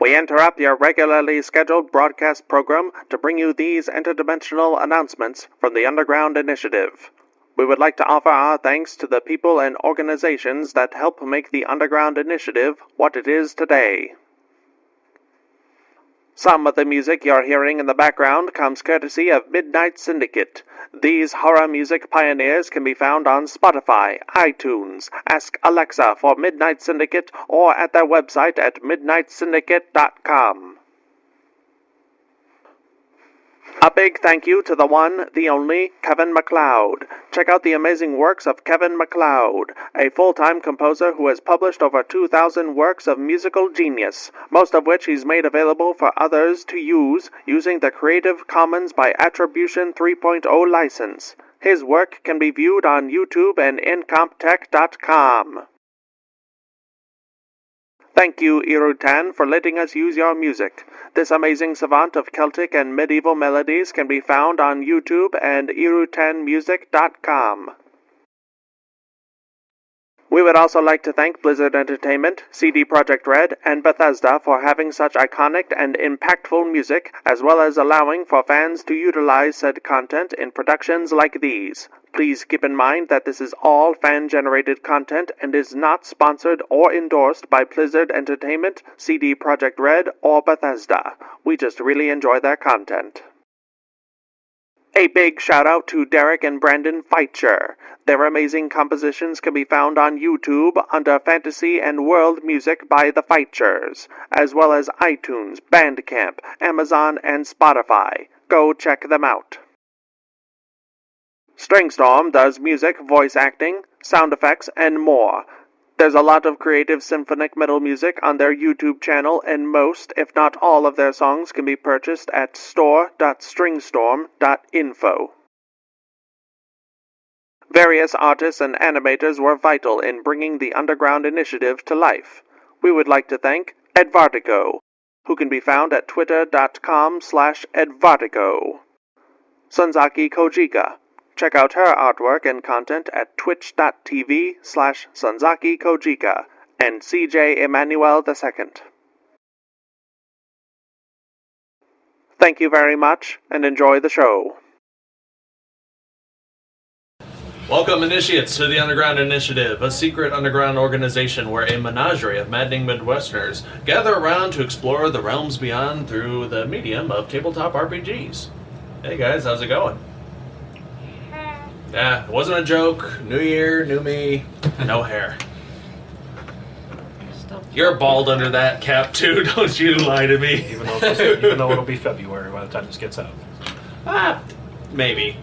We interrupt your regularly scheduled broadcast program to bring you these interdimensional announcements from the Underground Initiative. We would like to offer our thanks to the people and organizations that help make the Underground Initiative what it is today. Some of the music you're hearing in the background comes courtesy of Midnight Syndicate. These horror music pioneers can be found on Spotify, iTunes, Ask Alexa for Midnight Syndicate, or at their website at midnightsyndicate.com. A big thank you to the one, the only, Kevin MacLeod. Check out the amazing works of Kevin MacLeod, a full-time composer who has published over 2,000 works of musical genius, most of which he's made available for others to use using the Creative Commons by Attribution 3.0 license. His work can be viewed on YouTube and incomptech.com. Thank you, Irutan, for letting us use your music. This amazing savant of Celtic and medieval melodies can be found on YouTube and irutanmusic.com. We would also like to thank Blizzard Entertainment, CD Projekt Red, and Bethesda for having such iconic and impactful music, as well as allowing for fans to utilize said content in productions like these. Please keep in mind that this is all fan-generated content and is not sponsored or endorsed by Blizzard Entertainment, CD Projekt Red, or Bethesda. We just really enjoy their content. A big shout-out to Derek and Brandon Feitcher. Their amazing compositions can be found on YouTube under Fantasy and World Music by the Feitchers, as well as iTunes, Bandcamp, Amazon, and Spotify. Go check them out. Stringstorm does music, voice acting, sound effects, and more. There's a lot of creative symphonic metal music on their YouTube channel, and most, if not all, of their songs can be purchased at store.stringstorm.info. Various artists and animators were vital in bringing the Underground Initiative to life. We would like to thank Edvartigo, who can be found at twitter.com/Edvartigo. Sunzaki Kojika. Check out her artwork and content at twitch.tv/Sunzaki Kojika, and CJ Emmanuel II. Thank you very much, and enjoy the show. Welcome, initiates, to the Underground Initiative, a secret underground organization where a menagerie of maddening Midwesterners gather around to explore the realms beyond through the medium of tabletop RPGs. Hey guys, how's it going? Yeah, it wasn't a joke. New year, new me, no hair. You're bald under that cap too, don't you lie to me. Even though it'll be February by the time this gets out. Maybe.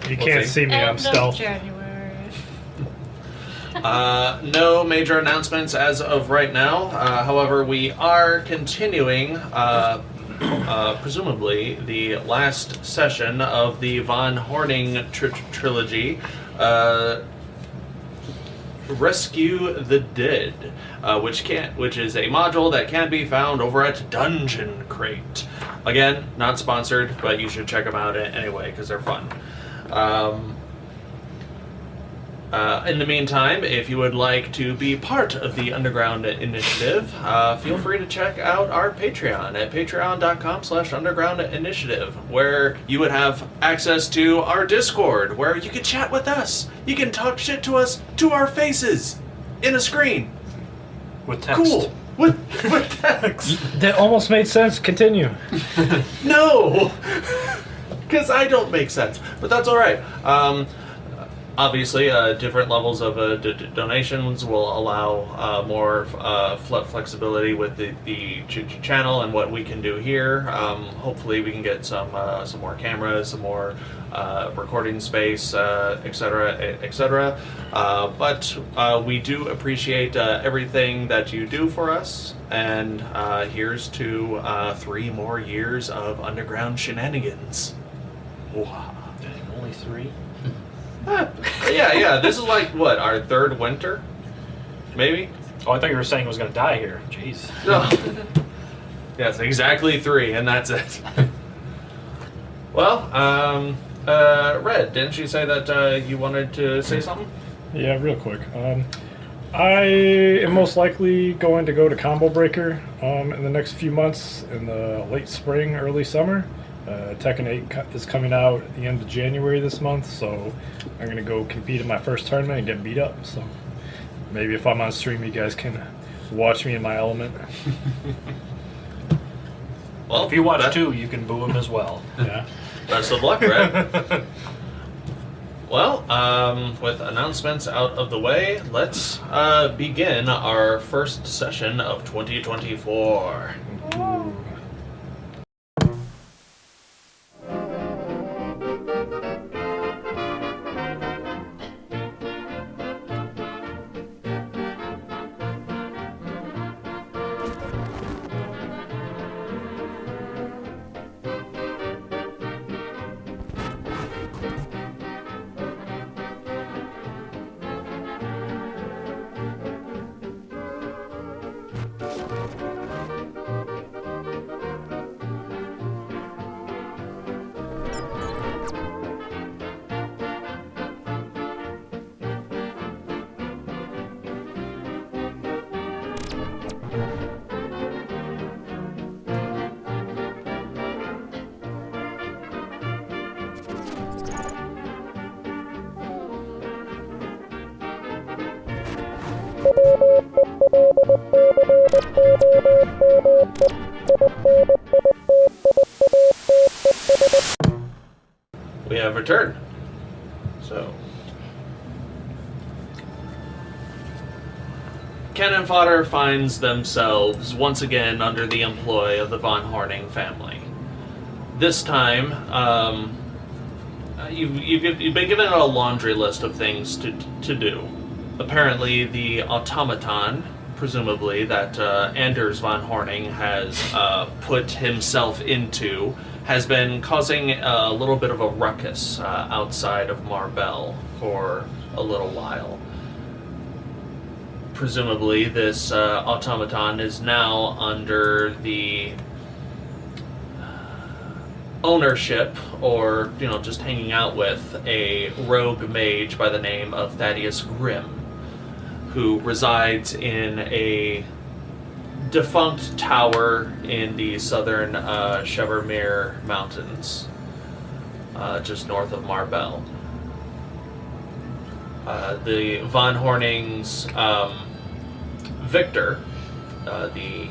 You can't see me, I'm stealth. January. No major announcements as of right now. However, we are continuing, presumably, the last session of the Von Horning trilogy, Rescue the Dead, which is a module that can be found over at Dungeon Crate. Again, not sponsored, but you should check them out anyway because they're fun. In the meantime, if you would like to be part of the Underground Initiative, feel free to check out our Patreon at patreon.com/undergroundinitiative, where you would have access to our Discord, where you can chat with us. You can talk shit to us to our faces in a screen. With text. Cool. With text. That almost made sense. Continue. No! Because I don't make sense. But that's alright. Obviously, different levels of donations will allow more flexibility with the channel and what we can do here. Hopefully, we can get some more cameras, some more recording space, etc., etc. But we do appreciate everything that you do for us. And here's to 3 more years of underground shenanigans. Wow. Only 3? Yeah. This is like, what, our 3rd winter? Maybe? Oh, I thought you were saying it was going to die here. Jeez. No. Yes, exactly 3, and that's it. Well, Red, didn't you say that you wanted to say something? Yeah, real quick. I am most likely going to go to Combo Breaker in the next few months in the late spring, early summer. Tekken 8 is coming out at the end of January this month, so I'm going to go compete in my first tournament and get beat up. So maybe if I'm on stream, you guys can watch me in my element. Well, if you watch too, you can boo him as well. Yeah. Best of luck, Red. Well, with announcements out of the way, let's begin our first session of 2024. Ooh. We have returned. So, Ken and Fodder finds themselves once again under the employ of the Von Horning family. This time, you've been given a laundry list of things to do. Apparently, the automaton, presumably, that Anders Von Horning has put himself into, has been causing a little bit of a ruckus outside of Marbell for a little while. Presumably, this automaton is now under the ownership, or just hanging out with, a rogue mage by the name of Thaddeus Grimm, who resides in a defunct tower in the southern Chevermere Mountains, just north of Marbell. The Von Hornings, Victor, the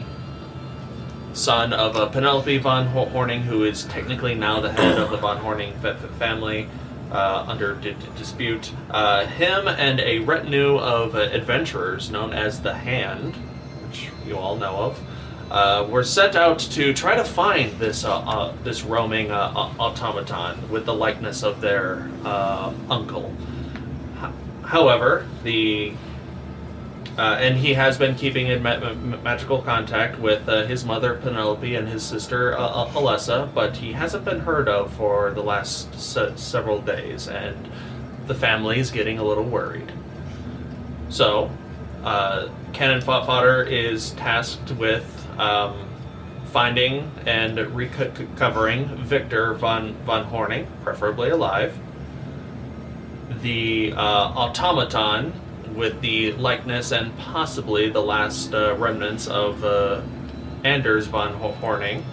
son of Penelope Von Horning, who is technically now the head of the Von Horning family, under dispute. Him and a retinue of adventurers known as the Hand, which you all know of, were sent out to try to find this roaming automaton with the likeness of their uncle. However, and he has been keeping in magical contact with his mother Penelope and his sister Alessa, but he hasn't been heard of for the last several days, and the family is getting a little worried. So, Cannon Fodder is tasked with finding and recovering Victor Von Horning, preferably alive, the automaton with the likeness and possibly the last remnants of Anders Von Horning,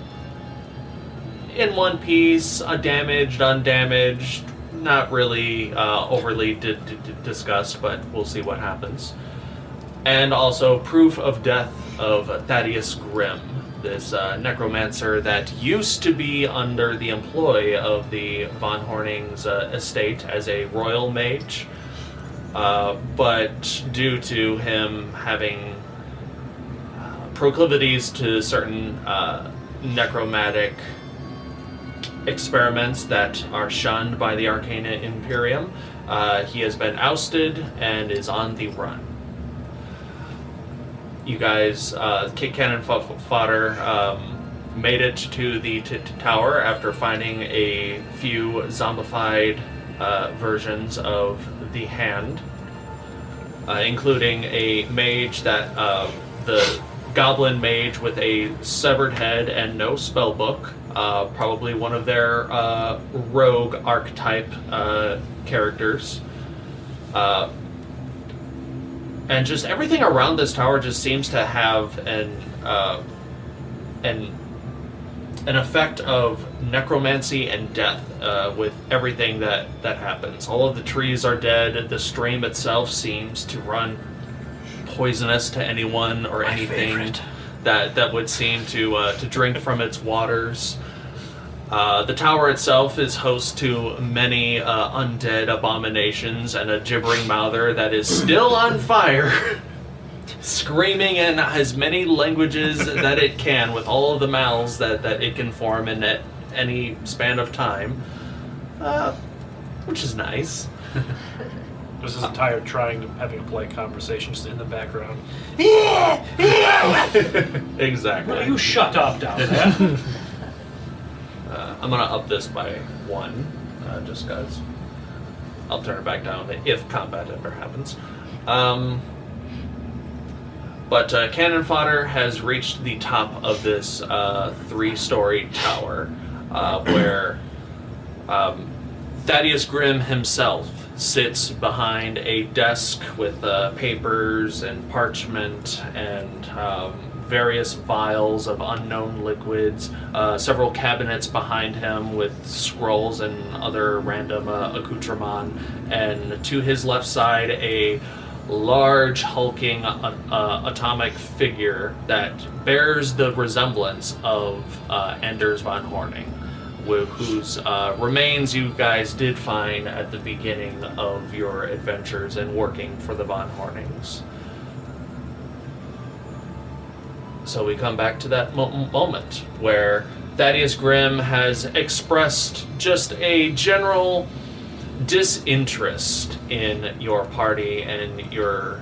in one piece, damaged, undamaged, not really overly discussed, but we'll see what happens. And also proof of death of Thaddeus Grimm, this necromancer that used to be under the employ of the Von Horning's estate as a royal mage, but due to him having proclivities to certain necromantic experiments that are shunned by the Arcane Imperium, he has been ousted and is on the run. You guys, Kit Cannon Fodder, made it to the tower after finding a few zombified versions of the Hand, including a mage that, the goblin mage with a severed head and no spellbook, probably one of their rogue archetype characters. And just everything around this tower just seems to have an effect of necromancy and death with everything that happens. All of the trees are dead. The stream itself seems to run poisonous to anyone or anything that would seem to drink from its waters. The tower itself is host to many undead abominations and a gibbering mouther that is still on fire, screaming in as many languages that it can with all of the mouths that it can form in any span of time, which is nice. This is tired having a polite conversation just in the background. Exactly. Will you shut up down there? I'm going to up this by 1, just because I'll turn it back down if combat ever happens. But Cannon Fodder has reached the top of this 3-story tower where Thaddeus Grimm himself sits behind a desk with papers and parchment and various vials of unknown liquids, several cabinets behind him with scrolls and other random accoutrement, and to his left side a large hulking atomic figure that bears the resemblance of Anders von Horning, whose remains you guys did find at the beginning of your adventures in working for the von Hornings. So we come back to that moment where Thaddeus Grimm has expressed just a general disinterest in your party and your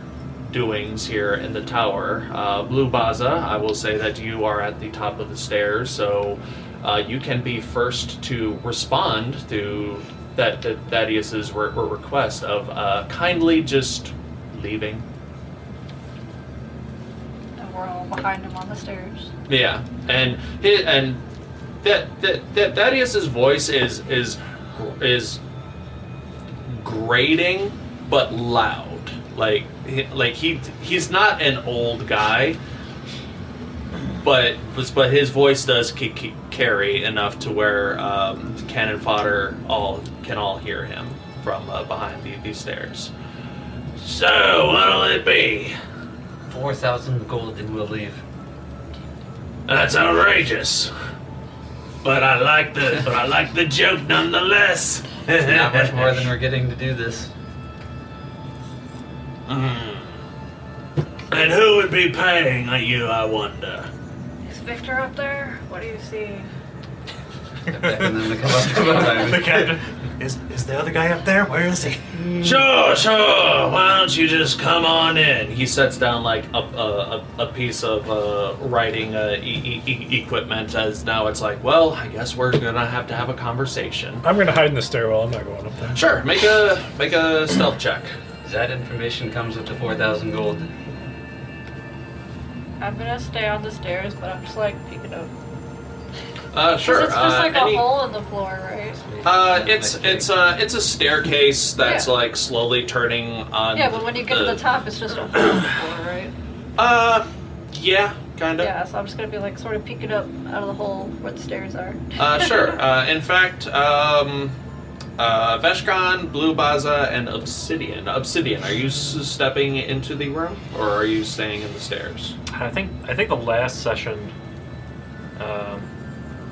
doings here in the tower. Blue Baza, I will say that you are at the top of the stairs, so you can be first to respond to Thaddeus's request of kindly just leaving. We're all behind him on the stairs. Yeah, and Thaddeus's voice is grating but loud. Like he's not an old guy, but his voice does carry enough to where Cannon Fodder can all hear him from behind these stairs. So what'll it be? 4,000 gold and we'll leave. That's outrageous. But I like the joke nonetheless. It's not much more than we're getting to do this. And who would be paying you, I wonder? Is Victor up there? What do you see? And then they come up to The captain. Is the other guy up there? Where is he? Sure. Why don't you just come on in? He sets down like a piece of writing equipment. As now it's like, well, I guess we're gonna have to have a conversation. I'm gonna hide in the stairwell. I'm not going up there. Sure. Make a stealth check. That information comes with the 4,000 gold. I'm gonna stay on the stairs, but I'm just like peeking up. Sure. It's just like a hole in the floor, right? It's a staircase that's like slowly turning on. Yeah, but when you get to the top, it's just a hole in the floor, right? Yeah, kind of. Yeah, so I'm just gonna be like sort of peeking up out of the hole where the stairs are. Sure. In fact, Veshkan, Blue Baza, and Obsidian. Obsidian, are you stepping into the room, or are you staying in the stairs? I think the last session,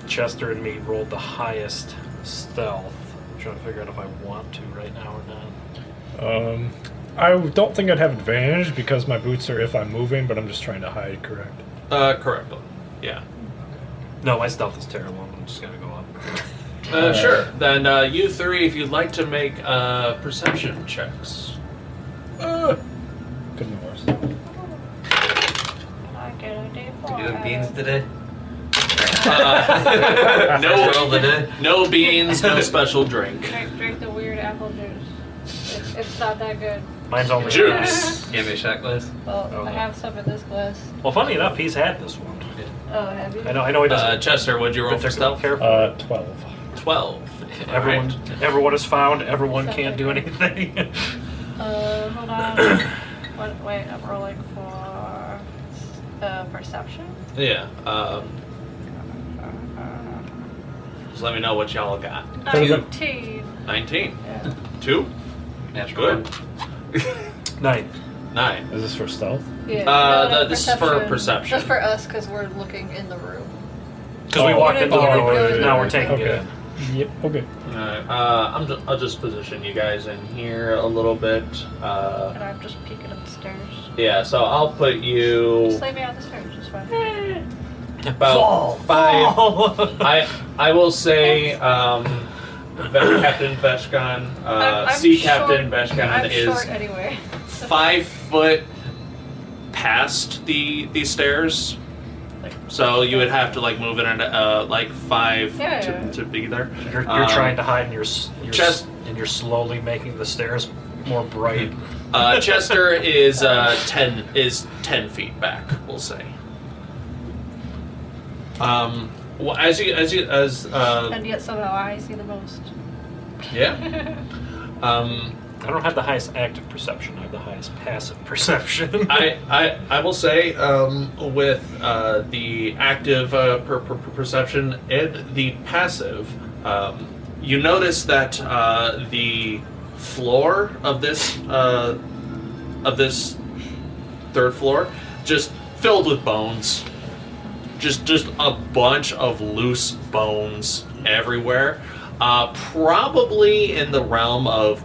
Chester and me rolled the highest stealth. I'm trying to figure out if I want to right now or not. I don't think I'd have advantage because my boots are if I'm moving, but I'm just trying to hide, correct? Correct. Yeah. No, my stealth is terrible. I'm just gonna go up. Sure. Then you three, if you'd like to make perception checks. Couldn't be worse. I get a D4. You doing beans today? No beans, no special drink. Drink the weird apple juice. It's not that good. Mine's only Juice. Give me a shot glass. Well, Oh, I no. have some in this glass. Well, funny enough, he's had this one. Oh, have you? I know he doesn't. Chester, would you roll for stealth? Careful. 12. 12. Everyone is found. Everyone can't do anything. Hold on. Wait, I'm rolling for perception. Yeah. Just let me know what y'all got. 19. 19. Yeah. 2. Natural. Good. 9. 9. Is this for stealth? Yeah. This is for perception. Just for us, because we're looking in the room. Because we Oh, walked into the oh, room, yeah, now yeah, we're taking it okay. in. Yep. Okay. Alright. I'll just position you guys in here a little bit. And I'm just peeking at the stairs. Yeah. So I'll put you Just lay me on the stairs, it's fine. about 5. I will say. Captain Veshkan, I'm Sea short. Captain Veshkan I'm is short anyway. 5 foot past the stairs, so you would have to like move it into like 5 Yeah. to be there. You're trying to hide, and you're slowly making the stairs more bright. Chester is 10 feet back, we'll say. Well, as And yet somehow I see the most. yeah. I don't have the highest active perception. I have the highest passive perception. I will say with the active perception and the passive, you notice that the floor of this 3rd floor just filled with bones. Just a bunch of loose bones everywhere. Probably in the realm of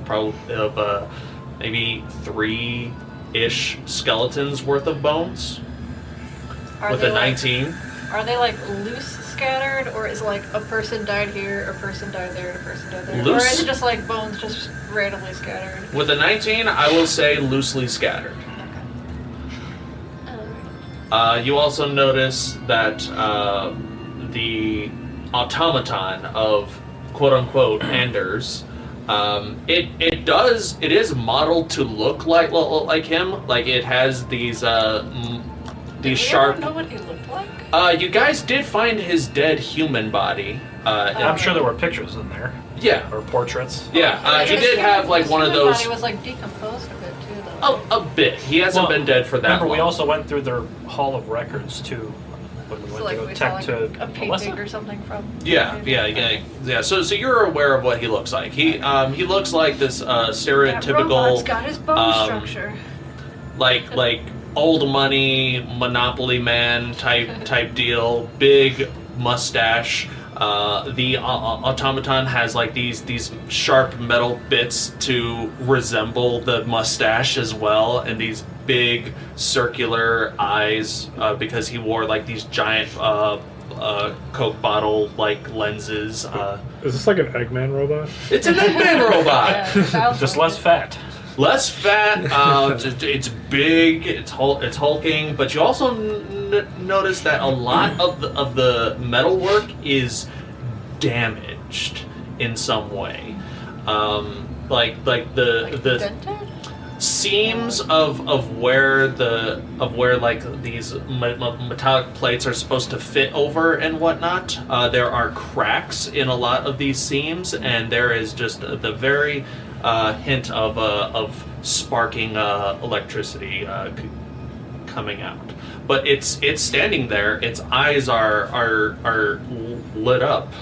maybe 3-ish skeletons worth of bones. With a 19. Are they like loose scattered, or is it like a person died here, a person died there, and a person died there? Loose. Or is it just like bones just randomly scattered? With a 19, I will say loosely scattered. You also notice that the automaton of quote-unquote Anders, it is modeled to look like him. Like it has these sharp. Did we ever know what he looked like? You guys did find his dead human body. I'm sure there were pictures in there. Yeah. Or portraits. Yeah, he did have like one of those. His human body was like decomposed a bit too, though. A bit. He hasn't been dead for that Remember, long. we also went through their Hall of Records too. When we So went like to we go saw tech like to a painting Melissa? or something from. Yeah. So you're aware of what he looks like. He looks like this That stereotypical robot's got his bone structure. like old money Monopoly man type deal. Big mustache. The automaton has like these sharp metal bits to resemble the mustache as well, and these big circular eyes because he wore like these giant Coke bottle like lenses. Is this like an Eggman robot? It's an Eggman robot. Yeah, Just less fat. Less fat. It's big. It's hulking. But you also notice that a lot of the metalwork is damaged in some way. Like the dented? seams of where like these metallic plates are supposed to fit over and whatnot. There are cracks in a lot of these seams, and there is just the very hint of sparking electricity coming out. But it's standing there. Its eyes are lit up,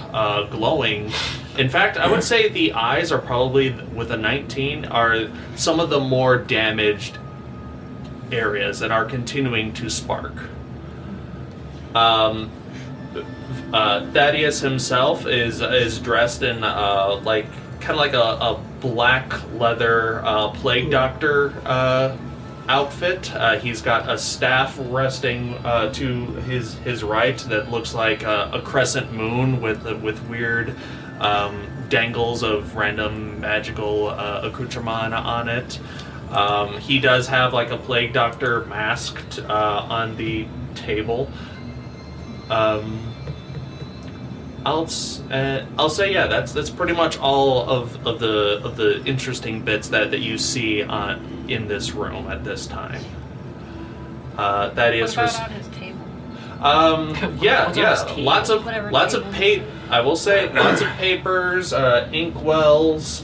glowing. In fact, I would say the eyes are probably, with a 19, are some of the more damaged areas that are continuing to spark. Thaddeus himself is dressed in like kind of like a black leather plague doctor outfit. He's got a staff resting to his right that looks like a crescent moon with weird dangles of random magical accoutrement on it. He does have like a plague doctor masked on the table. I'll say yeah. That's pretty much all of the interesting bits that you see in this room at this time. That is. What about on his table? Yeah. Lots of I will say lots of papers, inkwells,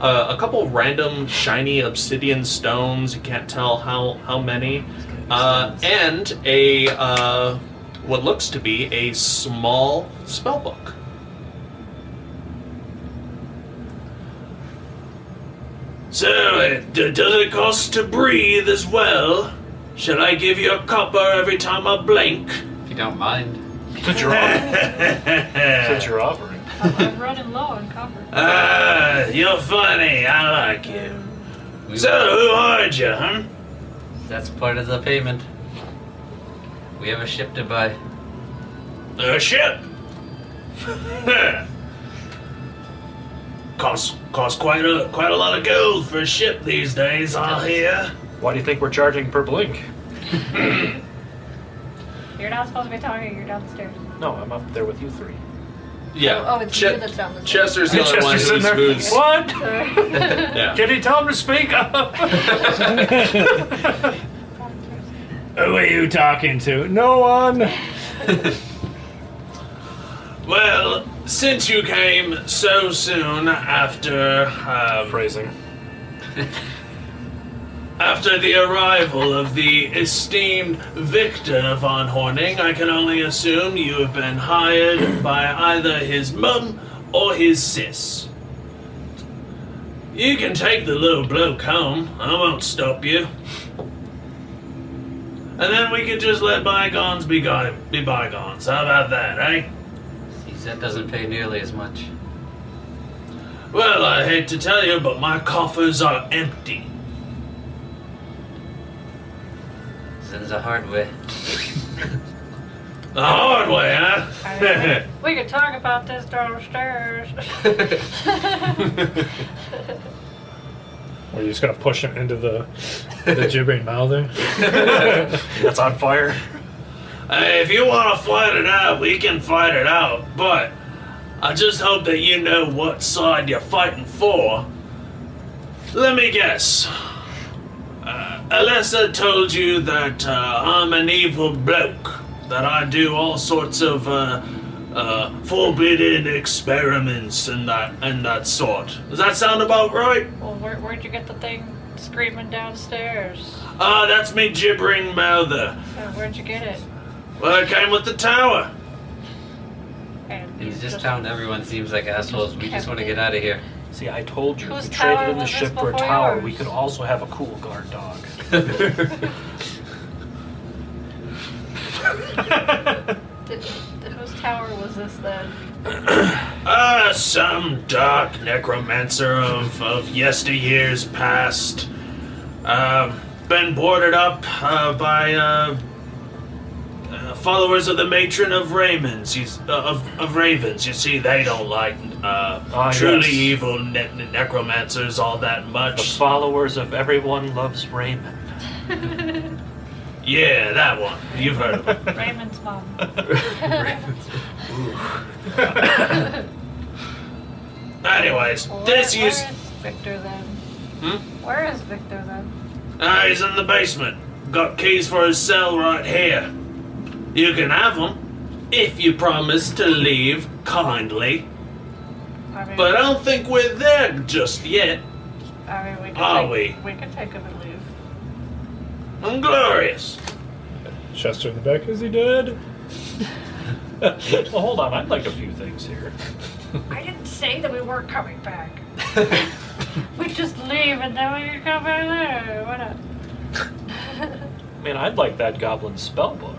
a couple random shiny obsidian stones. You can't tell how many, and a what looks to be a small spellbook. So, does it cost to breathe as well? Shall I give you a copper every time I blink? If you don't mind. Since you're offering. I'm running low on copper. You're funny. I like you. So, who hired you, huh? That's part of the payment. We have a ship to buy. A ship? Costs quite a lot of gold for a ship these days, I hear. Why do you think we're charging per blink? You're not supposed to be talking, you're downstairs. No, I'm up there with you three. Yeah. Oh, it's you that's down the stairs. Chester's the only one Chester's in who's there. What? yeah. Can you tell him to speak up? Who are you talking to? No one. Well, since you came so soon after Phrasing. after the arrival of the esteemed Victor von Horning, I can only assume you have been hired by either his mum or his sis. You can take the little bloke home. I won't stop you. And then we can just let bygones be bygones. How about that, eh? That doesn't pay nearly as much. Well, I hate to tell you, but my coffers are empty. Since the hard way. The hard way, huh? We could talk about this downstairs. Are you just gonna push him into the gibbering mouthing? That's on fire. Hey, if you want to fight it out, we can fight it out. But I just hope that you know what side you're fighting for. Let me guess. Alessa told you that I'm an evil bloke. That I do all sorts of forbidden experiments and that sort. Does that sound about right? Well, where'd you get the thing screaming downstairs? That's me gibbering mouther. Where'd you get it? Well, it came with the tower. And In you this town, everyone seems like assholes. We just want to get out of here. See, I told you, Whose if we traded tower in the was this ship for a before tower, yours? we could also have a cool guard dog. Whose tower was this then? Some dark necromancer of yesteryears past. Been boarded up by followers of the matron of Ravens. Of Ravens. You see, they don't like truly yes. evil necromancers all that The much. followers of Everyone Loves Raymond. Yeah, that one. You've heard of it. Raymond's mom. Anyways, Well, this where use. is Victor then? Where is Victor then? He's in the basement. Got keys for his cell right here. You can have them if you promise to leave kindly. I mean, But I don't think we're there just yet. we could Are we could take him and leave. I'm glorious. Chester in the back. Is he dead? Well, hold on. I'd like a few things here. I didn't say that we weren't coming back. We just leave and then we can come back later. Why not? Man, I'd like that goblin spellbook.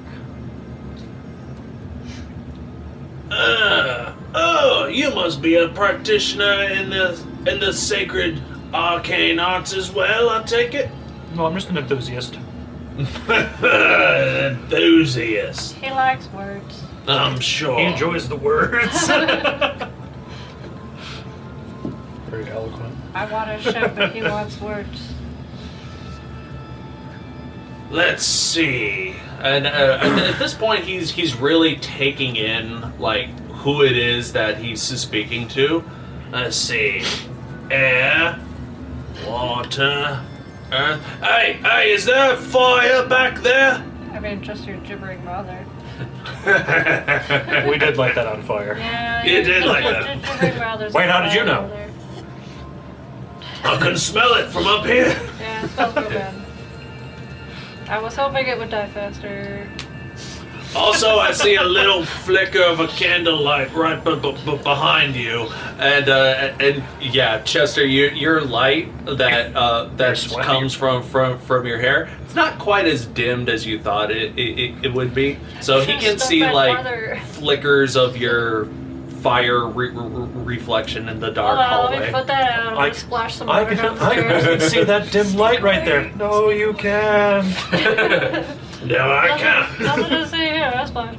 You must be a practitioner in the sacred arcane arts as well, I take it? No, I'm just an enthusiast. Enthusiast. He likes words. I'm sure. He enjoys the words. Very eloquent. I want a ship, but he wants words. Let's see. And at this point, he's really taking in like who it is that he's speaking to. Let's see. Air, water, earth. Hey, is there a fire back there? I mean, just your gibbering mother. We did light that on fire. Yeah, You did like that. Gibbering mother's Wait, on how did you fire know? over there. I can smell it from up here. Yeah, it smells real bad. I was hoping it would die faster. Also, I see a little flicker of a candlelight right behind you, and yeah, Chester, your light that comes from your hair, it's not quite as dimmed as you thought it would be. So he can see like flickers of your fire reflection in the dark hallway. Let me put that out. I'm gonna splash some water down the I stairs. can see that dim light right there. No, you can't. No, I can't. I'm gonna say here, splash.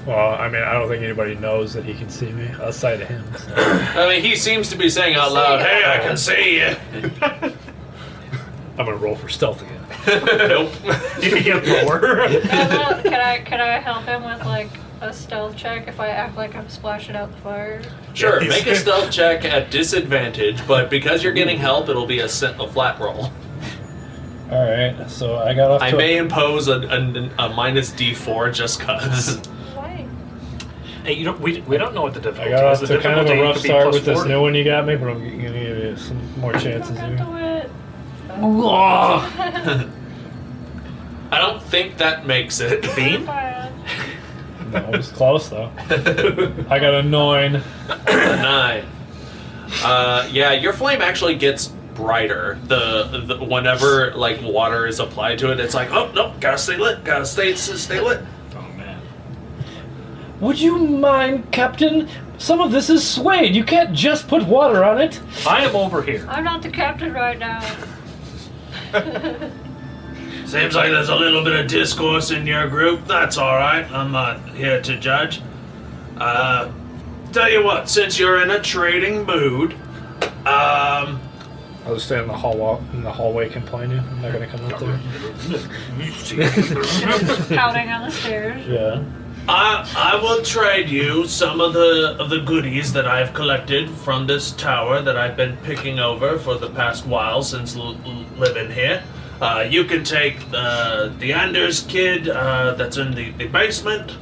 Well, I mean, I don't think anybody knows that he can see me outside of him. So. I mean, he seems to be saying out loud, "Hey, I can see you." I'm gonna roll for stealth again. Nope. You get lower. Can I help him with like a stealth check if I act like I'm splashing out the fire? Sure, make a stealth check at disadvantage, but because you're getting help, it'll be a flat roll. All right, so I got off. I may impose a minus D4 just cause. Why? Hey, we don't know what the I difficulty got is. off The to kind of a difficulty rough could be start plus with this 40. new one you got me, but I'm gonna give you some more chances Don't here. do it. I don't think that makes it. Bean? No, it was close though. I got a 9. 9. Yeah, your flame actually gets brighter. The whenever like water is applied to it, it's like, oh no, gotta stay lit, gotta stay lit. Oh man. Would you mind, Captain? Some of this is suede. You can't just put water on it. I am over here. I'm not the captain right now. Seems like there's a little bit of discourse in your group. That's alright. I'm not here to judge. Tell you what, since you're in a trading mood, I'll just stay in the hallway complaining. I'm not gonna come up there. Pouting on the stairs. Yeah. I will trade you some of the goodies that I've collected from this tower that I've been picking over for the past while since living here. You can take the Anders kid that's in the basement,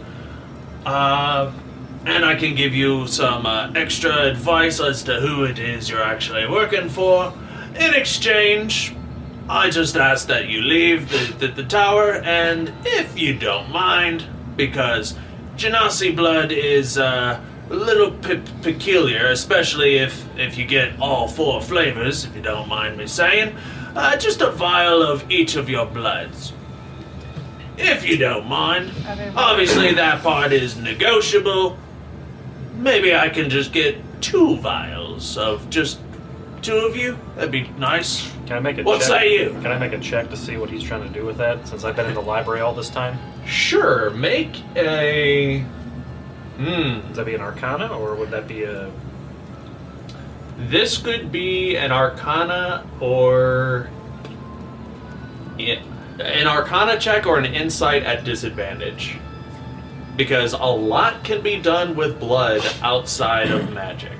and I can give you some extra advice as to who it is you're actually working for. In exchange, I just ask that you leave the tower, and if you don't mind, because Genasi blood is a little peculiar, especially if you get all 4 flavors, if you don't mind me saying. Just a vial of each of your bloods. If you don't mind. Obviously that part is negotiable. Maybe I can just get 2 vials of just 2 of you. That'd be nice. Can I make a What check? say you? Can I make a check to see what he's trying to do with that, since I've been in the library all this time? Sure, make a... Would that be an Arcana, or would that be a... This could be an Arcana or... an Arcana check or an Insight at disadvantage. Because a lot can be done with blood outside of magic.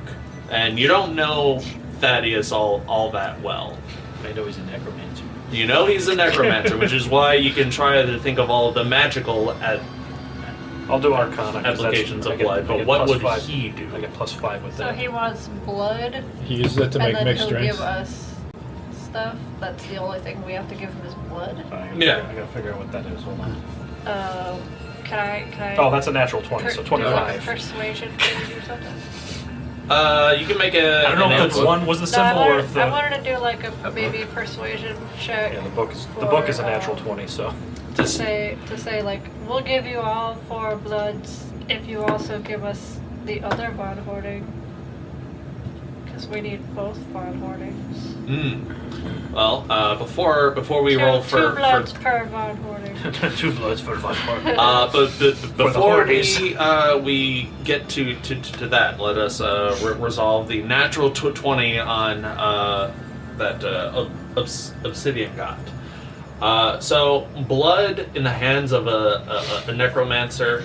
And you don't know Thaddeus all that well. I know he's a necromancer. You know he's a necromancer, which is why you can try to think of all of the magical I'll do Arcana. 'cause applications I of get- blood, I but get what plus would 5. he do? I get plus 5 with So that. he wants blood, He uses it to and make then mixed he'll drinks. give us stuff. That's the only thing we have to give him is blood. Yeah. I gotta figure out what that is. Hold on. Can I? Oh, that's a natural 20, so do 25. persuasion maybe or something? You can make a... I don't know an if it's outlook. 1 was the No, symbol or if I the... wanted to do like a maybe persuasion check. Yeah, the book is a natural for, 20, so... to say like we'll give you all 4 bloods if you also give us the other Von Hoarding, because we need both Von Hoardings. Well, before we roll for... two bloods per Von Hoarding. 2 bloods for 1 part. But before Hordes. we get to that, let us resolve the natural 20 on that obsidian got. So blood in the hands of a necromancer,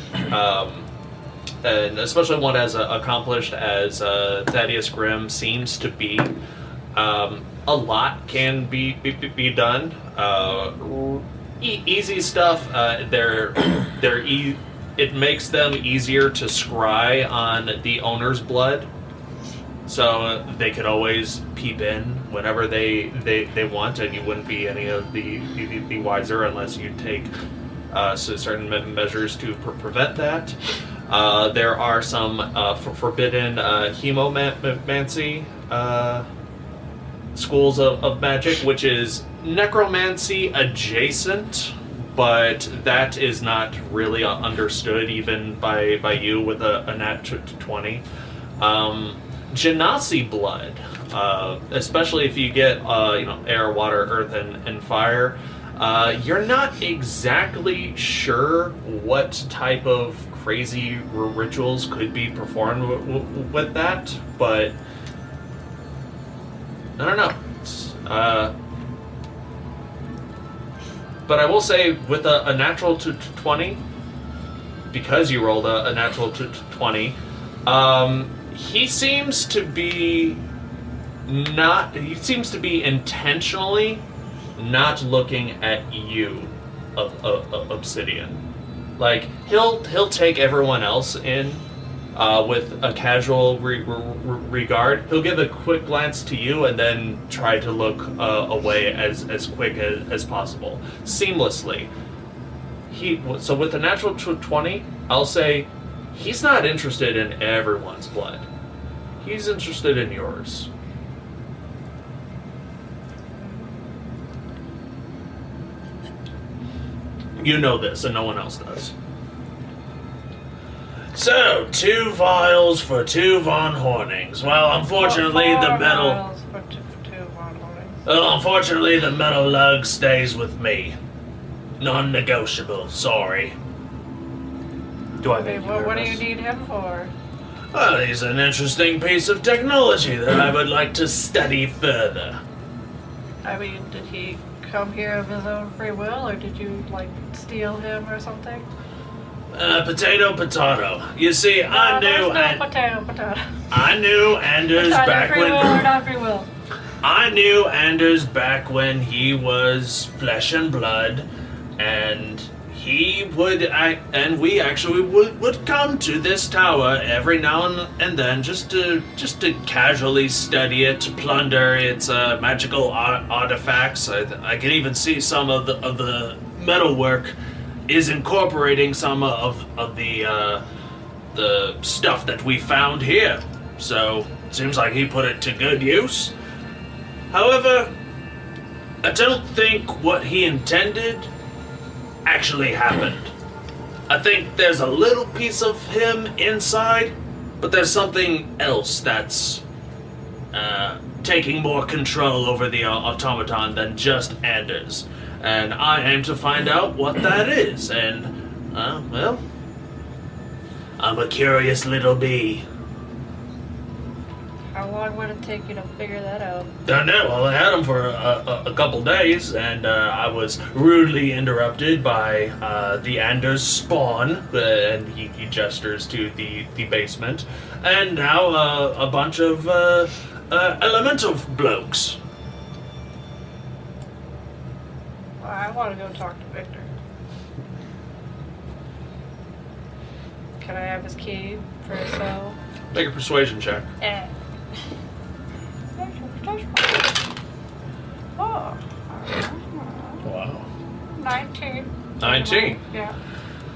and especially one as accomplished as Thaddeus Grimm seems to be, a lot can be done. Easy stuff. It makes them easier to scry on the owner's blood. So they could always peep in whenever they want, and you wouldn't be any of the wiser unless you take certain measures to prevent that. There are some forbidden hemomancy schools of magic, which is necromancy adjacent, but that is not really understood even by you with a nat 20. Genasi blood, especially if you get air, water, earth, and fire. You're not exactly sure what type of crazy rituals could be performed with that, but I don't know. But I will say, with a natural 20, because you rolled a natural 20, he seems to be intentionally not looking at you, Obsidian. Like, he'll take everyone else in with a casual regard. He'll give a quick glance to you and then try to look away as quick as possible, seamlessly. So with the natural 20, I'll say he's not interested in everyone's blood. He's interested in yours. You know this, and no one else does. So, 2 vials for 2 Von Hornings. Well, unfortunately, the metal... Vials for two Von Hornings. Well, unfortunately, the metal lug stays with me. Non-negotiable, sorry. Do I make you What do you nervous? need him for? Well, he's an interesting piece of technology that I would like to study further. I mean, did he come here of his own free will, or did you, steal him or something? Potato. You see, I knew... There's no potato. I knew Anders It's either back free when... will or not free will. I knew Anders back when he was flesh and blood, and he would, and we actually would come to this tower every now and then just to casually study it, to plunder its magical artifacts. I can even see some of the metalwork is incorporating some of the stuff that we found here. So seems like he put it to good use. However, I don't think what he intended actually happened. I think there's a little piece of him inside, but there's something else that's taking more control over the automaton than just Anders. And I aim to find out what that is. And, well, I'm a curious little bee. How long would it take you to figure that out? Don't know. Well, I had him for a couple days, and I was rudely interrupted by the Anders spawn, and he gestures to the basement, and now a bunch of elemental blokes. I want to go talk to Victor. Can I have his key for his cell? Make a persuasion check. Oh. Wow. 19. 19. Yeah.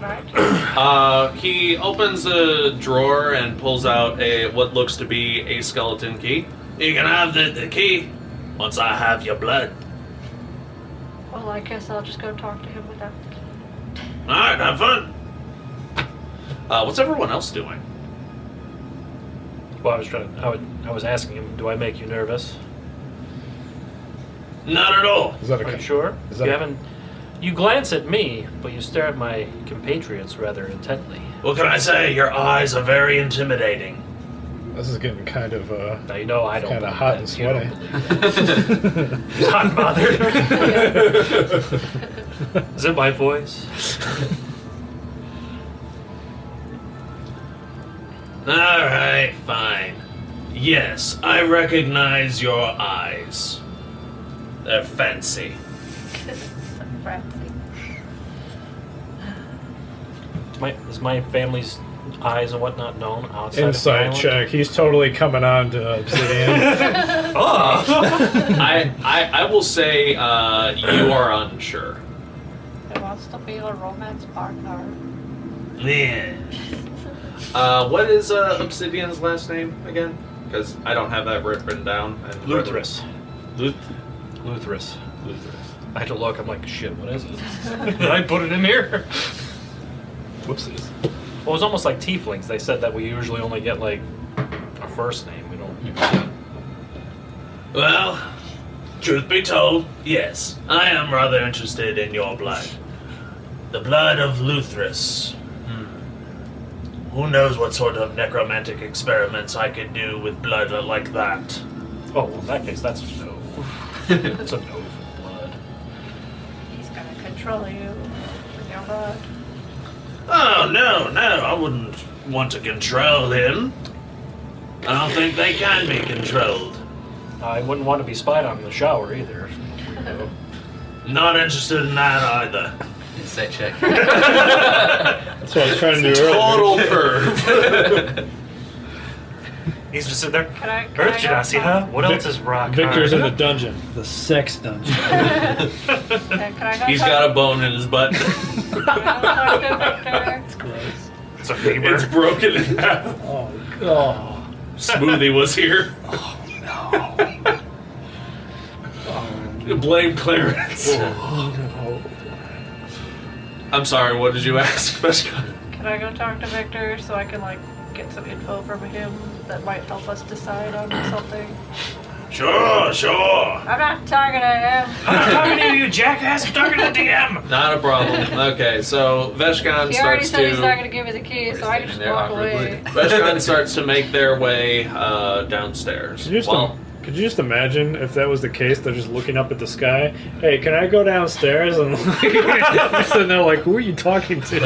19. He opens a drawer and pulls out what looks to be a skeleton key. You can have the key once I have your blood. Well, I guess I'll just go talk to him without the key. Alright, have fun. What's everyone else doing? Well, I was asking him, do I make you nervous? Not at all. Is that Are you sure? Is that You glance at me, but you stare at my compatriots rather intently. What can I say? Your eyes are very intimidating. This is getting kind of Now you know I don't. kind of believe hot that. and You don't sweaty. believe that. He's hot and bothered. Is it my voice? Alright, fine. Yes, I recognize your eyes. They're fancy. Fancy. Is my family's eyes and whatnot known outside of the Inside island? check. He's totally coming on to Obsidian. I will say you are unsure. He wants to be a romance partner. Yeah. What is Obsidian's last name again? Because I don't have that written down. And Luthris. Luthris. I had to look. I'm like, shit, what is it? Did I put it in here? Whoopsies. Well, it was almost like Tieflings. They said that we usually only get, like, a first name. We don't... Well, truth be told, yes, I am rather interested in your blood. The blood of Luthris. Who knows what sort of necromantic experiments I could do with blood like that? Oh, well, in that case, that's a no. That's a no for blood. He's gonna control you with your blood. Oh, no, I wouldn't want to control him. I don't think they can be controlled. I wouldn't want to be spied on in the shower either. Not interested in that either. Insight check. That's what I was trying to do earlier. Total perv. He's just sitting there. Can I Earth go Genasi, huh? What else is rock Victor's in hard? the dungeon. The sex dungeon. Can I go He's talk- got a bone in his butt. Can I go talk to Victor? It's gross. It's a femur. It's broken in half. Oh. Smoothie was here. Blame Clarence. Oh. I'm sorry, what did you ask, Veshka? Can I go talk to Victor so I can, like, get some info from him that might help us decide on something? Sure. I'm not talking to him. I'm not talking to you, jackass. I'm talking to the DM. Not a problem. Okay, so Veshkan He already starts said he's not to... going to give me the key, We're so I can just standing there walk awkwardly. away. Veshkan starts to make their way downstairs. Could you just imagine if that was the case? They're just looking up at the sky. Hey, can I go downstairs? And like, sitting there like, who are you talking to?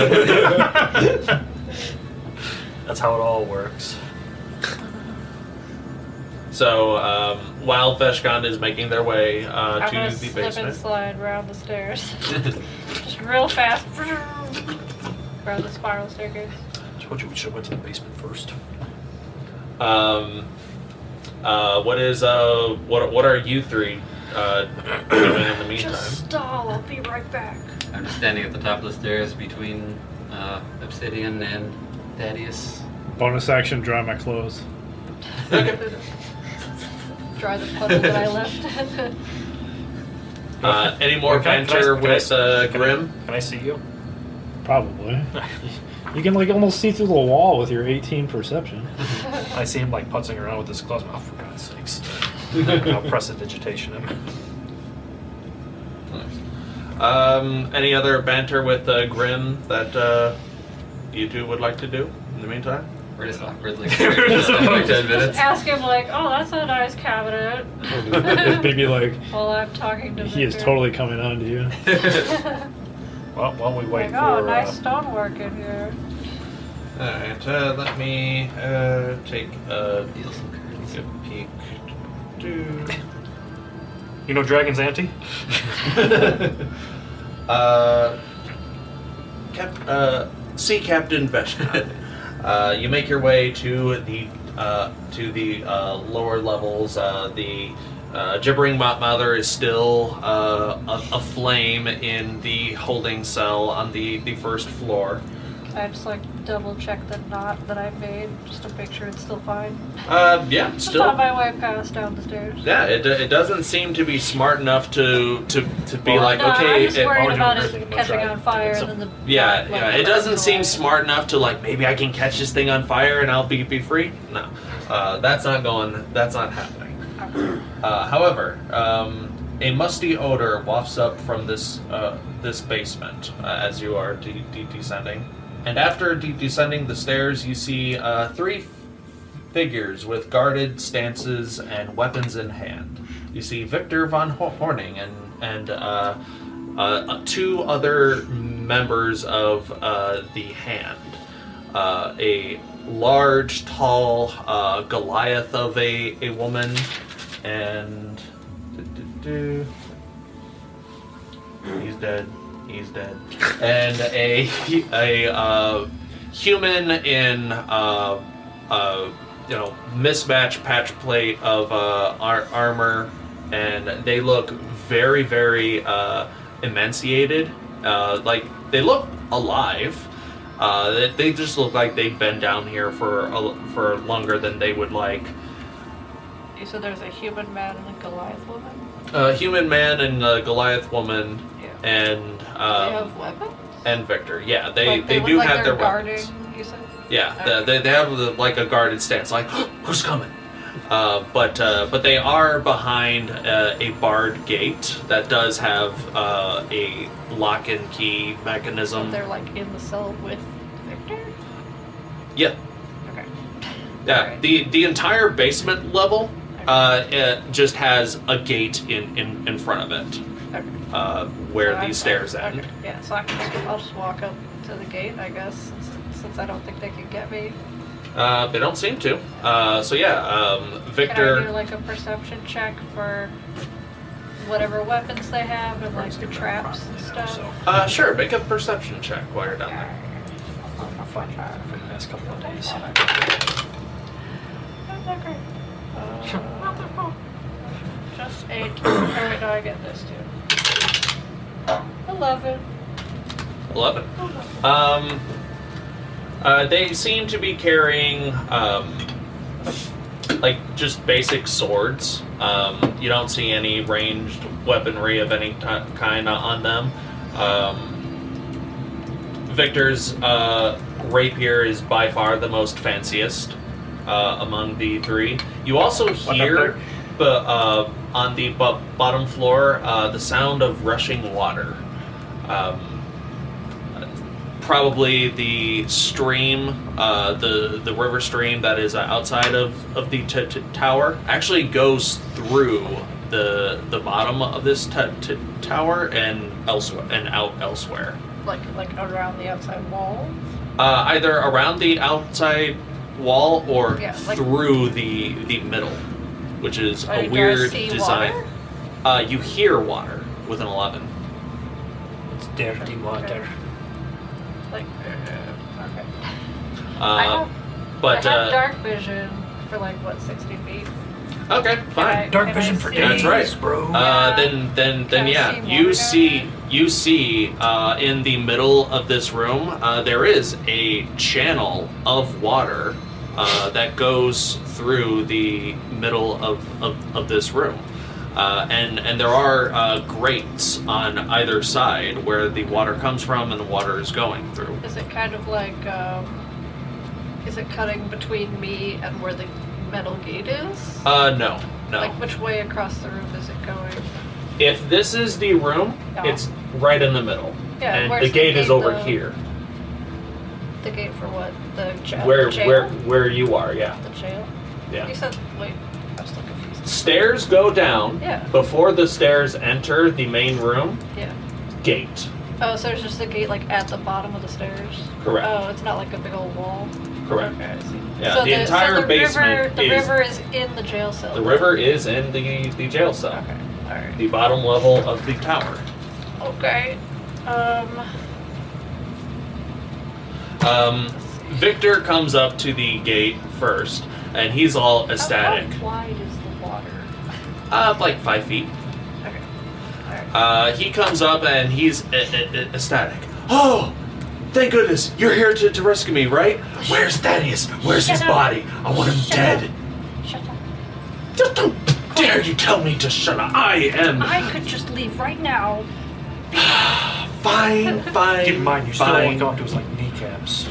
That's how it all works. So, while Veshkan is making their way I'm to going the to slip and basement... slide around the stairs. Just real fast. Around the spiral staircase. Told you we should have went to the basement first. What are you three doing in the meantime? Just stall, I'll be right back. I'm just standing at the top of the stairs between Obsidian and Thaddeus. Bonus action, dry my clothes. Dry the puddle that I left. Any more banter with Grim? Can I see you? Probably. You can like almost see through the wall with your 18 perception. I see him like putzing around with his claws. Oh, for God's sakes. I'll press a digitation him. Any other banter with Grim that you two would like to do in the meantime? We're just awkwardly just like 10 minutes. Ask him like, oh, that's a nice cabinet. It'd be like, While I'm talking to he is Victor. totally coming on to you. Well, while we wait Like, oh, for... nice stonework in here. Alright, let me take a Deal some cards. good peek. You know Dragon's Auntie? Sea Captain Veshkan. You make your way to the lower levels. The gibbering mother is still aflame in the holding cell on the first floor. I just like double check the knot that I made just to make sure it's still fine. Yeah, Just still. on my way past down the stairs. Yeah, it doesn't seem to be smart enough to be Well, like, No, okay. I'm just it- worried about everything, it I'm gonna catching try on fire to get and then the Yeah, like, yeah. It doesn't burns seem away. smart enough to like maybe I can catch this thing on fire and I'll be free. No, that's not going. That's not happening. However, a musty odor wafts up from this basement as you are descending. And after descending the stairs, you see three figures with guarded stances and weapons in hand. You see Victor von Horning and two other members of the Hand. A large, tall Goliath of a woman, and he's dead. And a human in mismatched patch plate of armor, and they look very, very emaciated. Like they look alive. They just look like they've been down here for longer than they would like. You said there's a human man and a Goliath woman? Human man and Goliath woman, Yeah. and They have weapons? and Victor. Yeah, they Like, do look like have their they're guarding, weapons. you said? Yeah, Okay. they have like a guarded stance, like who's coming? But they are behind a barred gate that does have a lock and key mechanism. But they're like in the cell with Victor? Yeah, Okay. yeah. Alright. The entire basement level it just has a gate in front of it, Okay. where So these stairs okay. end. Yeah, so I'll just walk up to the gate, I guess, since I don't think they can get me. They don't seem to. So yeah, Victor. Can I do like a perception check for whatever weapons they have and like the traps and stuff? Sure, make a perception check while you're down there. I'm finding it for the past couple of days. Not that great. Just 8. Alright, now I get this too. 11. 11. They seem to be carrying, like, just basic swords. You don't see any ranged weaponry of any kind on them. Victor's rapier is by far the most fanciest among the three. You also hear, on the bottom floor, the sound of rushing water. Probably the stream, the river stream that is outside of the tower actually goes through the bottom of this tower and elsewhere and out elsewhere. Like around the outside wall? Either around the outside wall or Yeah, like- through the middle, which is Do a I weird see design. water? You hear water with an 11. It's dirty water. Like, okay. But I have dark vision for like, what, 60 feet? okay, fine. Dark Can I vision for see- That's right. bro. Then Can I yeah, see you see in the middle of this room there is a channel of water that goes through the middle of this room, and there are grates on either side where the water comes from and the water is going through. Is it kind of like, is it cutting between me and where the metal gate is? No. Like, which way across the room is it going? If this is the room, Yeah. it's right in the middle, Yeah, and where's the gate is over though? here. The gate for what? The jail? Where you are, yeah. The jail? Yeah. You said, wait, I was still confused. Stairs go down. Yeah. Before the stairs enter the main room, Yeah. gate. Oh, so there's just a gate like at the bottom of the stairs? Correct. Oh, it's not like a big old wall? Correct. Okay, I see. Yeah, So the entire the basement the is river is in the jail cell? the river is in the jail cell. Okay, alright. The bottom level of the tower. Okay. Victor comes up to the gate first, and he's all ecstatic. How wide is the water? Like 5 feet. Okay. Alright. He comes up and he's ecstatic. Oh, thank goodness, you're here to rescue me, right? Where's Thaddeus? Where's his Shut up. body? I want him Shut dead. up. Shut up. Just don't dare you tell me to shut up. I am I could just leave right now. fine. Keep in mind, you still fine. won't go up to his like kneecaps.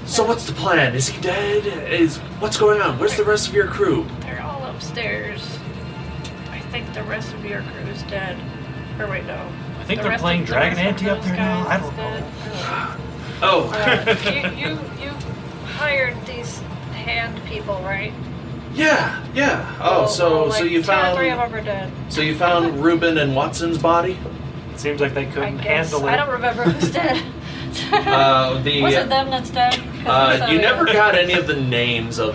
So what's the plan? Is he dead? What's going on? Where's the rest of your crew? They're all upstairs. I think the rest of your crew is dead. Or wait, no. I think The they're rest playing of- the Dragon rest of Ante up those there now. guys I is don't dead. Oh, You hired these hand people, right? yeah. Oh, Well, so like, you 2 or 3 of found them are dead. Reuben and Watson's body? Seems like they I couldn't guess. handle it. I don't remember who's dead. The Was it them that's dead? You never got any of the names of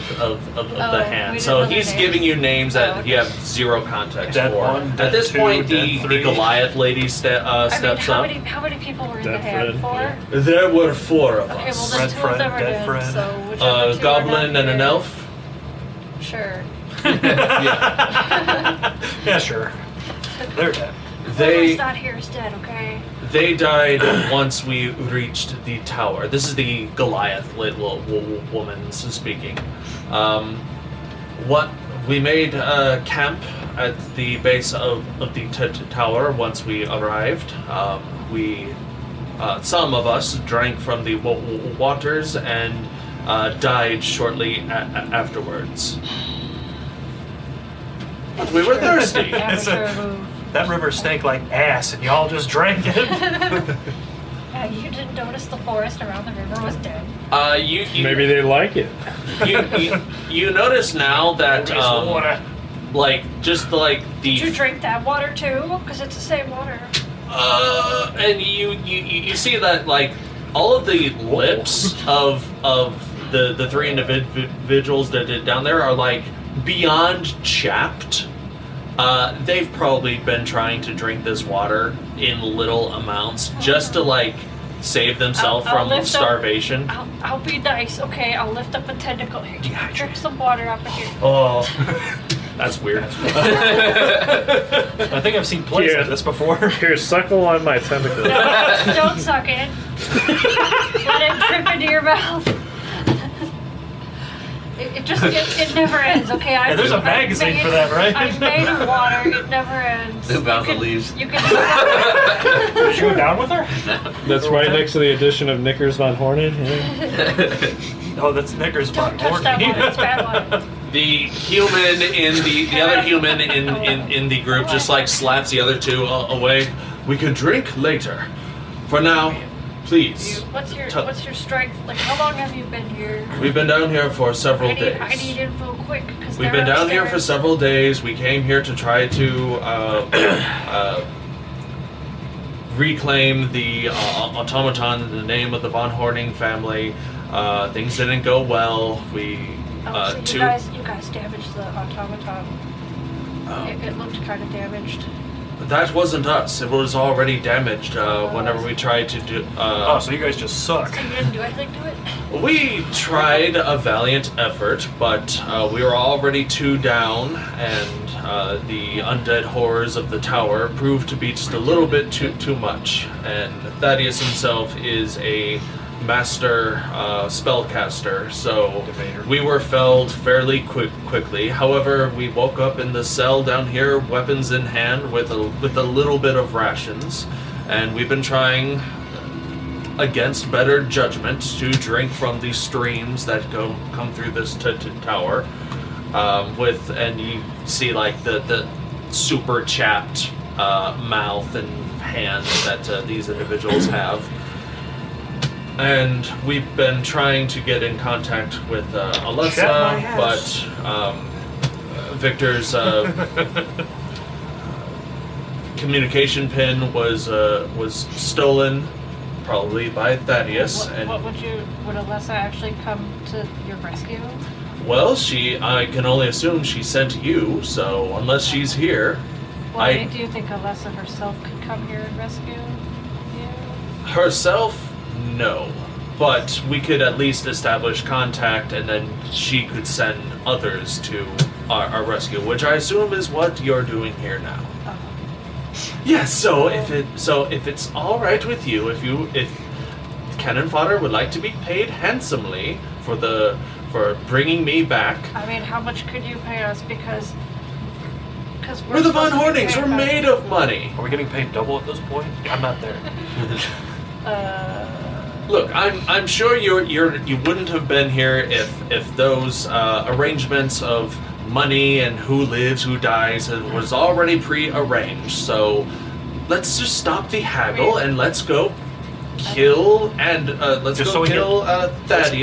the hand, we so didn't know he's their giving names. you names that you have zero context Dead for. one, At dead this two, point, dead the three. Goliath lady steps how up. many people were in the Dead hand friend, for? There were 4 of Okay, well us. then Red 2 friend, of them are dead dead, friend. so whichever 2 A are goblin not and an here- elf. Sure. Yeah. Yeah, sure. They're dead. Whoever's not here is dead, okay? They died once we reached the tower. This is the Goliath little woman speaking. What we made camp at the base of the tower once we arrived. Some of us drank from the waters and died shortly afterwards. But we were thirsty. Amateur move. That river stank like ass, and y'all just drank it. Yeah, you didn't notice the forest around the river was dead. You Maybe they like it. you notice now that Water. just like Did you the drink that water too? Because it's the same water. and you see that like all of the lips of the 3 individuals that did down there are like beyond chapped. They've probably been trying to drink this water in little amounts just to like save themselves I'll from lift up- starvation. I'll be nice, okay? I'll lift up a tentacle. Here, drip some water off of here. Oh, that's weird. I think I've seen plays Yeah. like this before. Here, suckle on my tentacle. No, don't suck it. Let it drip into your mouth. It never ends, okay? Yeah, there's a magazine for that, right? I'm made of water. It never ends. Who bounds You the can- leaves? You can. Did you go down with her? That's right next to the addition of Knickers von Hornen. Yeah. Oh, that's Knickers Don't touch that water. It's bad water. The human in the other human in the group just like slaps the other 2 away. We can drink later. For now, please. What's your strength? Like, how long have you been here? We've been down here for several days. I need info quick. Cause We've they're been down here for upstairs. several days. We came here to try to reclaim the automaton in the name of the Von Horning family. Things didn't go well. We Oh, so you guys damaged the automaton. It looked kind of damaged. that wasn't us. It was already damaged whenever we tried to do. Oh, so you guys just suck. So you didn't do anything to it? We tried a valiant effort, but we were already 2 down, and the undead horrors of the tower proved to be just a little bit too much. And Thaddeus himself is a master spellcaster, so we were felled fairly quickly. However, we woke up in the cell down here, weapons in hand, with a little bit of rations, and we've been trying against better judgment to drink from the streams that come through this tower. And you see like the super chapped mouth and hands that these individuals have. And we've been trying to get in contact with Alessa, but Victor's communication pin was stolen, probably by Thaddeus. Would Alessa actually come to your rescue? Well, I can only assume she sent you, so unless she's here, Why do you think Alessa herself could come here and rescue you? herself, no. But we could at least establish contact, and then she could send others to our rescue, which I assume is what you're doing here now. Yes. So if it's all right with you, if Ken and Fodder would like to be paid handsomely for bringing me back. I mean, how much could you pay us? Because We're the Von Hornings. We're made of money. Are we getting paid double at this point? I'm not there. Look, I'm sure you wouldn't have been here if those arrangements of money and who lives, who dies was already pre-arranged. So let's just stop the haggle and let's go kill Thaddeus.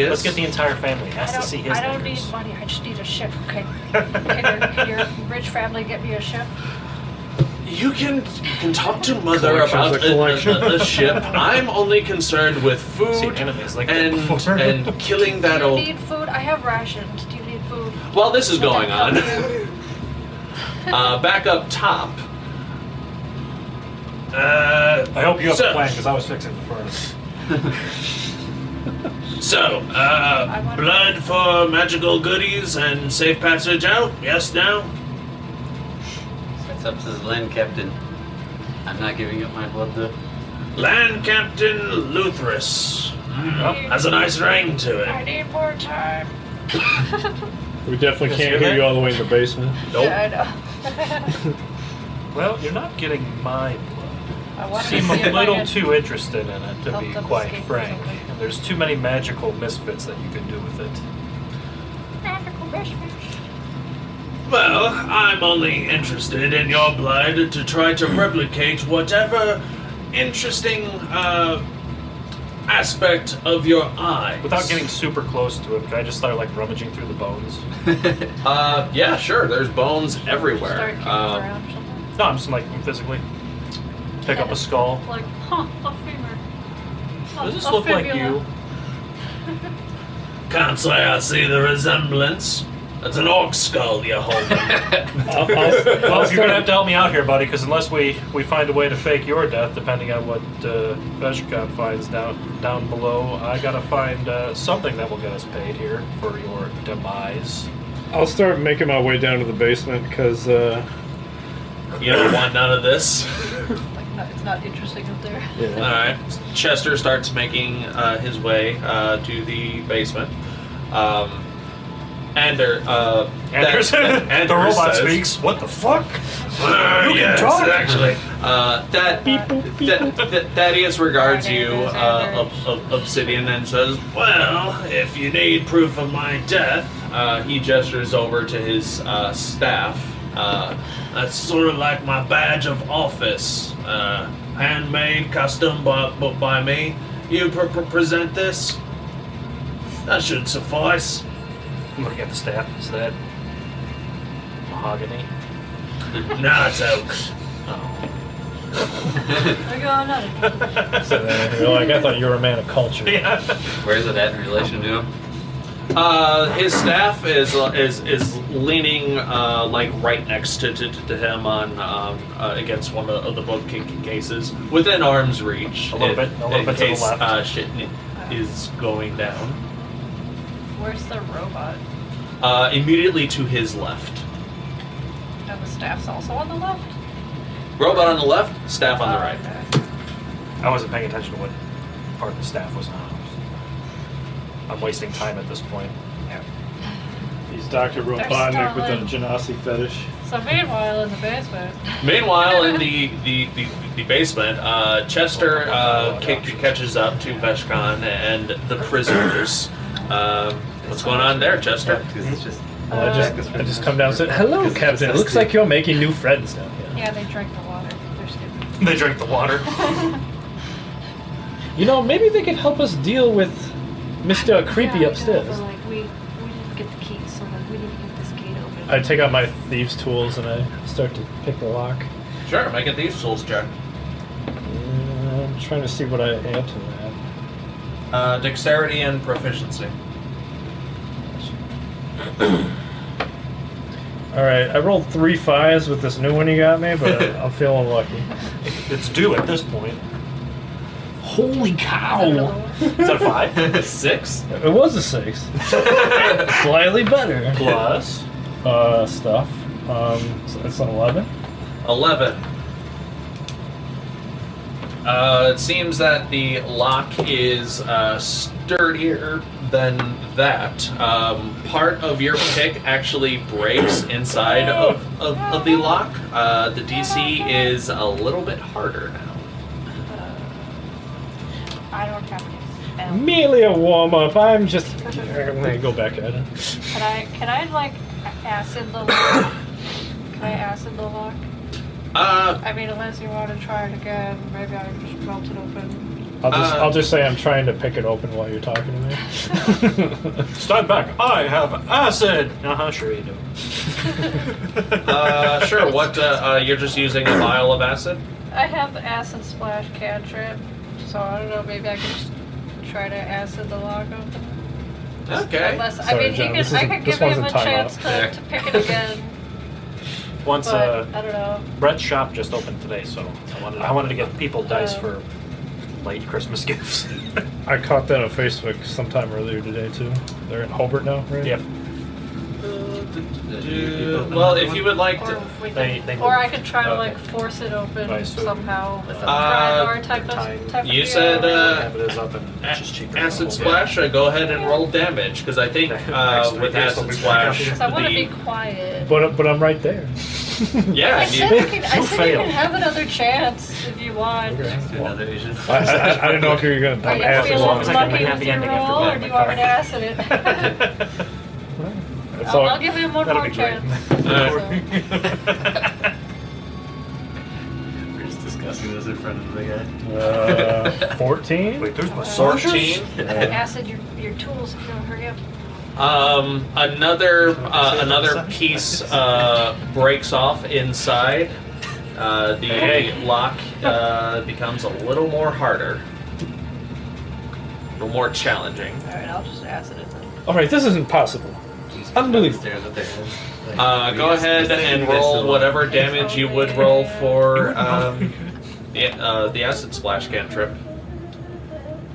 Let's get the entire family. Has to see his. I don't neighbors. need money. I just need a ship. Okay. Can your rich family get me a ship? You can talk to Mother Collection's about a collection. a ship. I'm only concerned with See food enemies like that and before. and killing Do that you old. need food? I have rations. Do you need food? While this is Will going that on, help you? back up top. I hope you have So- a plan because I was fixing the furnace. So, blood for magical goodies and safe passage out? Yes, no? It's up to the land captain. I'm not giving up my blood though. Land Captain Luthris. Has a nice ring to I it. need more time. We definitely Yes, can't you're hear right. you all the way in the basement. Nope. Yeah, I know. Well, you're not getting my blood. I You wanted to seem see a if I little could too interested in it, to help be them quite escape or frank. something. And there's too many magical misfits that you can do with it. Magical misfits. Well, I'm only interested in your blood to try to replicate whatever interesting aspect of your eyes. Without getting super close to it, can I just start like rummaging through the bones? Yeah, sure. There's bones everywhere. Start kicking around or something. No, I'm just like physically pick up a skull. Like, a femur. Does this A look like fibula. you? Can't say I see the resemblance. That's an orc skull you're holding. Well, you're gonna have to help me out here, buddy, because unless we find a way to fake your death, depending on what Veshkan finds down below, I gotta find something that will get us paid here for your demise. I'll start making my way down to the basement because You don't want none of this. Like, no, it's not interesting up there. yeah. Alright. Chester starts making his way to the basement. Anders, And the robot speaks. What the fuck? You can talk. Actually. Thaddeus regards you, Obsidian, and says, "Well, if you need proof of my death," he gestures over to his staff. That's sort of like my badge of office. Handmade, custom, by me. You present this. That should suffice. I'm looking at the staff. Is that mahogany? No, it's oak. They're going on it. So you're like, I thought you were a man of culture. Yeah. Where's it at in relation to him? His staff is leaning like right next to him on against one of the bookcases within arm's reach. A little bit to the case, left. Shit is going down. Where's the robot? Immediately to his left. And the staff's also on the left? Robot on the left, staff on the right. Okay. I wasn't paying attention to what part of the staff was on. I'm wasting time at this point. Yep. He's Dr. Robotnik with a Genasi fetish. So meanwhile, in the basement, Meanwhile, in the basement, Chester catches up to Veshkan and the prisoners. What's going on there, Chester? Because it's just. Well, I just come down and said, "Hello, Captain. It looks like you're making new friends down here." yeah, they drank the water. They're stupid. They drank the water. You know, maybe they could help us deal with Mr. Creepy Yeah, I know, upstairs. but, like, we didn't get the keys, so like we need to get this gate open. I take out my thieves' tools and I start to pick the lock. Sure, make a thieves' tools check. I'm trying to see what I add to that. Dexterity and proficiency. Alright, I rolled 3 5s with this new one you got me, but I'm feeling lucky. It's due at this point. Holy cow! Is that a 5? 6. It was a 6. Slightly better. Plus. Stuff. So it's an 11. 11. It seems that the lock is sturdier than that. Part of your pick actually breaks inside of the lock. The DC is a little bit harder now. I don't have any spell. Merely a warm up. I'm just. I'm gonna go back at it. Can I like acid the lock? Can I acid the lock? I mean, unless you want to try it again, maybe I can just melt it open. I'll just say I'm trying to pick it open while you're talking to me. Stand back. I have acid. Sure you do. Sure. What? You're just using a vial of acid? I have acid splash cantrip, so I don't know. Maybe I could just try to acid the lock open. Okay. Unless, I Sorry, mean, John, I could give one's him a a timeout. chance to pick it again. Once But I don't know. Brett's shop just opened today, so I wanted to get people dice for late Christmas gifts. I caught that on Facebook sometime earlier today too. They're in Hobart now, right? Yep. Well, if you would like Or, to. if we They could, moved. or I could try to Okay. force it open Right, so, somehow with a uh, pry bar type of you deal. said, Have it is up and it's just cheaper. Acid splash, go ahead and roll damage, because I think with acid splash, So I want to be quiet. But I'm right there. yeah, I said, you can failed. have another chance if you want. Okay. Another Asian. I didn't know if you were gonna Are you ask as long feeling as I can lucky have with the your ending after roll, or that do in you my want me to acid it? It's I'll give him one That'll more be great. chance. We're just discussing this in front of the guy. 14. Wait, there's my 14. Acid your tools if you don't hurry up. Another piece breaks off inside. The lock becomes a little more harder, a little more challenging. Alright, I'll just acid it then. All right, this isn't possible. Unbelievable. Stares at their head. Go ahead and roll whatever damage you would roll for the acid splash cantrip.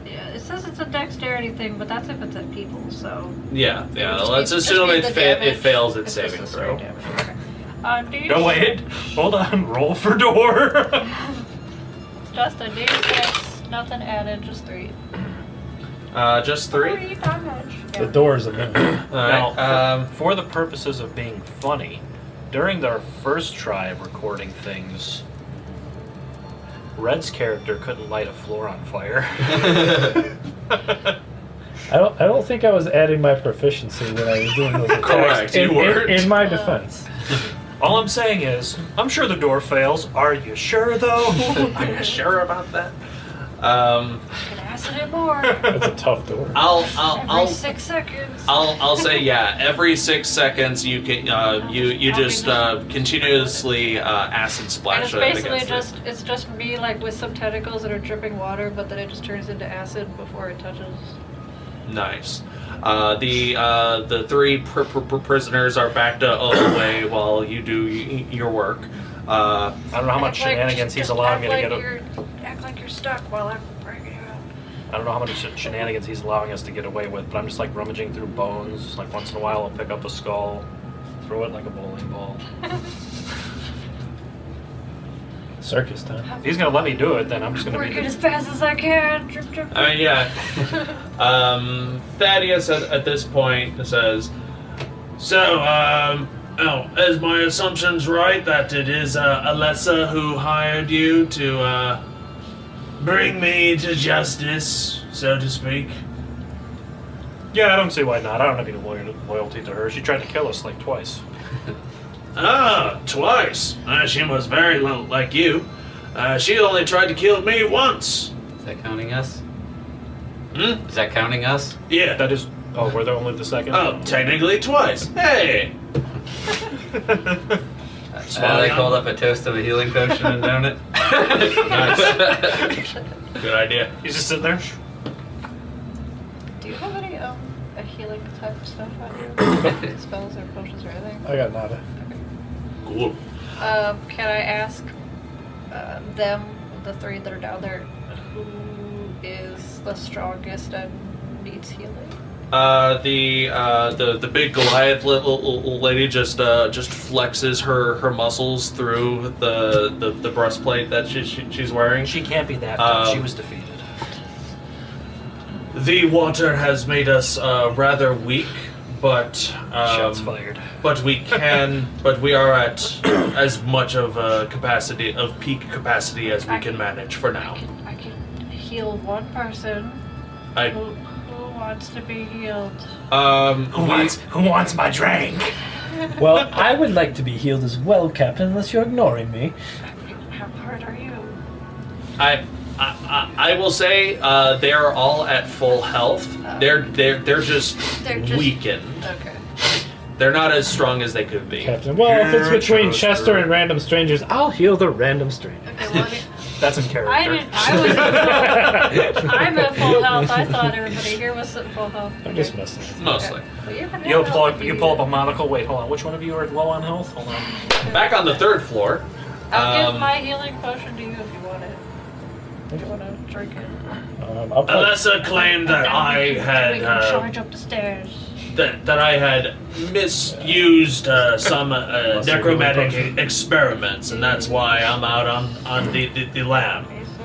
Yeah, it says it's a dexterity thing, but that's if it's at people, so... Yeah. Just Let's just assume be it the damage. it fails its It's just saving the straight throw. damage. Okay. No, wait. Hold on. Roll for door. Just a D6, nothing added, just 3. Just 3. 3 damage. The door's a minute. Alright. Now, for the purposes of being funny, during our first try of recording things, Red's character couldn't light a floor on fire. I don't think I was adding my proficiency when I was doing those attacks. Correct, you weren't. In my defense. All I'm saying is, I'm sure the door fails. Are you sure, though? Are you sure about that? I can acid it more. It's a tough door. Every 6 seconds. I'll say yeah. Every 6 seconds you can you just continuously acid And splash it's it basically against it. it's just me like with some tentacles that are dripping water, but then it just turns into acid before it touches. Nice. The 3 prisoners are backed away while you do your work. I don't know how much shenanigans he's allowing me to get. Act like you're stuck while I'm breaking you out. I don't know how many shenanigans he's allowing us to get away with, but I'm just like rummaging through bones. Like once in a while, I'll pick up a skull, throw it like a bowling ball. Circus time. If he's gonna let me do it, then I'm just gonna Work be. it as fast as I can. Drip, drip, I mean, yeah. Thaddeus at this point says, "So, as my assumption's right, that it is Alessa who hired you to bring me to justice, so to speak." Yeah, I don't see why not. I don't have any loyalty to her. She tried to kill us like twice. Ah, twice. She was very like you. She only tried to kill me once. Is that counting us? Hmm? Is that counting us? Yeah. That is. Oh, we're the only the second. Oh, technically twice. Hey. They called up a toast of a healing potion and down it. Nice. Good idea. He's just sitting there. Do you have any a healing type stuff on you? Spells or potions or anything? I got nada. Cool. Can I ask them, the 3 that are down there, who is the strongest and needs healing? The big Goliath little lady just flexes her muscles through the breastplate that she's wearing. She can't be that tough. She was defeated. The water has made us rather weak, but Shots fired. but we are at as much of a capacity of peak capacity as we can manage for now. I can heal one person. Who wants to be healed? Who wants my drink? Well, I would like to be healed as well, Captain, unless you're ignoring me. How hard are you? I will say they are all at full health. They're just weakened. Okay. They're not as strong as they could be. Captain, well, if it's between Chester and random strangers, I'll heal the random stranger. Okay, well, That's in character. I'm at full health. I thought everybody here was at full health. I'm just messing with you. Mostly. Well, you can You have pull health up. if You pull up a monocle. Wait, hold on. Which one of you are low on health? Hold on. Back on the 3rd floor. I'll give my healing potion to you if you want it. If you want to drink it. I'll put, Alessa claimed that I We had can charge up the stairs. that I had misused some necromantic experiments, and that's why I'm out on the lam.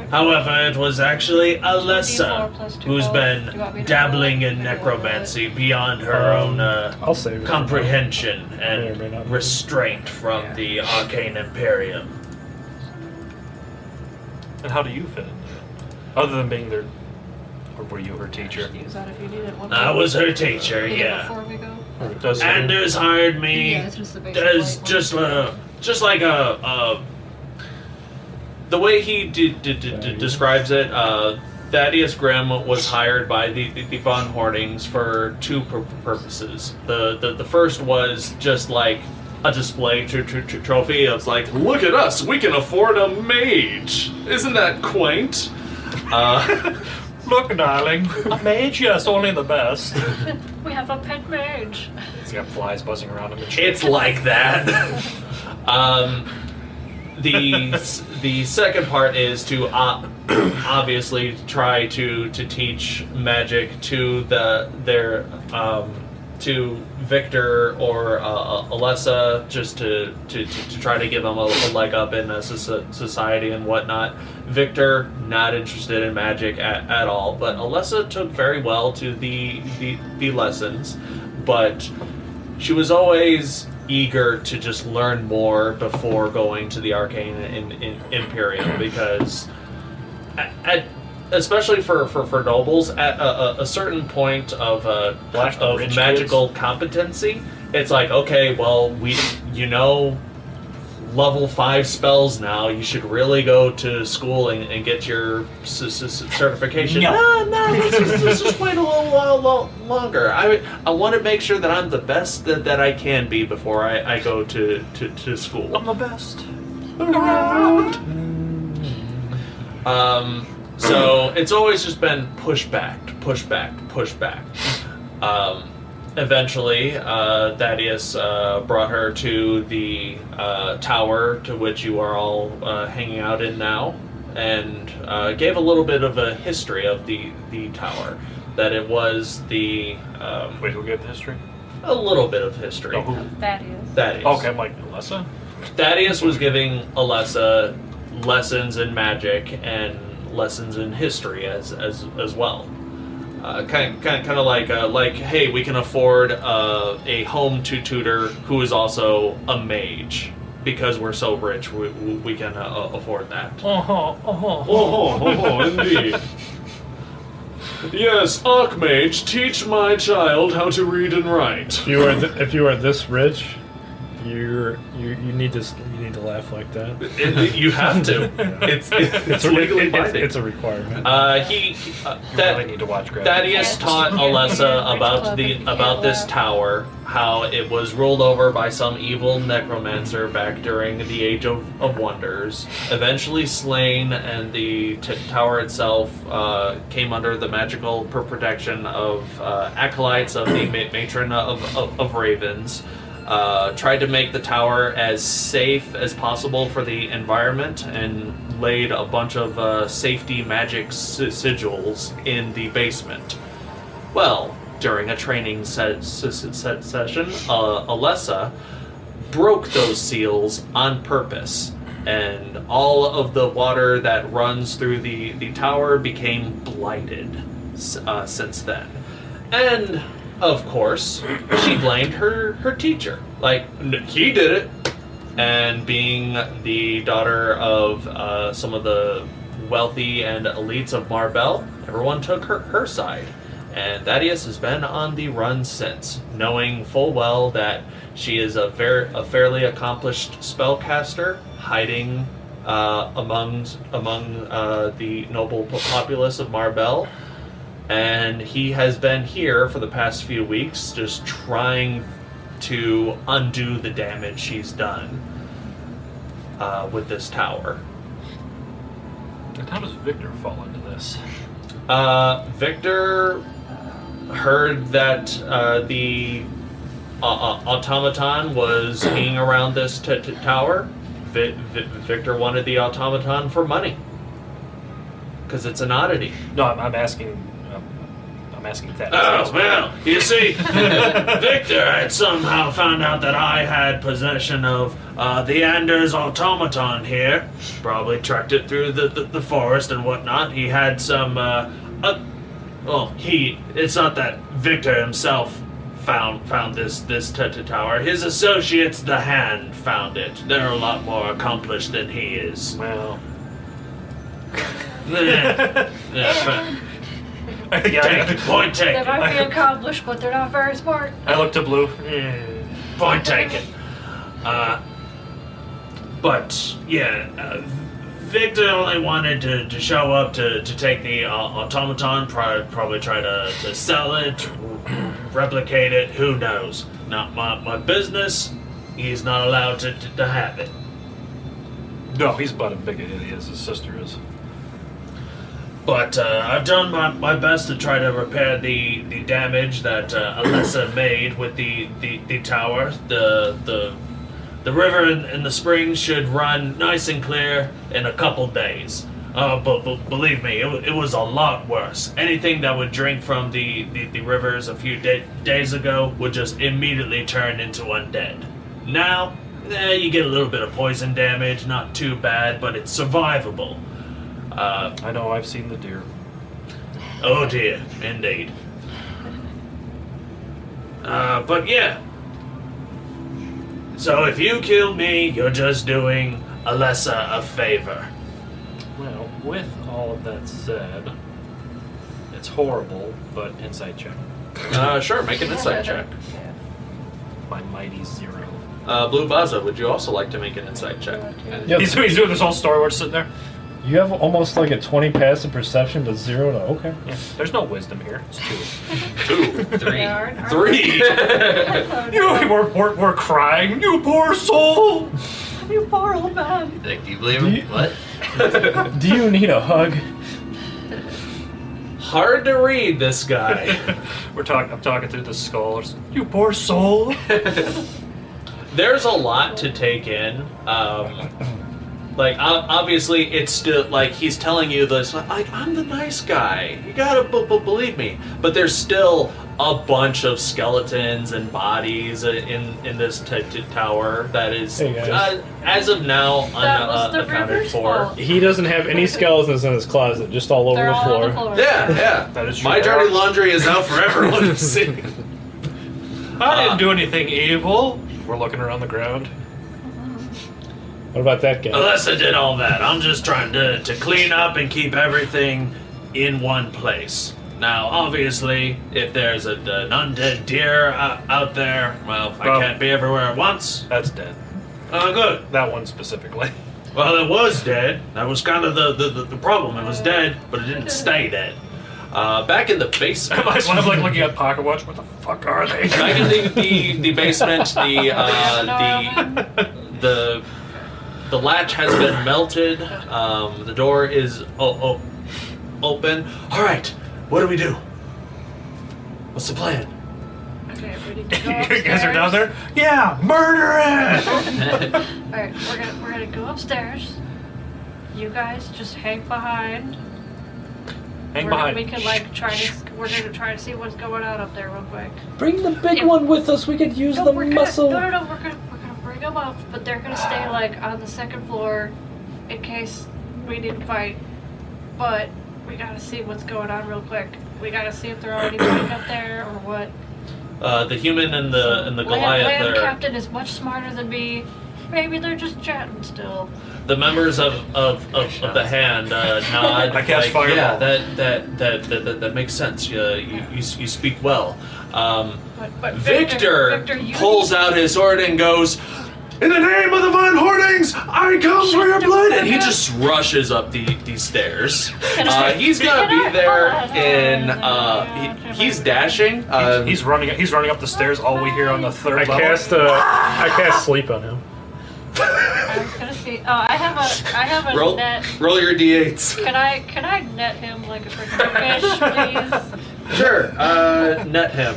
However, it was actually Alessa who's been dabbling in necromancy beyond her own I'll save it. comprehension May or may not and be. restraint from the Arcane Imperium. And how do you fit into it? Other than being their, or were you her teacher? Use that if you need it. I was her teacher, yeah. Before we go. Does Anders hired me Yeah, it's just the basic as light just like the way he describes it. Thaddeus Grimm was hired by the Von Hornings for 2 purposes. The first was just like a display trophy of like, look at us, we can afford a mage. Isn't that quaint? Look, darling, a mage? Yes, only the best. We have a pet mage. He's got flies buzzing around him and shit. It's like that. The second part is to obviously try to teach magic to to Victor or Alessa, just to try to give them a leg up in society and whatnot. Victor, not interested in magic at all, but Alessa took very well to the lessons, but she was always eager to just learn more before going to the Arcane Imperium, because especially for nobles, at a certain point of rich magical competency, it's like, okay, well, level 5 spells now, you should really go to school and get your certification. No, let's just wait a little longer. I want to make sure that I'm the best that I can be before I go to school. I'm the best. So it's always just been push back. Eventually, Thaddeus brought her to the tower to which you are all hanging out in now, and gave a little bit of a history of the tower. That it was the... Wait, who gave the history? A little bit of history. Oh, who? Thaddeus. Okay, I'm like, Alessa? Thaddeus was giving Alessa lessons in magic and lessons in history as well. Kind of like, hey, we can afford a home tutor who is also a mage, because we're so rich. We can afford that. Indeed. Yes, Archmage, teach my child how to read and write. If you are this rich, you need to laugh like that. You have to. It's legally binding. It's a requirement. You really need to watch Gravity. Thaddeus taught Alessa about this tower, how it was ruled over by some evil necromancer back during the Age of Wonders, eventually slain, and the tower itself came under the magical protection of acolytes of the Matron of Ravens. Tried to make the tower as safe as possible for the environment, and laid a bunch of safety magic sigils in the basement. Well, during a training session, Alessa broke those seals on purpose, and all of the water that runs through the tower became blighted since then. And of course, she blamed her teacher. Like, he did it. And being the daughter of some of the wealthy and elites of Marbell, everyone took her side. And Thaddeus has been on the run since, knowing full well that she is a fairly accomplished spellcaster, hiding among the noble populace of Marbell, and he has been here for the past few weeks, just trying to undo the damage she's done with this tower. And how does Victor fall into this? Victor heard that the automaton was hanging around this tower. Victor wanted the automaton for money because it's an oddity. No, I'm asking. I'm asking that. Oh, well, you see, Victor had somehow found out that I had possession of the Anders automaton here. Probably tracked it through the forest and whatnot. He had some, it's not that Victor himself found this tower. His associates, the Hand, found it. They're a lot more accomplished than he is. Well. Point They taken. might be accomplished, but they're not very smart. I look to Blue. Point taken. But yeah, Victor only wanted to show up to take the automaton, probably try to sell it, replicate it, who knows. Not my business. He's not allowed to have it. No, he's about as big a idiot as his sister is. But I've done my best to try to repair the damage that Alessa made with the tower. The river and the springs should run nice and clear in a couple days. But believe me, it was a lot worse. Anything that would drink from the rivers a few days ago would just immediately turn into undead. Now, you get a little bit of poison damage, not too bad, but it's survivable. I know, I've seen the deer. Oh dear, indeed. But yeah. So if you kill me, you're just doing Alessa a favor. Well, with all of that said, it's horrible, but insight check. Sure, make an insight check. My mighty 0. Blue Baza, would you also like to make an insight check? Yep. He's doing this whole story. We're sitting there. You have almost like a 20 passive perception to 0 to okay. Yeah, there's no wisdom here. It's 2. 3. 3! We're crying. You poor soul. You poor old man. Like, do you believe him? What? Do you need a hug? Hard to read, this guy. I'm talking through the skull. You poor soul. There's a lot to take in. Like, obviously, it's still, like, he's telling you this, like, I'm the nice guy. You gotta believe me. But there's still a bunch of skeletons and bodies in this tower that is, Hey, guys. as of now, That was the unaccounted river's for. fault. He doesn't have any skeletons in his closet, just all over They're the all floor. on the floor. Yeah. That is true. My dirty laundry is out for everyone to see. I didn't do anything evil. We're looking around the ground. What about that guy? Alessa did all that. I'm just trying to clean up and keep everything in one place. Now, obviously, if there's an undead deer out there, well, I can't be everywhere at once. That's dead. Oh, good. That one specifically. Well, it was dead. That was kind of the problem. It was dead, but it didn't stay dead. Back in the basement. I'm like looking at Pocket Watch. What the fuck are they? Back in the basement, the latch has been melted. The door is open. All right, what do we do? What's the plan? Okay, ready to go You upstairs. guys are down there? Yeah, murder it! Alright, we're gonna go upstairs. You guys just hang behind. Hang behind. We can we're gonna try to see what's going on up there real quick. Bring the big Yeah. one with us. We could use the muscle. No, we're gonna bring them up, but they're gonna stay like on the second floor in case we need to fight. But we gotta see what's going on real quick. We gotta see if they're already back up there or what. The human and the Goliath Land are captain is much smarter than me. Maybe they're just chatting still. the members of the hand nod. I cast fireball. Yeah, that makes sense. You speak well. But Victor you pulls out his sword and goes, in the name of the Von Hornings, I come for your blood! And he just rushes up these stairs. He's gonna be there in, he's dashing. He's running up the stairs all the way here on the third level. I cast sleep on him. I was gonna see. Oh, I have a net. Roll your d8s. Can I net him like a freaking fish, please? Sure, net him.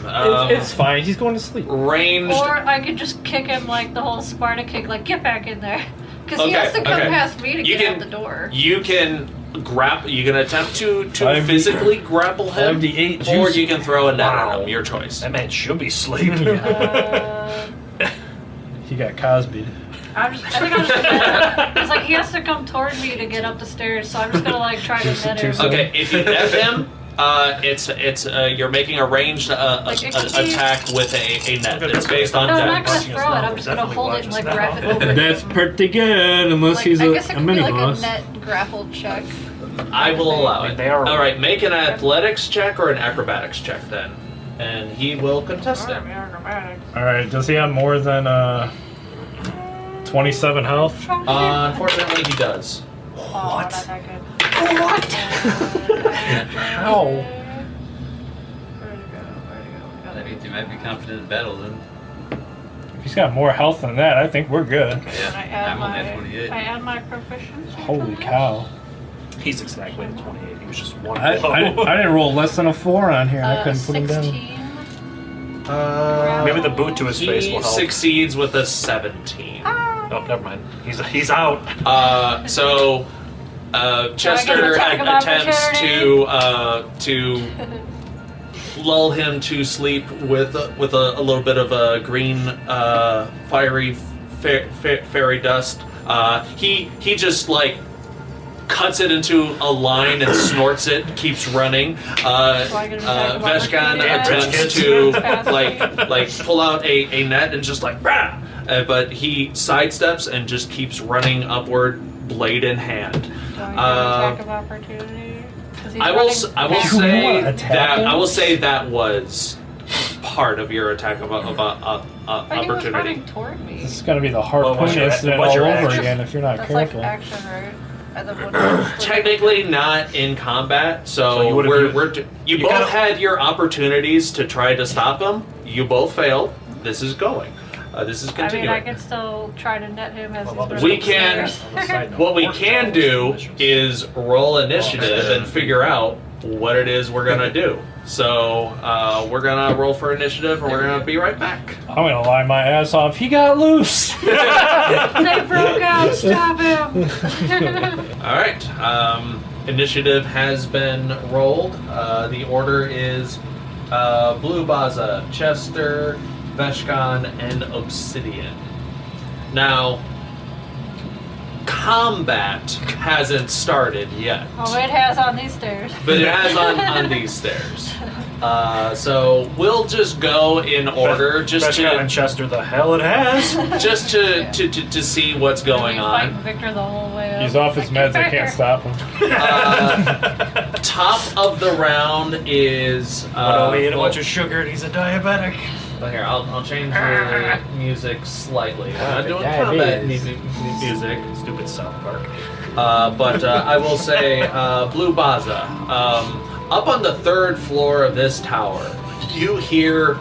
It's fine. He's going to sleep. Ranged. Or I could just kick him like the whole Sparta kick, like get back in there, because he has to come past me to get out the door. You can you can attempt to physically grapple him, 5d8 or juice. you can throw a net at him. Your choice. That man should be sleeping. He got Cosby'd. I think I'm just gonna. It's like he has to come toward me to get up the stairs, so I'm just gonna like try to net him. Okay, if you net him, it's you're making a ranged attack with a net. It's based on No, I'm not dex. gonna throw it. I'm just gonna hold it and like wrap it over. That's pretty good, unless he's I guess it a could mini be like boss. a net grapple check. I will allow it. They are- All right, make an athletics check or an acrobatics check then, and he will contest it. All right. Does he have more than 27 health? Unfortunately, he does. Oh, not that good. How? Where'd it go? That means you might be confident in battle then. If he's got more health than that, I think we're good. Yeah, I add I'm only at 28. I add my proficiency. Holy cow! He's exactly at 28. He was just one I didn't roll less than a 4 on here. I couldn't put him down. 16. Maybe the boot to his face will He help. succeeds with a 17. Oh, never mind. He's out. Chester attack of attempts to lull him to sleep with a little bit of a green fiery fairy dust. He just like cuts it into a line and snorts it, keeps running. Veshkan attempts to like pull out a net and just like rah! But he sidesteps and just keeps running upward, blade in hand. Do I get an attack of opportunity? 'Cause he's I running will fast. say that was part of your attack of But he was opportunity. running toward me. This is gonna be the harpoon what's your- incident what's all your over action? again if you're not That's careful. like action, right? And then what- Technically not in combat, so you would've you both kinda- had your opportunities to try to stop him. You both failed. This is going. This is I mean, continuing. I can still try to net him as he's running We can- upstairs. What we can do is roll initiative and figure out what it is we're gonna do. So we're gonna roll for initiative, and we're gonna be right back. I'm gonna lie my ass off. He got loose. They broke out. Stop him. All right. Initiative has been rolled. The order is Blue Baza, Chester, Veshkan, and Obsidian. Now, combat hasn't started yet, Oh, it has on these stairs. but it has on these stairs. So we'll just go in order, just Veshkan and to Chester, the hell it has. just to see what's going Fighting on. Victor the whole way up. He's off his meds. I can't stop him. Top of the round is. What do we eat a bunch of sugar and he's a diabetic. Well, here, I'll change the music slightly. I'm not doing combat music. Stupid South Park. But I will say, Blue Baza, up on the third floor of this tower, you hear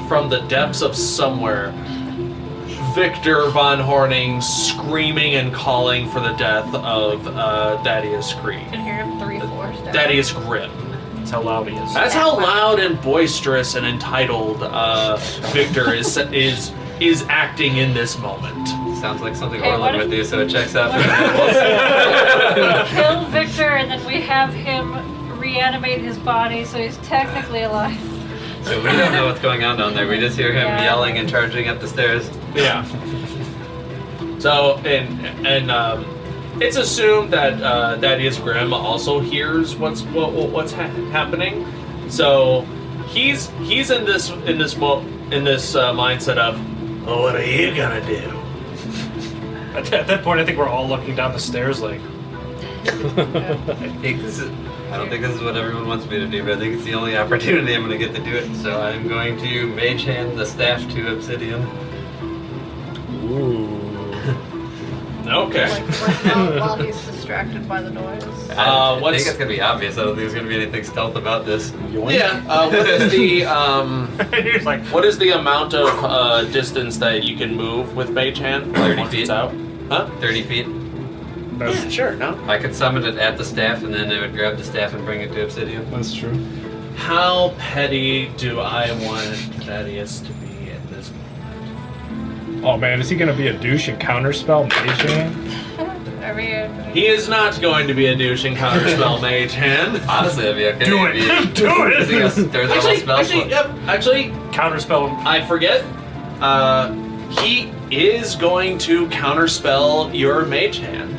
from the depths of somewhere, Victor von Horning screaming and calling for the death of Thaddeus Creed. You can hear him 3 floors down. Thaddeus Grimm. That's how loud he is. That's how loud and boisterous and entitled Victor is acting in this moment. Sounds like something Okay, what Orlin if- would do, so it checks out. We kill Victor and then we have him reanimate his body so he's technically alive. So we don't know what's going on down there. We just hear him Yeah. yelling and charging up the stairs. Yeah. So and it's assumed that Thaddeus Grimm also hears what's happening. So he's in this mindset of, well, what are you gonna do? At that point, I think we're all looking down the stairs like, I don't think this is what everyone wants me to do, but I think it's the only opportunity I'm going to get to do it. So I'm going to mage hand the staff to Obsidian. Ooh. Okay. Like break out while he's distracted by the noise. I what's- think it's gonna be obvious. I don't think there's gonna be anything stealth about this. Yeah. What is the He's like, what is the amount of distance that you can move with Mage Hand? 30 once feet. It's out? Huh? 30 feet. Yeah, sure. No. I could summon it at the staff, and then I would grab the staff and bring it to Obsidian. That's true. How petty do I want Thaddeus to be at this point? Oh man, is he gonna be a douche and counterspell Mage Hand? I mean, He is not going to be a douche and counterspell Mage Hand. Honestly, that'd be okay. do it! Do Is he a it! third level spell? Actually, Counterspell him. I forget. He is going to counterspell your Mage Hand,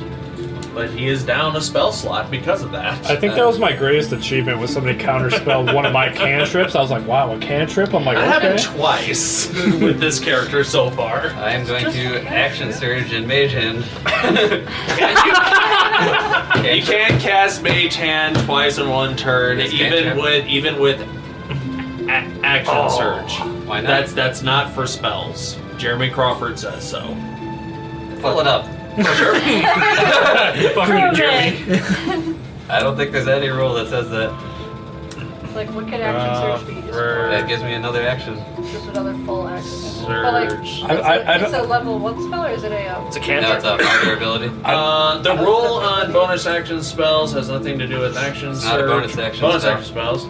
but he is down a spell slot because of that. I think that was my greatest achievement, was somebody counterspelled one of my cantrips. I was like, wow, a cantrip? I'm like, I happened okay. twice with this character so far. I am going to action surge and mage hand. You can't cast Mage Hand twice in one turn, Yes, even with action surge. Why not? That's not for spells. Jeremy Crawford says so. Pull it up. Sure. Fucking Jeremy. I don't think there's any rule that says that. like what can action surge be used for? That gives me another action. Just another full action. But like, Surge. it's a level 1 spell or is it a? It's a No, cantrip. it's a fighter ability. The rule on bonus action spells has nothing to do with action It's surge. not a bonus action Bonus spell. action spells.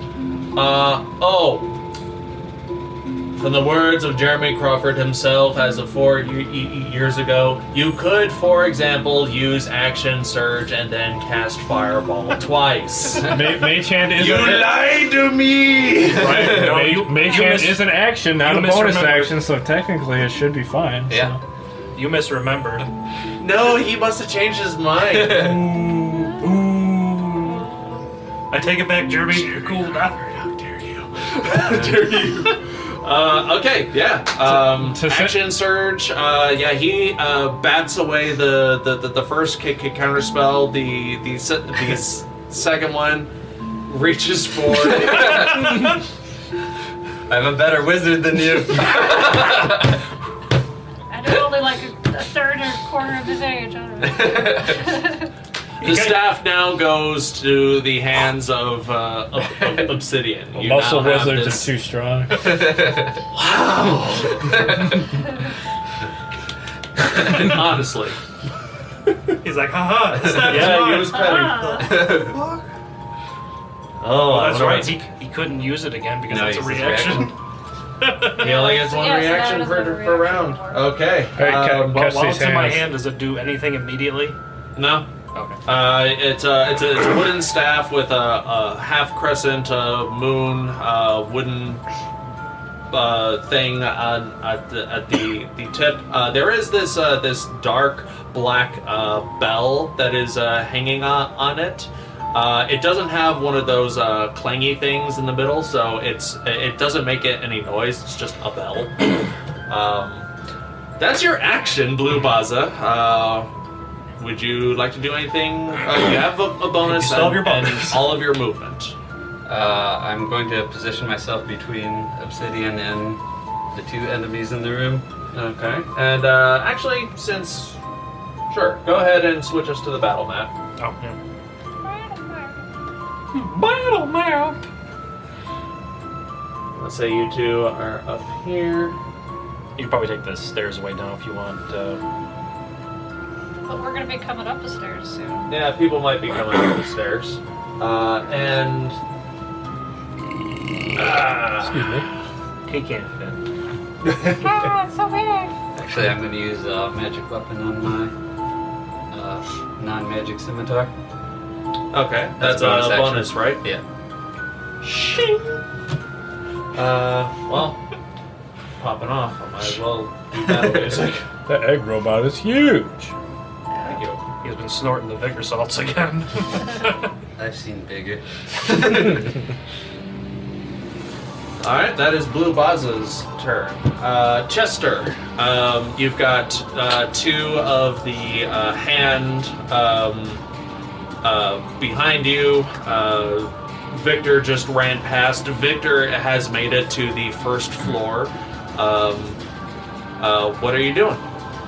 From the words of Jeremy Crawford himself as of 4 years ago, you could, for example, use action surge and then cast fireball twice. Mage Hand is lied to me! Right, No, Mage you Hand is an action, not you a bonus misremembered. action, so technically it should be fine. Yeah. You misremembered. No, he must have changed his mind. I take it back, Jeremy. You're cool now. How dare you? How dare you? Okay, yeah. To set- Action surge. Yeah, he bats away the first kick counter spell. The second one reaches for. I'm a better wizard than you. And it's only like a third or quarter of his age. I don't know. The staff now goes to the hands of Obsidian. You Muscle now have wizards this- are too strong. Honestly. He's like, haha, this stuff is Yeah, mine. he was petty. Oh, that's I right. wonder- He couldn't use it again because No, that's a he uses reaction. He only gets one Yeah, so now reaction it doesn't have a per round. reaction Okay. Hey, Ken. While Catch it's these in my hands. hand, does it do anything immediately? No. Okay. It's a wooden staff with a half crescent moon wooden thing at the tip. There is this dark black bell that is hanging on it. It doesn't have one of those clangy things in the middle, so it doesn't make it any noise. It's just a bell. That's your action, Blue Baza. Would you like to do anything? You have a bonus You still have your and bonus. all of your movement. I'm going to position myself between Obsidian and the two enemies in the room. Okay. And actually, sure, go ahead and switch us to the battle map. Oh, yeah. Battle map! Let's say you two are up here. You can probably take the stairs away now if you want. But we're gonna be coming up the stairs soon. Yeah, people might be coming up the stairs. And Excuse me. He can't fit. Oh, it's so big. Actually, I'm going to use a magic weapon on my non-magic scimitar. okay, that's a bonus a action. bonus, right? Yeah. Shing. Well, popping off. I might as well do battle music. That egg robot is huge. Thank you. He's been snorting the vigor salts again. I've seen bigger. All right, that is Blue Baza's turn. Chester, you've got two of the hand behind you. Victor just ran past. Victor has made it to the first floor. What are you doing?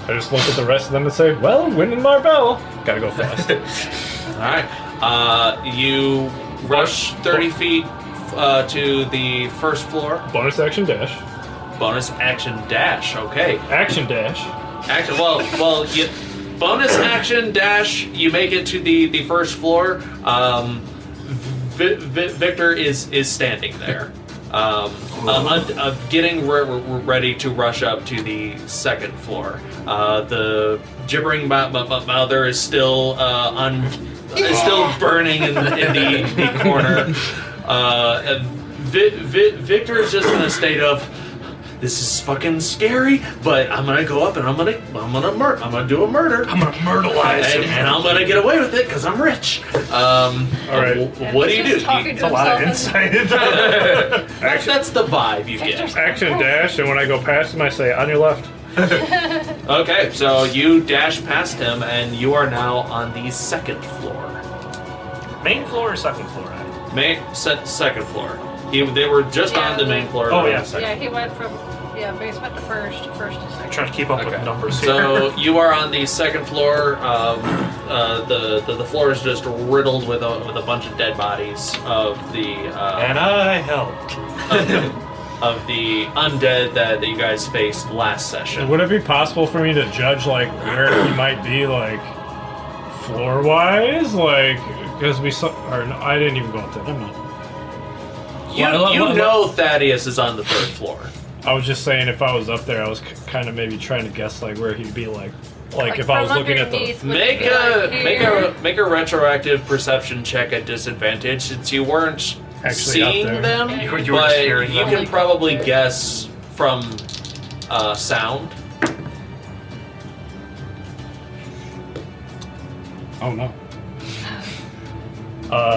I just look at the rest of them and say, well, winning Marbell. Gotta go fast. Alright. You rush 30 feet to the first floor. Bonus action dash. Bonus action dash, okay. Action dash. Bonus action dash, you make it to the first floor. Victor is standing there. Getting ready to rush up to the second floor. The gibbering mouther is still burning in the corner. Victor is just in a state of, this is fucking scary, but I'm gonna go up and I'm gonna do a murder. I'm gonna murderize him. And I'm gonna get away with it because I'm rich. All right. What do you do? It's a lot of insight. That's the vibe you get. Action dash, and when I go past him, I say, on your left. Okay, so you dash past him, and you are now on the second floor. Main floor or second floor? Second floor. They were just on the main floor. Oh, yeah. Yeah, he went from basement to first to second. I'm trying to keep up with numbers here. So you are on the second floor. The floor is just riddled with a bunch of dead bodies of the. And I helped. Of the undead that you guys faced last session. Would it be possible for me to judge, like, where he might be, like, floor-wise? Like, because I didn't even go up there. Never mind. You know Thaddeus is on the third floor. I was just saying, if I was up there, I was kind of maybe trying to guess, like, where he'd be, like if I was looking at the... Make a retroactive perception check at disadvantage, since you weren't actually seeing them, you were but hearing you them. can probably guess from sound. Oh, no.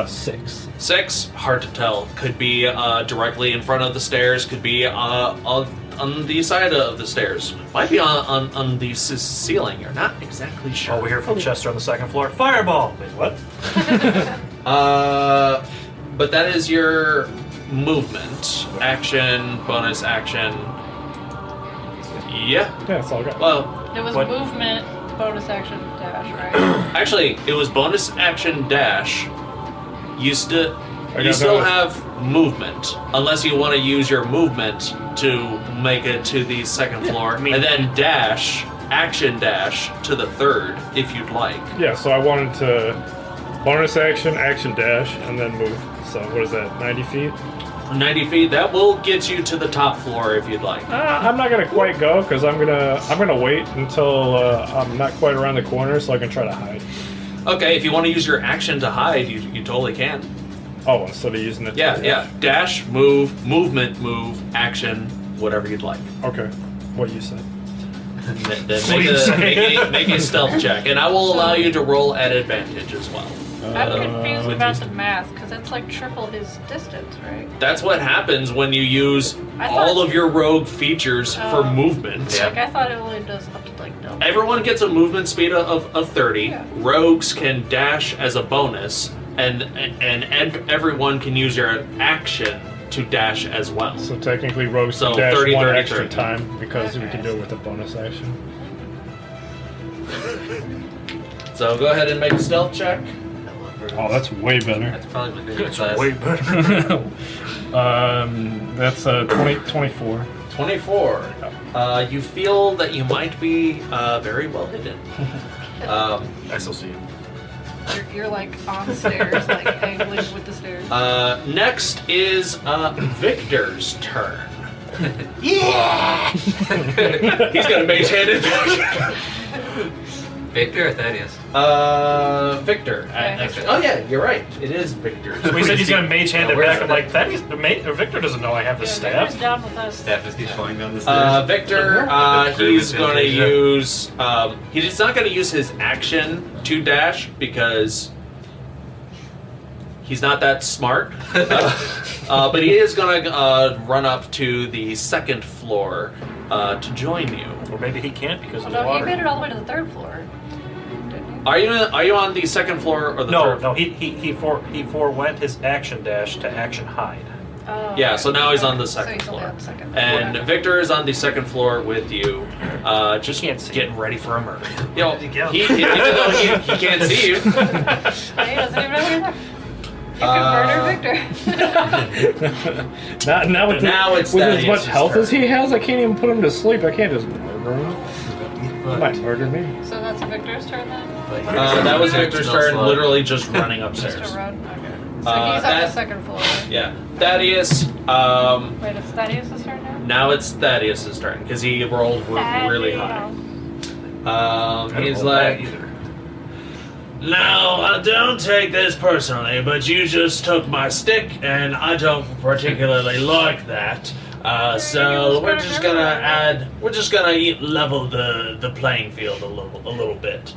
6. 6, hard to tell. Could be directly in front of the stairs, could be on the side of the stairs. Might be on the ceiling, you're not exactly sure. Oh, we hear from Chester on the second floor. Fireball! Wait, what? But that is your movement. Action, bonus action. Yeah. Yeah, that's all I got. Well, There was What? movement, bonus action, dash, right? actually, it was bonus action dash. You still got have movement, unless you want to use your movement to make it to the second floor, and then action dash to the third if you'd like. Yeah, so I wanted to bonus action dash, and then move. So what is that, 90 feet? 90 feet. That will get you to the top floor if you'd like. I'm not gonna quite go because I'm gonna wait until I'm not quite around the corner so I can try to hide. Okay, if you want to use your action to hide, you totally can. Oh, instead of using it. Yeah. Dash, movement, action, whatever you'd like. Okay, what you said. Then make a stealth check, and I will allow you to roll at advantage as well. I'm confused about the math, because that's like triple his distance, right? That's what happens when you use I thought- all of your rogue features for movement. Like, I thought it only does up to like double. Everyone gets a movement speed of 30. Yeah. Rogues can dash as a bonus, and everyone can use your action to dash as well. So technically, rogues So can dash 30, one 30, extra 30. time because we Okay. can do it with a bonus action. So go ahead and make a stealth check. Oh, that's way better. That's probably my favorite It's class. way better. That's 24. 24. You feel that you might be very well hidden. I still see you. You're like on the stairs, like angling with the stairs. Next is Victor's turn. Yeah! He's gonna maintain it. Victor or Thaddeus? Victor. Okay. Oh yeah, you're right. It is Victor. We said he's gonna mage hand it where's back. I'm the- like, Victor doesn't know I have the staff. Victor's down with us. Staff just keeps falling down the stairs. Victor, he's going to use. He's not going to use his action to dash because he's not that smart. But he is going to run up to the second floor to join you. Or maybe he can't because of the No, he water. made it all the way to the third floor. Didn't he? Are you on the second floor or the third? No, he forewent his action dash to action hide. Oh, Yeah, okay. so now he's on the So second he's only floor. on the second And floor. Victor is on the second floor with you. Just Can't see. getting ready for a murder. You know, There you go. even though he can't see you. He doesn't even know where you can murder Victor. Now with, Now it's with as Thaddeus' much health turn. as he has, I can't even put him to sleep. I can't just murder him. He might murder me. So that's Victor's turn then? That was Victor's turn, Slow. literally just running Just upstairs. to run? Okay. So he's on that- the second floor. Yeah. Thaddeus, Wait, it's Thaddeus' turn now? now it's Thaddeus' turn, because he rolled really high. He's like, now, don't take this personally, but you just took my stick, and I don't particularly like that. So we're just gonna level the playing field a little bit.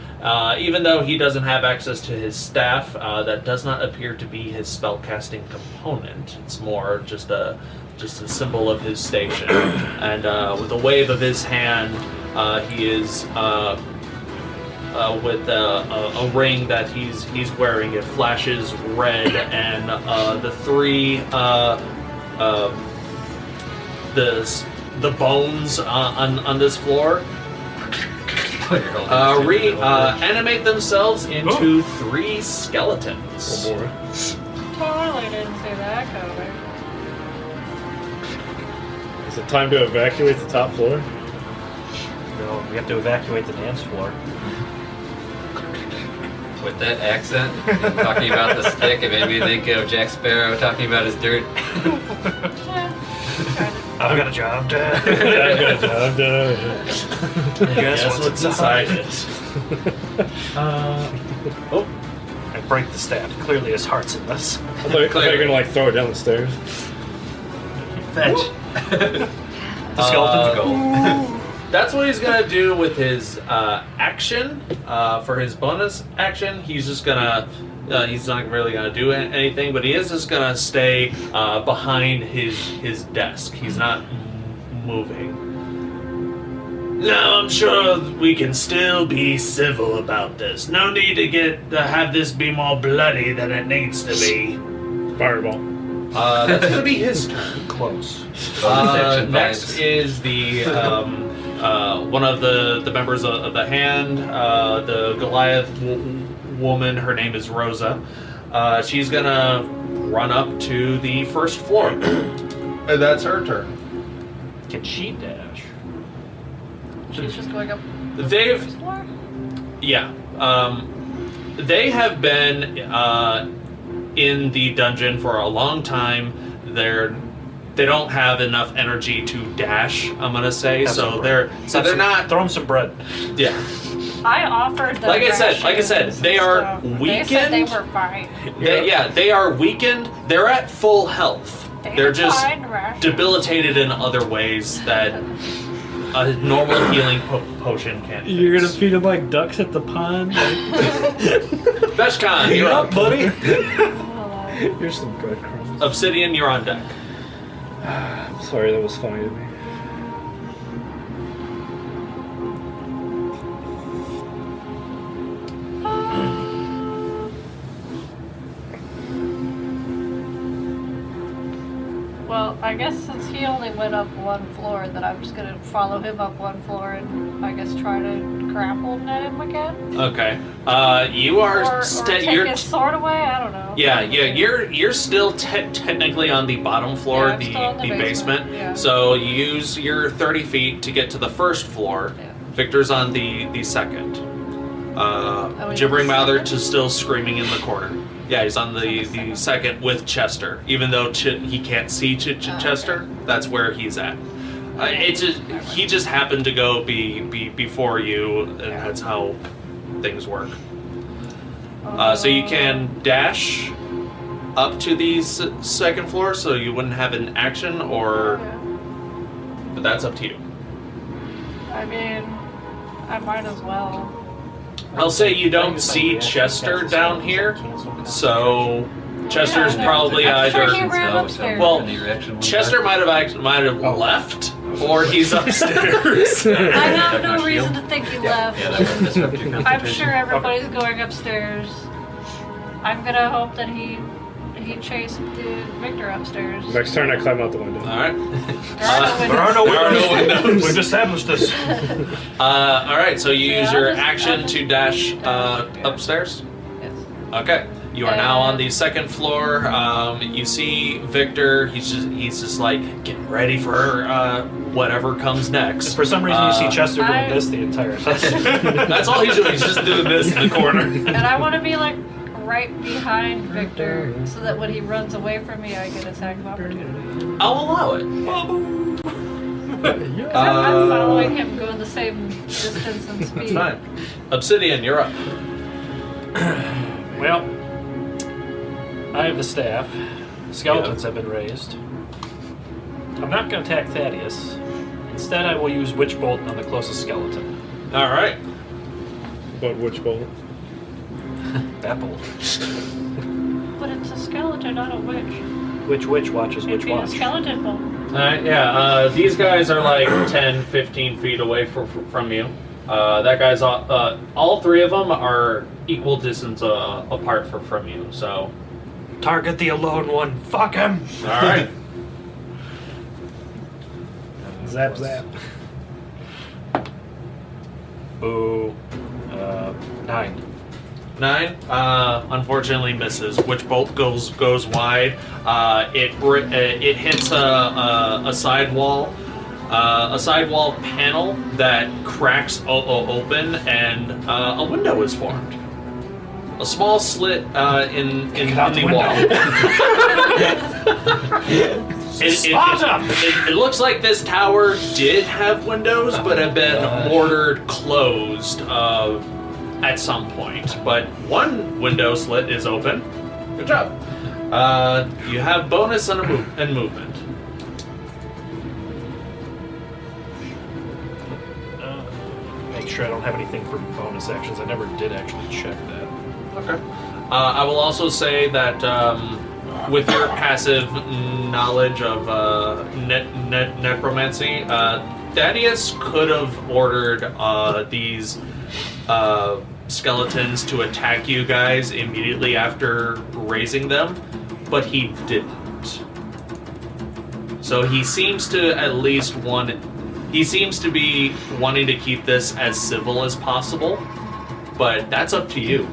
Even though he doesn't have access to his staff, that does not appear to be his spellcasting component. It's more just a symbol of his station. And with a wave of his hand, he is with a ring that he's wearing. It flashes red, and the three the bones on this floor animate themselves into three skeletons. Oh boy. Totally didn't see that coming. Is it time to evacuate the top floor? No, we have to evacuate the dance floor. With that accent, and talking about the stick, it made me think of Jack Sparrow talking about his dirt. I've got a job to. Guess what's inside it? Oh, I break the staff. Clearly, his heart's in this. I thought you were gonna like throw it down the stairs. Fetch. The skeletons go. That's what he's gonna do with his action. For his bonus action, he's just gonna. He's not really gonna do anything, but he is just gonna stay behind his desk. He's not moving. Now I'm sure we can still be civil about this. No need to have this be more bloody than it needs to be. Fireball. That's gonna be his turn. Close. Next is the one of the members of the hand, the Goliath woman. Her name is Rosa. She's gonna run up to the first floor, and that's her turn. Can she dash? She's just going up the They've first floor? Yeah. They have been in the dungeon for a long time. They don't have enough energy to dash, I'm gonna say. Have some So bread. they're not. Throw him some bread. Yeah. I offered them Like I said, rations they and are stuff. They said weakened. they were fine. They are weakened. They're at full health. They're just fine rations. debilitated in other ways that a normal healing potion can't. You're gonna fix. feed them like ducks at the pond? Veshkan, you're up. buddy. Oh, Here's some breadcrumbs. Obsidian, you're on deck. I'm sorry, that was funny to me. well, I guess since he only went up one floor, that I'm just gonna follow him up one floor and I guess try to grapple at him again. Okay. You are. Or take You're. his sword away. I don't know. Yeah. You're still technically on the bottom floor, Yeah, I'm still on the basement. basement, yeah. So you use your 30 feet to get to the first floor. Yeah. Victor's on the second. he's Gibbering on the Mouthert second? is still screaming in the corner. Yeah, he's on the second with Chester. Even though he can't see Chester, that's where he's at. He just happened to go before you, and that's how things work. So you can dash up to the second floor, so you wouldn't have an action, or but that's up to you. I mean, I might as well. I'll say you don't see Chester down here, so Chester's probably I'm sure he either. ran upstairs. Well, Any reaction? Chester might have left, or he's upstairs. I have no reason to think he left. Yeah, that would disrupt your I'm concentration. sure everybody's going upstairs. I'm gonna hope that he he chased Victor upstairs. Next turn, I climb out the window. All right. There are no There are no windows. windows. We've established this. All right. So you use Yeah, your I'll just- action to dash upstairs. Yes. Okay. You are now on the second floor. You see Victor. He's just like getting ready for whatever comes next. For some reason, you see Chester doing this the entire time. That's all he's doing. He's just doing this in the corner. And I want to be like right behind Victor so that when he runs away from me, I get attack of opportunity. I'll allow it. I'm following him going the same distance and speed. That's fine. Obsidian, you're up. Well, I have the staff. Skeletons have been raised. I'm not going to attack Thaddeus. Instead, I will use Witch Bolt on the closest skeleton. All right. But which bolt? That bolt. But it's a skeleton, not a witch. Which witch watches It'd which be a watch? skeleton bolt. All right. Yeah. These guys are like 10, 15 feet away from you. That guy's all three of them are equal distance apart from you. So. Target the alone one. Fuck him. All right. Zap, zap. Boo. 9. 9, unfortunately misses. Witch bolt goes wide. It hits a sidewall, panel that cracks open, and a window is formed. A small slit in the wall. It looks like this tower did have windows, but have been mortared closed at some point. But one window slit is open. Good job. You have bonus and movement. Make sure I don't have anything for bonus actions. I never did actually check that. Okay. I will also say that with your passive knowledge of necromancy, Thaddeus could have ordered these skeletons to attack you guys immediately after raising them, but he didn't. So he seems to at least he seems to be wanting to keep this as civil as possible, but that's up to you.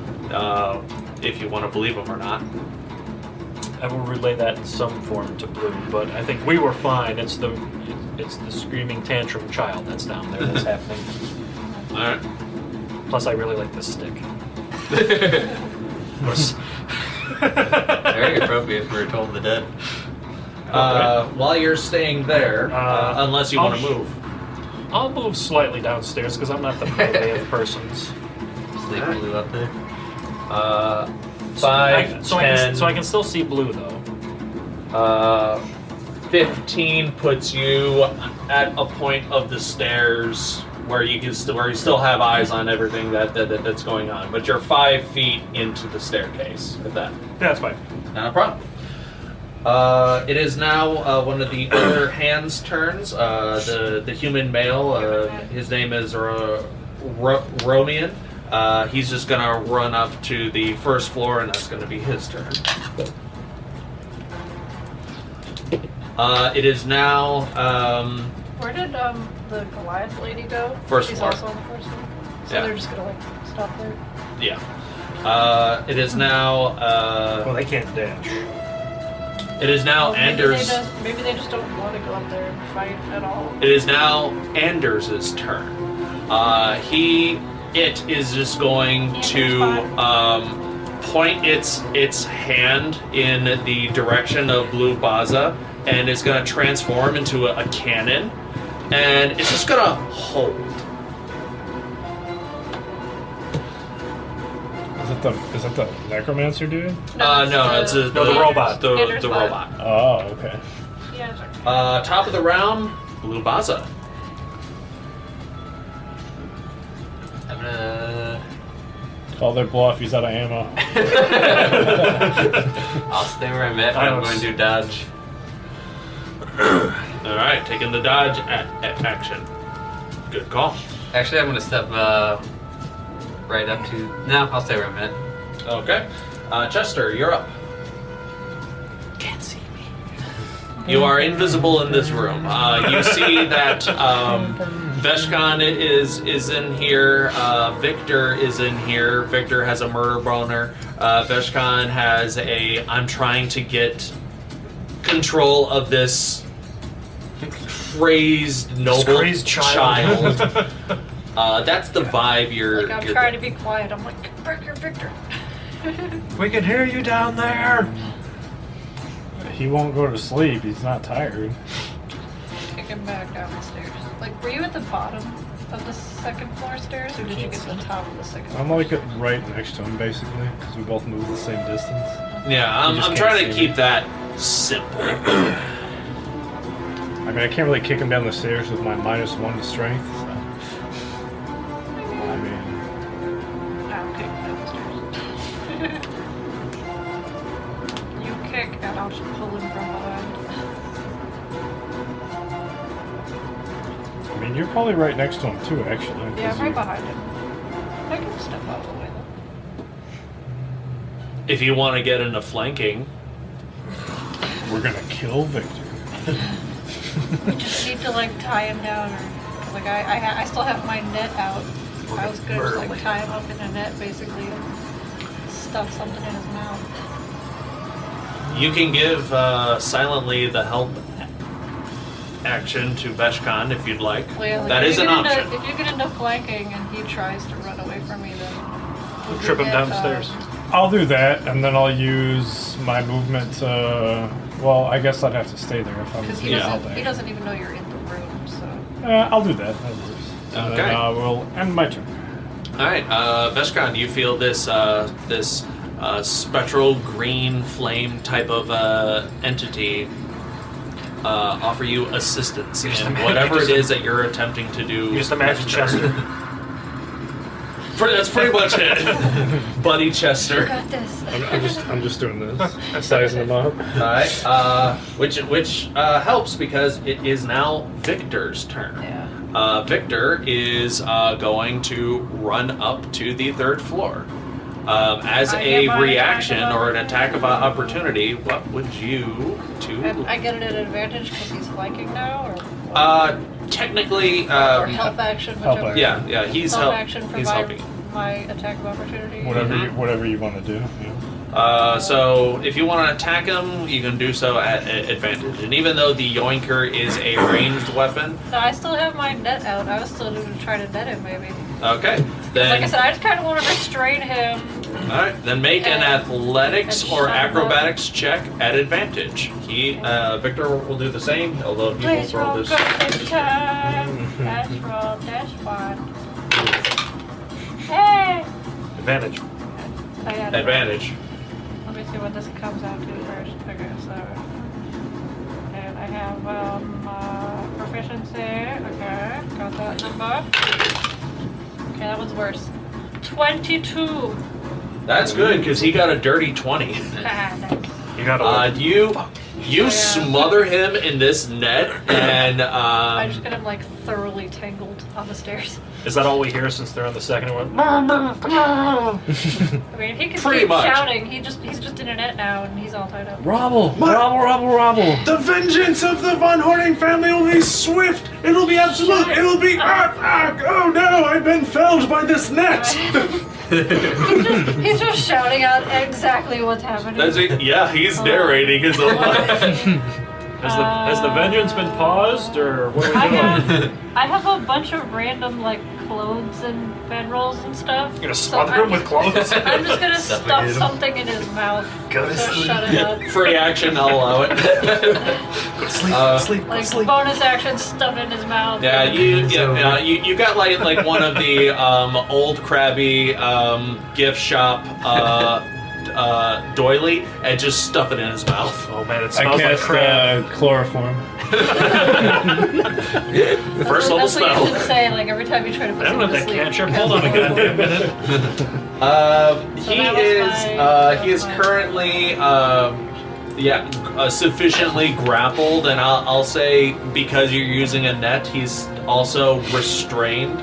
If you want to believe him or not. I will relay that in some form to Blue, but I think we were fine. It's the screaming tantrum child that's down there that's happening. Alright. Plus, I really like this stick. Very appropriate for Toll of the Dead. While you're staying there, unless you want to move. I'll move slightly downstairs because I'm not the melee of persons. Sleep Blue up there. 5, 10... So I can still see Blue, though. 15 puts you at a point of the stairs where you still have eyes on everything that's going on, but you're 5 feet into the staircase. With that, That's fine. not a problem. It is now one of the other hands' turns. The human male. His name is Romian. He's just gonna run up to the first floor, and that's gonna be his turn. It is now. Where did the Goliath lady go? First She's floor. also on the first floor. So Yeah. they're just gonna like stop there. Yeah. It is now. Well, they can't dash. It is now Anders. Maybe they just don't want to go up there and fight at all. It is now Anders' turn. It is just going to point its hand in the direction of Blue Baza, and it's going to transform into a cannon, and it's just going to hold. Is that the necromancer dude? No, it's the robot. The Anders bot. robot. Oh, okay. Yeah, it's Top of the round, Blue Baza. I'm gonna. Call their bluff. He's out of ammo. I'll stay where I'm at, but I'm going to dodge. All right, taking the dodge action. Good call. Actually, I'm gonna step right up to. No, I'll stay where I'm at. Okay. Chester, you're up. You are invisible in this room. You see that Veshkan is in here. Victor is in here. Victor has a murder boner. Veshkan has a I'm trying to get control of this crazed noble crazed child. That's the vibe you're. Like I'm you're trying to be quiet. I'm like, Victor. We can hear you down there. He won't go to sleep. He's not tired. Kick him back down the stairs. Like, were you at the bottom of the second floor stairs, or did you get to the top of the second I'm floor? like right next to him, basically, because we both move the same distance. Yeah, You just I'm can't trying to see keep that simple. I mean, I can't really kick him down the stairs with my -1 to strength. So. I mean, I'll kick him down the stairs. You kick, and I'll just pull him from behind. I mean, you're probably right next to him too, actually. Yeah, 'cause right you- behind him. I can step out of the way, though. If you want to get into flanking, We're gonna kill Victor. We just need to, like, tie him down, or... Like, I still have my net out. I was gonna just, like, tie him up in a net, basically, and stuff something in his mouth. you can give silently the help action to Veshkan if you'd like. Well, yeah, like, That if is you an get into- option. If you get into flanking and he tries to run away from me, then... We'll trip him down the stairs. I'll do that, and then I'll use my movement to... Well, I guess I'd have to stay there if I'm Because he, doing Yeah. all doesn't, he day. doesn't even know you're in the room, so... I'll do that. That works. And Okay. then we'll end my turn. All right, Veshkan, you feel this spectral green flame type of entity offer you assistance Use the in magic- whatever it use is that you're attempting to do. Use the magic Chester. That's pretty much it, Buddy Chester. Got this. I'm just doing this. Sizing them up. All right, which helps because it is now Victor's turn. Yeah. Victor is going to run up to the 3rd floor. As I a get my reaction attack of or an attack of opportunity, what would you And I do? get it at advantage because he's flanking now, or Technically, or help action, help whichever. yeah, he's help help. action for He's my, helping. my attack of opportunity. Whatever you want to do. Yeah. So if you want to attack him, you can do so at advantage. And even though the Yoinker is a ranged weapon, No, I still have my net out. I was still going to try to net him, maybe. okay, Like then I said, I just kind of want to restrain him. all right, then make an And- athletics and or shut him up. acrobatics check at advantage. Victor will do the same, although he Please will roll roll good this. this time. Dash roll, dash 1. Hey! Advantage. I got it. Advantage. Let me see what this comes out to first. Okay, so... And I have, proficiency. Okay, got that number. Okay, that one's worse. 22! That's good because he got a dirty 20. Ah, nice. You gotta You smother him in this net, and I just got him, like, thoroughly tangled on the stairs. Is that all we hear since they're on the second one? I mean, he can Pretty keep much. shouting. He's just in a net now, and he's all tied up. Robble! Robble! The vengeance of the Von Horning family will be swift. It'll be absolute. It'll be. Oh no! I've been felled by this net. He's just shouting out exactly what's happening. that's it. Yeah, he's narrating his own life. Has the vengeance been paused, or what are we doing? I have a bunch of random, like, clothes and bedrolls and stuff. You're gonna So smother him with clothes? I'm just gonna Suffocate stuff him. something in his mouth. Go to So sleep. shut it up. Free action, I'll allow it. Sleep. Like, bonus action, stuff in his mouth. Yeah, you got like one of the old crabby gift shop doily and just stuff it in his mouth. Oh man, it I smells like cast crab. chloroform. First level That's what you spell. should say, like, every time you try to put I don't someone know to that sleep. cantrip. cast Hold on a chloroform. goddamn minute. So that was He is currently sufficiently grappled, and I'll say because you're using a net, he's also restrained,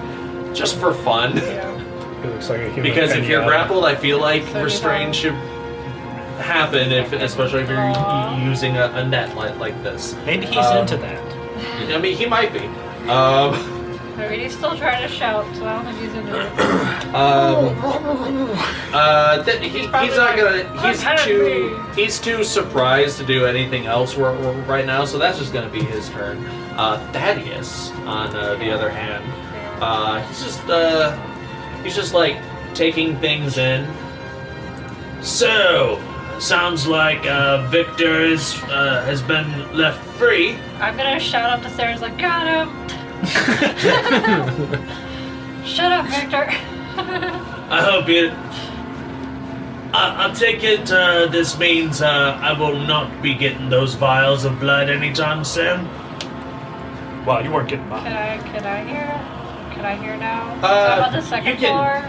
just for fun. Yeah. It looks like a human Because if you're pinata. grappled, I feel like 35. restrained should happen, especially if you're using a net like this. Maybe he's into that. I mean, he might be. I mean, he's still trying to shout, so I don't think he's into it. He's not gonna. He's too surprised to do anything else right now, so that's just gonna be his turn. Thaddeus, on the other hand, he's just like taking things in. So, sounds like Victor has been left free. I'm gonna shout up the stairs like, got him! Shut up, Victor! I hope you... I'll take it this means I will not be getting those vials of blood anytime soon. Wow, you weren't getting mine. Can I hear? Can I hear now? I'm on the second floor.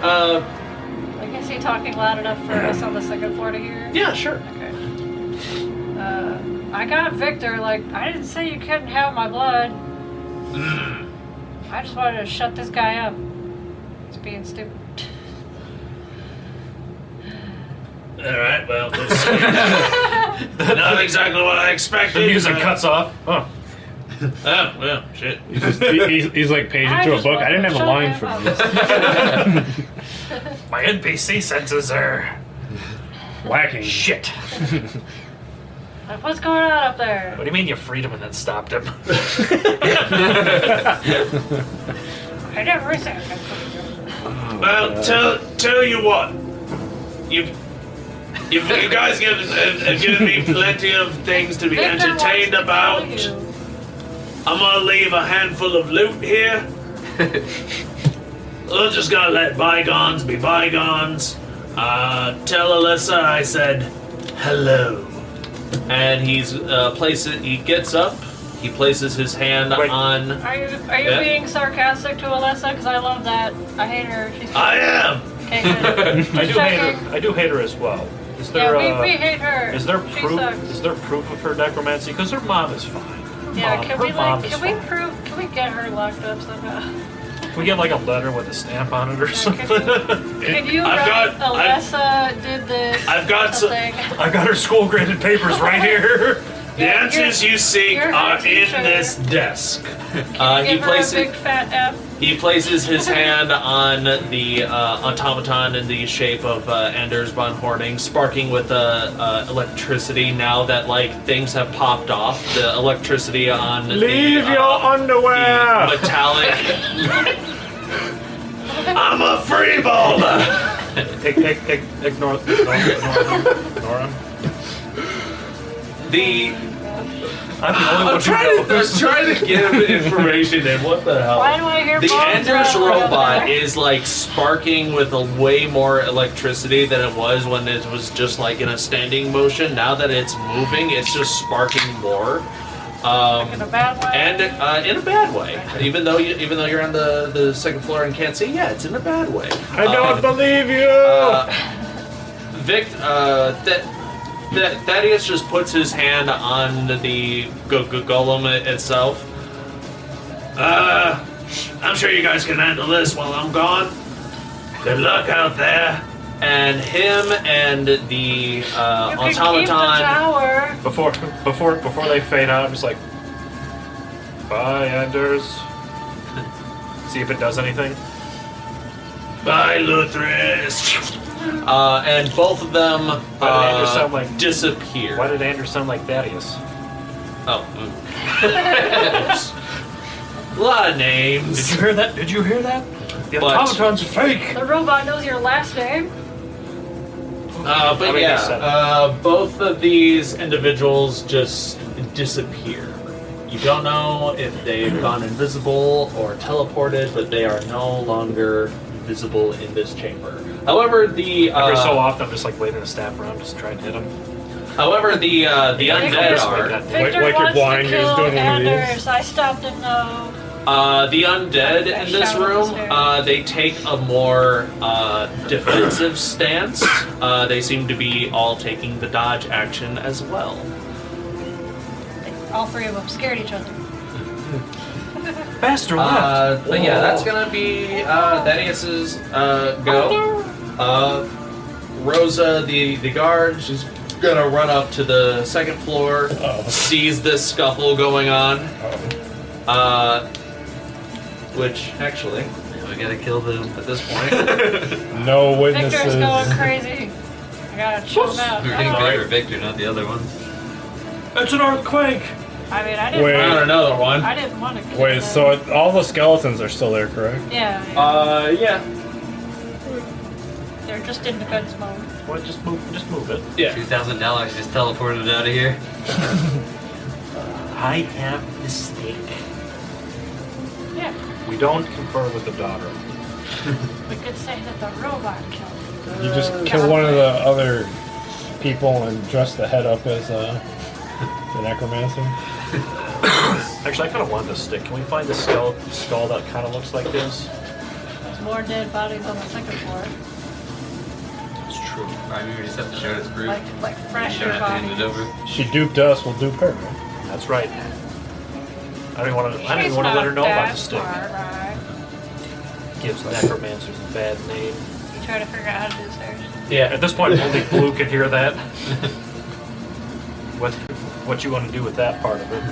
Like, is he talking loud enough for us on the second floor to hear? Yeah, sure. Okay. I got Victor. Like, I didn't say you couldn't have my blood. I just wanted to shut this guy up. He's being stupid. Alright, well, that's not exactly what I expected. The music cuts off. Huh. Oh, well, shit. He's like paging I through a just book. I didn't have a shut line him for up. this. My NPC senses are Whacking. shit. Like, what's going on up there? What do you mean you freed him and then stopped him? I never said that. Well, tell you what. You guys have given me plenty of things to be Victor entertained wants to about. tell you. I'm gonna leave a handful of loot here. We're just gonna let bygones be bygones. Tell Alyssa I said hello. And he gets up, he places his hand on... Are you Yeah. being sarcastic to Alyssa? Because I love that. I hate her. She's I am! Okay, good. I do hate her as well. Is there Yeah, we hate her. is there She proof? sucks. Is there proof of her necromancy? Because her mom is fine. Yeah, Her mom is fine. can we get her locked up somehow? Can we get like a letter with a stamp on it or something? Can you write Alyssa did this? I've got something. I got her school graded papers right here. The Yeah, answers you seek you're her are in teacher. this desk. Give He her a places big fat F. He places his hand on the automaton in the shape of Anders von Horning, sparking with electricity. Now that like things have popped off, the electricity on Leave the, your underwear! the metallic. I'm a freeballer. Ignore him. I'm trying to give information in. What the hell? Why do I hear The bombs Anders rattling over robot there? is like sparking with a way more electricity than it was when it was just like in a standing motion. Now that it's moving, it's just sparking more. In a bad way? And in a bad way. Even though you're on the second floor and can't see, yeah, it's in a bad way. I don't believe you! Thaddeus just puts his hand on the golem itself. I'm sure you guys can handle this while I'm gone. Good luck out there. And him and the You can keep the automaton. tower. Before they fade out, I'm just like, bye, Anders. See if it does anything. Bye, Luthris. And both of them Why did Anders sound like disappear. Why did Anders sound like Thaddeus? Oh. Oops. A lot of names. Did you hear that? Did you hear that? The But- automaton's fake. The robot knows your last name. But I mean, they said both of these individuals just disappear. You don't know if they've gone invisible or teleported, but they are no longer visible in this chamber. However, Every so often, I'm just like waving a staff around, just trying to hit him. However, the undead Victor are Victor like you're wants blind, to you're just kill doing one of these. Anders. I stopped him though. the undead in this Shout room. upstairs. They take a more defensive stance. They seem to be all taking the dodge action as well. All three of them scared each other. Faster left. But yeah, that's gonna be Thaddeus's go. Rosa, the guard, she's gonna run up to the second floor, sees this scuffle going on. Which, actually, we gotta kill them at this point. No witnesses. Victor's going crazy. I gotta chill him out. We're getting paid for Victor, not the other ones. It's an earthquake. I mean, I didn't. Wait. Found another one. I didn't want to. Kill Wait, them. so all the skeletons are still there, correct? Yeah. Yeah. They're just in defense mode. Well, just move it. Yeah. $2,000 just teleported out of here. I have the stake. Yeah. We don't confer with the daughter. We could say that the robot killed him. You just kill one of the other people and dress the head up as the necromancer. Actually, I kind of want this stick. Can we find a skull that kind of looks like his? There's more dead bodies on the second floor. It's true. Alright, we just have to show it as proof. Like You fresher don't have to hand it bodies. over. She duped us, we'll dupe her. That's right. I don't even want to let her know about the stick. Right. Gives necromancers a bad name. You try to figure out how to do this there. Yeah. At this point, only Blue can hear that. What you want to do with that part of it?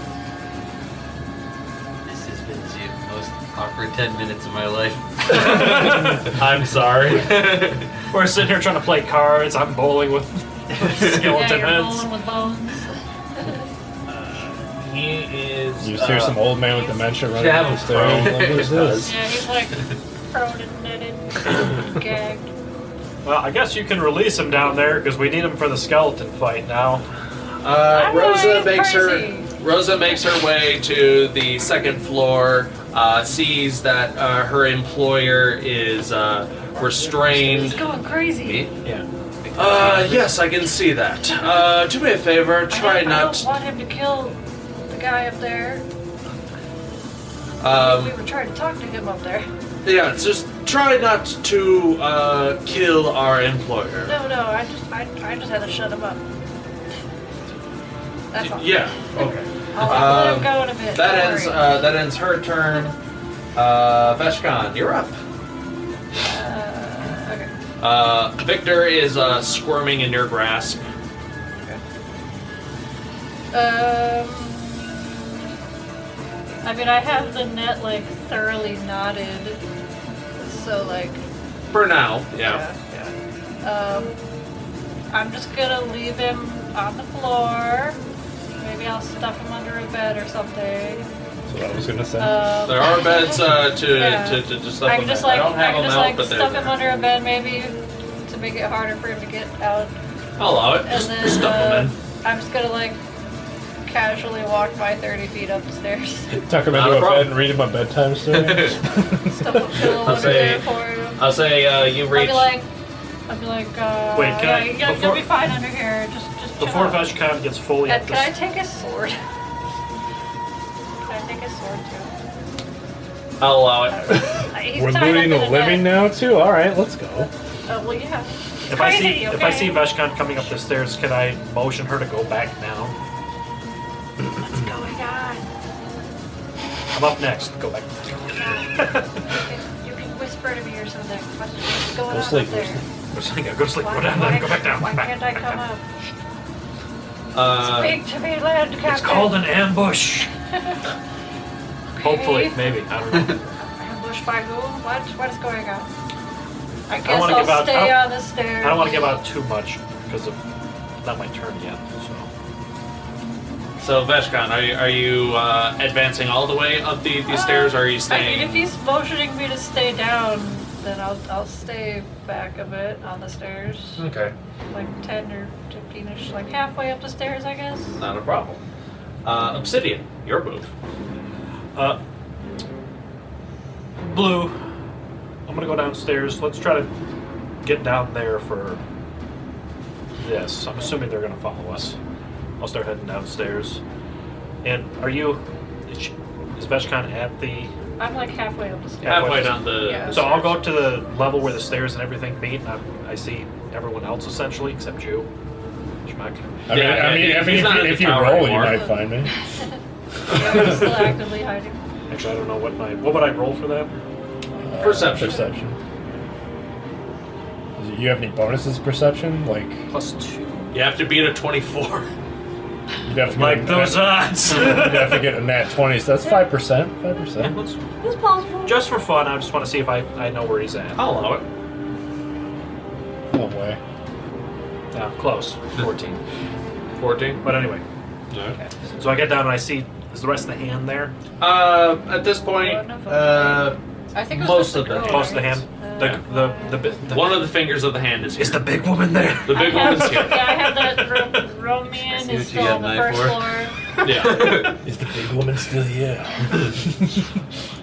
This has been the most awkward 10 minutes of my life. I'm sorry. We're sitting here trying to play cards. I'm bowling with skeleton Yeah, you're heads. bowling with bones. He is. You just hear some old man with dementia running Yeah, down the stairs. Like, what is this? Yeah, he's like prone and knitted, gagged. Well, I guess you can release him down there because we need him for the skeleton fight now. Rosa makes crazy. Rosa makes her way to the second floor. Sees that her employer is restrained. He's going crazy. Yeah. Yes, I can see that. Do me a favor. Try I not. don't want him to kill the guy up there. We were trying to talk to him up there. Yeah, just try not to kill our employer. No, I just had to shut him up. That's all. Yeah. Okay. I'll let him go in a bit. That don't ends. worry. That ends her turn. Veshkan, you're up. Okay. Victor is squirming in your grasp. I mean, I have the net like thoroughly knotted, so like. For now, yeah. I'm just gonna leave him on the floor. Maybe I'll stuff him under a bed or something. That's what I was gonna say. There are beds to stuff I him can just in. like I don't have them out, but they're stuff him there. under a bed maybe to make it harder for him to get out. I'll allow it. And Just then stuff him in. I'm just gonna like casually walk my 30 feet up the stairs. Tuck him Not into a a problem. bed and read him a bedtime story. Stuff a pillow I'll under say- there for him. I'll say you reach. I'll be like, Wait, can I- you'll before- be fine under here. Just Before chill out. Veshkan gets fully up And the can I take his sword? Can I take his sword too? I'll allow it. He's We're tied up looting in the a living net. now too. All right, let's go. Oh well, yeah. If I Crazy, see okay? Veshkan coming up the stairs, can I motion her to go back down? What's going on? I'm up next. Go back. You can whisper to me or something. What's going Go on sleep, up go there? sleep. Go sleep. Go down there. Go back down. Why Back, can't I back come down. up? Speak to me, land captain. It's called an ambush. Hopefully, maybe. I don't know. Ambush by who? What is going on? I don't guess wanna I'll give out- stay on the stairs. I don't want to give out too much because of not my turn yet. So Veshkan, are you advancing all the way up the stairs, or are you I staying? mean, if he's motioning me to stay down, then I'll stay back a bit on the stairs. Okay, Like 10 or 15ish, like halfway up the stairs, I guess. not a problem. Obsidian, your move. Blue, I'm gonna go downstairs. Let's try to get down there for this. I'm assuming they're gonna follow us. I'll start heading downstairs. And is Veshkan at the? I'm like halfway up the stairs. Halfway down the. Yeah. So I'll go to the level where the stairs and everything meet. And I see everyone else essentially except you. Schmuck. I mean, he's not at if the you tower roll, anymore. you might find me. Yeah, I'm still actively hiding. Actually, I don't know what would I roll for that? Perception. Perception. Do you have any bonuses to perception? Like, +2. You have to beat a 24. You'd have to Like get those odds. You'd have to get a nat 20, so that's 5%. 5%. It's possible. Just for fun, I just want to see if I know where he's at. I'll allow it. No way. Yeah, close. 14. 14. But anyway. Okay. So I get down and I see, is the rest of the hand there? At this point, I think it was most just the of the girl, Most of the right? hand? The one of the fingers of the hand is here. Is the big woman there? The big I have, one's here. Yeah, I have that Roman See is what you still got on the an eye first for? floor. Yeah. Is the big woman still here?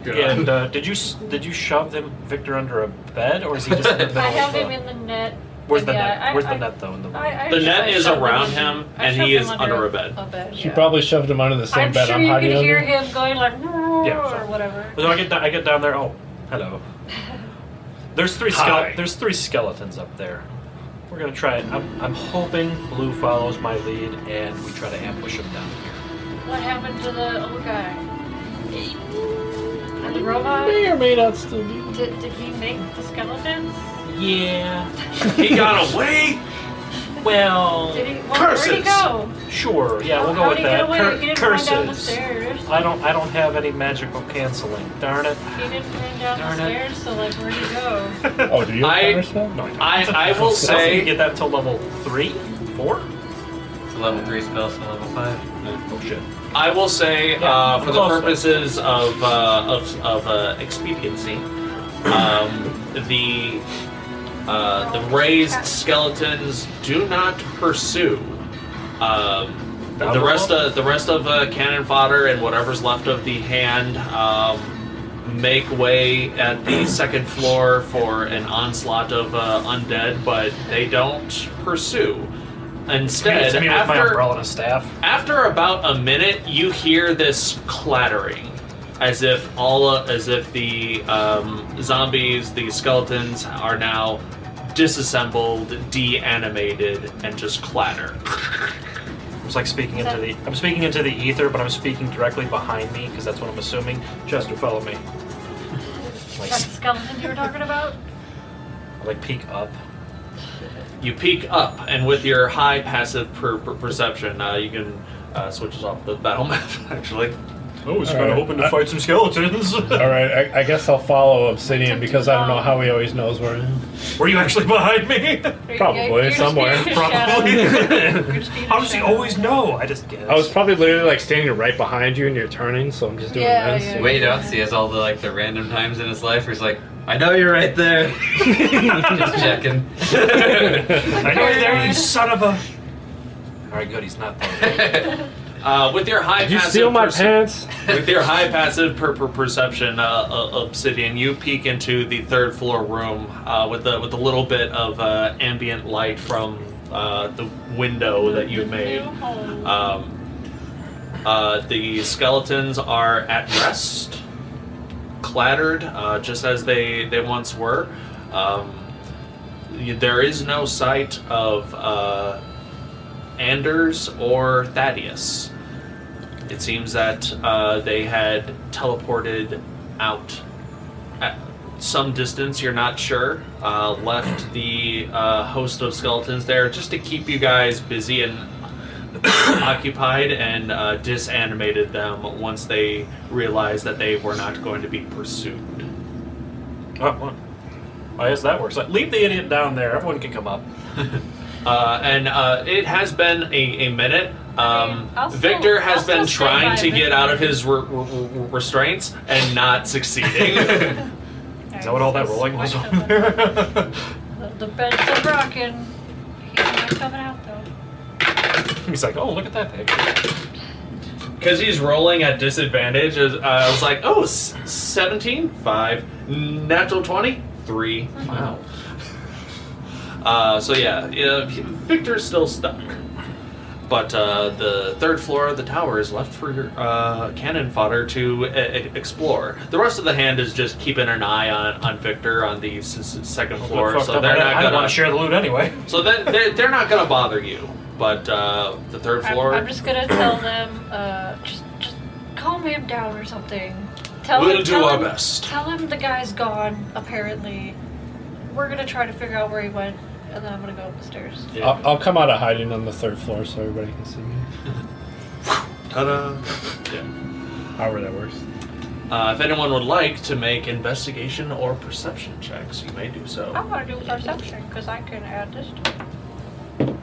And did you shove Victor under a bed, or is he just in the middle I have of him in the net. Where's the Yeah, net? Where's the net though? In the The net is shoved him around under- him, I and shoved he him is under a bed. She yeah. probably shoved him under the same I'm bed sure I'm you hiding could hear under. him going like, Yeah, or sure. whatever. So I get down there. Oh, hello. There's three skeletons up there. We're gonna try it. I'm hoping Blue follows my lead and we try to ambush him down here. What happened to the old guy? And the robot? May or may not still be. Did he make the skeletons? Yeah. He got away. Well, Did he? Where'd he go? Sure. Yeah, we'll go How'd with he that. get away? He didn't run down the Curses. stairs. I don't have any magical canceling. Darn it. He didn't run down Darn the it. stairs, so like, where'd he go? Oh, do you have I- counter spell? No, I don't. I will I don't say. get that till level 3, 4. It's a level 3 spell, so level 5. Oh shit. I will say, Yeah, for the close. purposes of expediency, the raised skeletons do not pursue. The rest of cannon fodder and whatever's left of the hand make way at the second floor for an onslaught of undead, but they don't pursue. Instead, It's me with my umbrella and a staff. after about a minute, you hear this clattering, as if the zombies, the skeletons, are now disassembled, de-animated, and just clatter. It's like speaking into the. I'm speaking into the ether, but I'm speaking directly behind me because that's what I'm assuming. Chester, follow me. Like, That's the skeleton you were talking about? like peek up. You peek up, and with your high passive perception, you can switch us off the battle map. Actually, I was kind of hoping to fight some skeletons. Alright, I guess I'll follow Obsidian because I don't know how he always knows where I am. Were you actually behind me? Probably, You're just somewhere. being a Probably. shadow. You're just being a How does he shadow. always know? I just guess. I was probably literally like standing right behind you and you're turning, so I'm just doing Yeah, this. yeah. Wait, you don't see has all the random times in his life where he's like, I know you're right there. Just checking. I know you're there, you son of a. Alright, good. He's not there. with your high Did you passive steal my pants? with your high passive perception, Obsidian, you peek into the third floor room with a little bit of ambient light from the window that you made. The skeletons are at rest, clattered, just as they once were. There is no sight of Anders or Thaddeus. It seems that they had teleported out at some distance, you're not sure, left the host of skeletons there just to keep you guys busy and occupied, and disanimated them once they realized that they were not going to be pursued. Oh, well. I guess that works. Leave the idiot down there. Everyone can come up. And it has been a minute. I'll Victor has still been stand trying by to get Victor. out of his restraints and not succeeding. Is that what all that rolling was over Alright, there? The bed's still rocking. He's not coming out though. He's like, oh, look at that thing. Because he's rolling at disadvantage, I was like, oh, 17? 5. Natural 20? 3. Wow. So yeah, Victor's still stuck. But the third floor of the tower is left for your cannon fodder to explore. The rest of the hand is just keeping an eye on Victor on the second floor, so they're not I don't want gonna. to share the loot anyway. So they're not gonna bother you. But the third floor, I'm just gonna tell them, just calm him down or something. we'll do our best. Tell him the guy's gone, apparently. We're gonna try to figure out where he went. and then I'm gonna go up the stairs. Yeah. I'll come out of hiding on the 3rd floor so everybody can see me. Ta-da! Yeah. However that works. If anyone would like to make investigation or perception checks, you may do so. I'm gonna do perception because I can add this to it.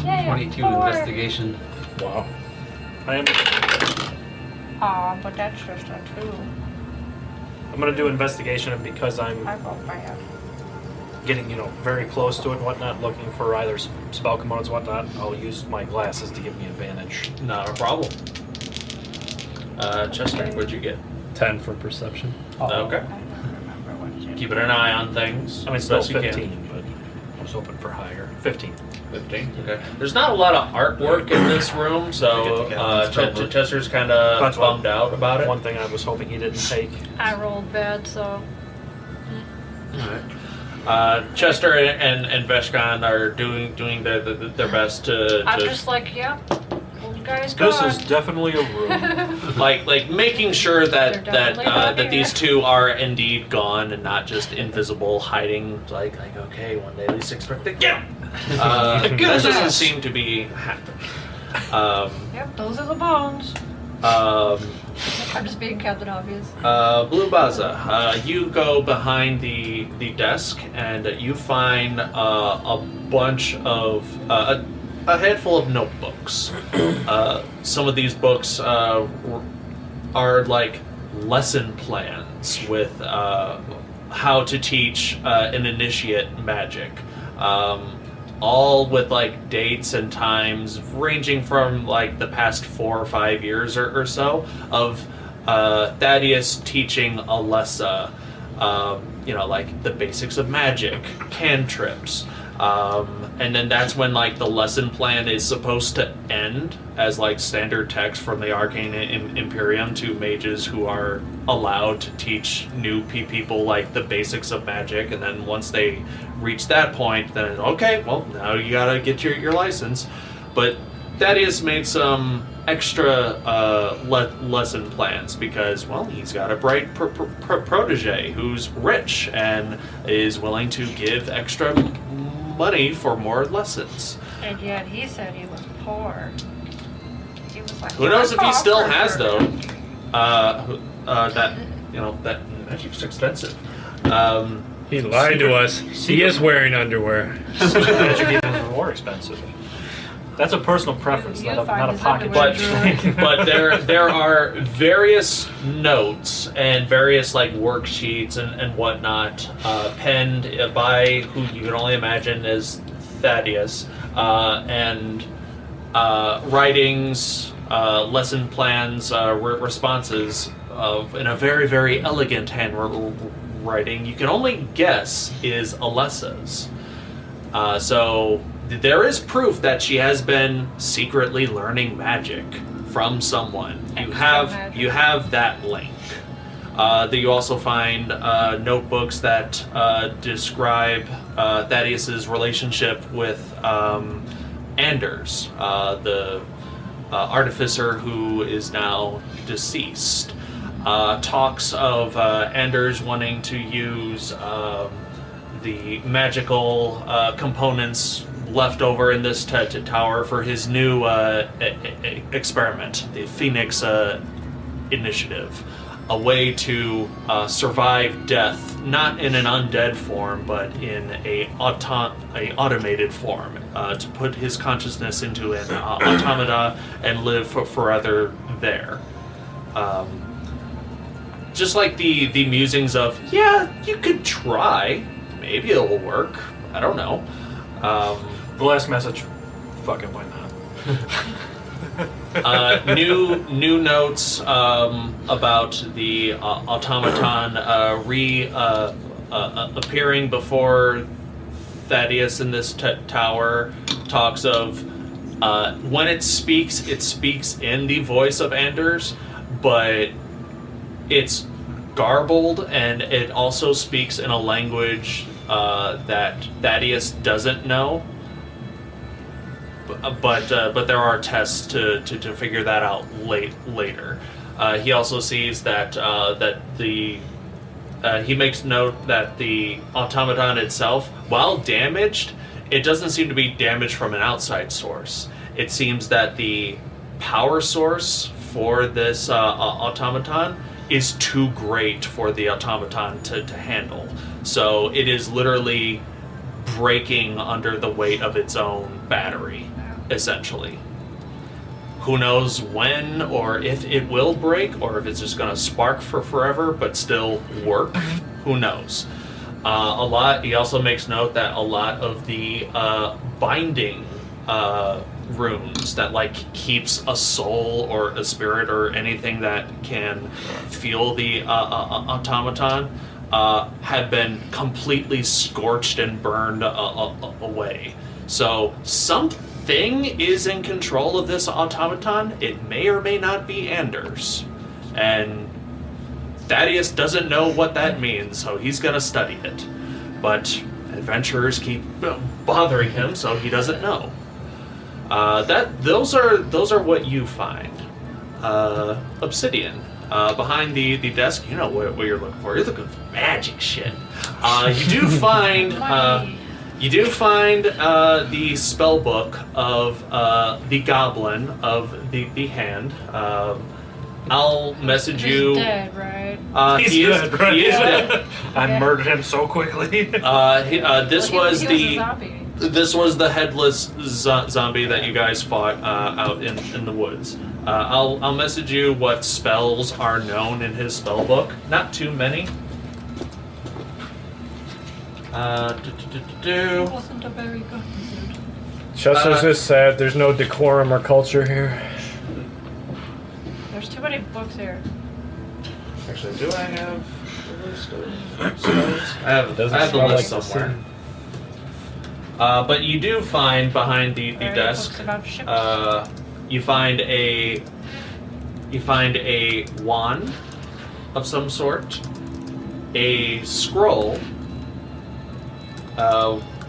Yay, 22 4. investigation. Wow. I am. Aw, but that's just a 2. I'm gonna do investigation, and because I'm I rolled bad. getting, very close to it and whatnot, looking for either spell components and whatnot, I'll use my glasses to give me advantage. Not a problem. Chester, what'd you get? 10 for perception. Okay. I don't remember what it is. Keeping an eye on things. I mean, as still best you can. 15, but I was hoping for higher. 15. 15. Okay. There's not a lot of artwork in this room, so Chester's kind of That's bummed out about it. One thing I was hoping he didn't take. I rolled bad, so. Alright. Chester and Veshkan are doing their best to I'm just like, yeah, old guy's gone. This is definitely a room. like making sure They're that definitely not that these here. two are indeed gone and not just invisible, hiding. Like okay, one day least expect it. Yeah. That doesn't seem to be happening. Yep, those are the bones. Um, I'm just being Captain Obvious. Blue Baza, you go behind the desk and you find a bunch of a handful of notebooks. Some of these books are like lesson plans with how to teach an initiate magic. All with like dates and times ranging from like the past 4 or 5 years or so of Thaddeus teaching Alessa, like the basics of magic, cantrips, and then that's when like the lesson plan is supposed to end as like standard text from the Arcane Imperium to mages who are allowed to teach new people like the basics of magic, and then once they reach that point, then okay, well now you gotta get your license. But Thaddeus made some extra lesson plans because, well, he's got a bright protege who's rich and is willing to give extra money for more lessons. And yet he said he was poor. He was like, Who knows if he still has though? though. That magic's expensive. He lied to us. He is wearing underwear. Magic even is more expensive. That's a personal preference, You not find a his pocket underwear budget thing. But there are various notes and various like worksheets and whatnot penned by who you can only imagine as Thaddeus, and writings, lesson plans, responses in a very, very elegant handwriting. You can only guess is Alessa's. So there is proof that she has been secretly learning magic from someone. You have that link. You also find notebooks that describe Thaddeus's relationship with Anders, the Artificer who is now deceased. Talks of Anders wanting to use the magical components left over in this tower for his new experiment, the Phoenix Initiative. A way to survive death, not in an undead form, but in a automated form, to put his consciousness into an automata and live forever there. Just like the musings of, yeah, you could try, maybe it'll work, I don't know. The last message, fucking why not? New notes about the automaton appearing before Thaddeus in this tower. Talks of when it speaks in the voice of Anders, but it's garbled and it also speaks in a language that Thaddeus doesn't know. But there are tests to figure that out later. He also sees that the he makes note that the automaton itself, while damaged, it doesn't seem to be damaged from an outside source. It seems that the power source for this automaton is too great for the automaton to handle. So it is literally breaking under the weight of its own battery, essentially. Who knows when or if it will break, or if it's just going to spark for forever but still work. Who knows? He also makes note that a lot of the binding runes that like keeps a soul or a spirit or anything that can feel the automaton have been completely scorched and burned away. So something is in control of this automaton. It may or may not be Anders. And Thaddeus doesn't know what that means, so he's going to study it. But adventurers keep bothering him, so he doesn't know. Those are what you find. Obsidian. Behind the desk, you know what you're looking for. You're looking for magic shit. You do find the spell book of the goblin of the hand. I'll message you. He's dead, right? He's dead, right? He is dead. I murdered him so quickly. This was a zombie. This was the headless zombie that you guys fought out in the woods. I'll message you what spells are known in his spell book. Not too many. Wasn't a very good dude. Chester's just sad. There's no decorum or culture here. There's too many books here. Actually, do I have the list of spells? I have the list somewhere. But you do find behind the desk. Books about ships. You find a wand of some sort, a scroll.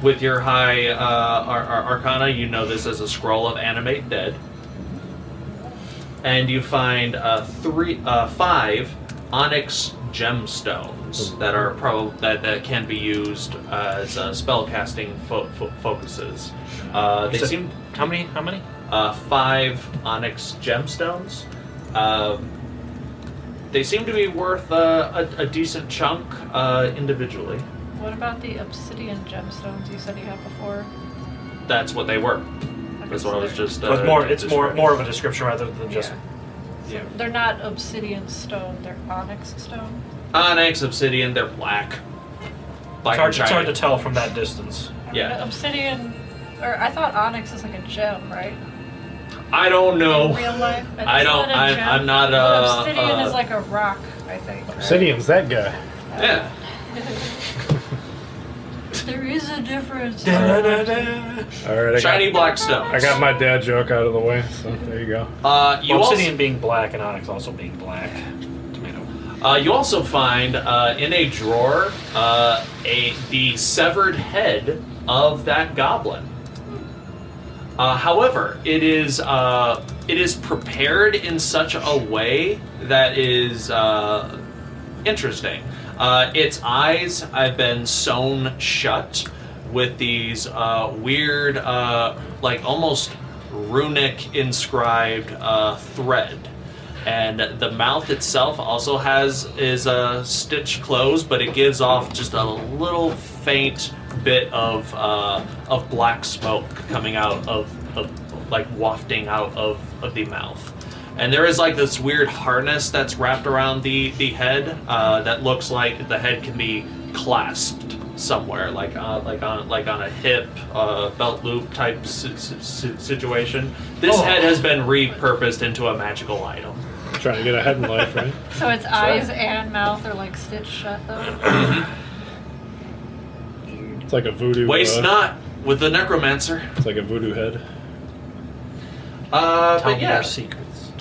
With your high arcana, you know this as a scroll of animate dead. And you find 5 onyx gemstones that are that can be used as spellcasting focuses. They seem How many? 5 onyx gemstones. They seem to be worth a decent chunk individually. What about the obsidian gemstones you said you had before? That's what they were. That's what I was just. So it's more of a description rather than just. So they're not obsidian stone; they're onyx stone. Onyx, obsidian, they're black. It's hard to tell from that distance. Yeah. Obsidian, or I thought onyx is like a gem, right? I don't know. In real life, I don't. I'm not. But obsidian is like a rock, I think. Right? Obsidian's that guy. Yeah. There is a difference. Alright, Shiny black stones. I got my dad joke out of the way, so there you go. Obsidian being black and onyx also being black. Tomato. You also find in a drawer the severed head of that goblin. However, it is prepared in such a way that is interesting. Its eyes have been sewn shut with these weird, like almost runic inscribed thread. And the mouth itself also is stitched closed, but it gives off just a little faint bit of black smoke coming out of like wafting out of the mouth. And there is like this weird harness that's wrapped around the head that looks like the head can be clasped somewhere, like on a hip belt loop type situation. This head has been repurposed into a magical item. Trying to get ahead in life, right? So its eyes and mouth are like stitched shut, though. It's like a voodoo. Waste not with the necromancer. It's like a voodoo head. Tell me yeah. your secrets.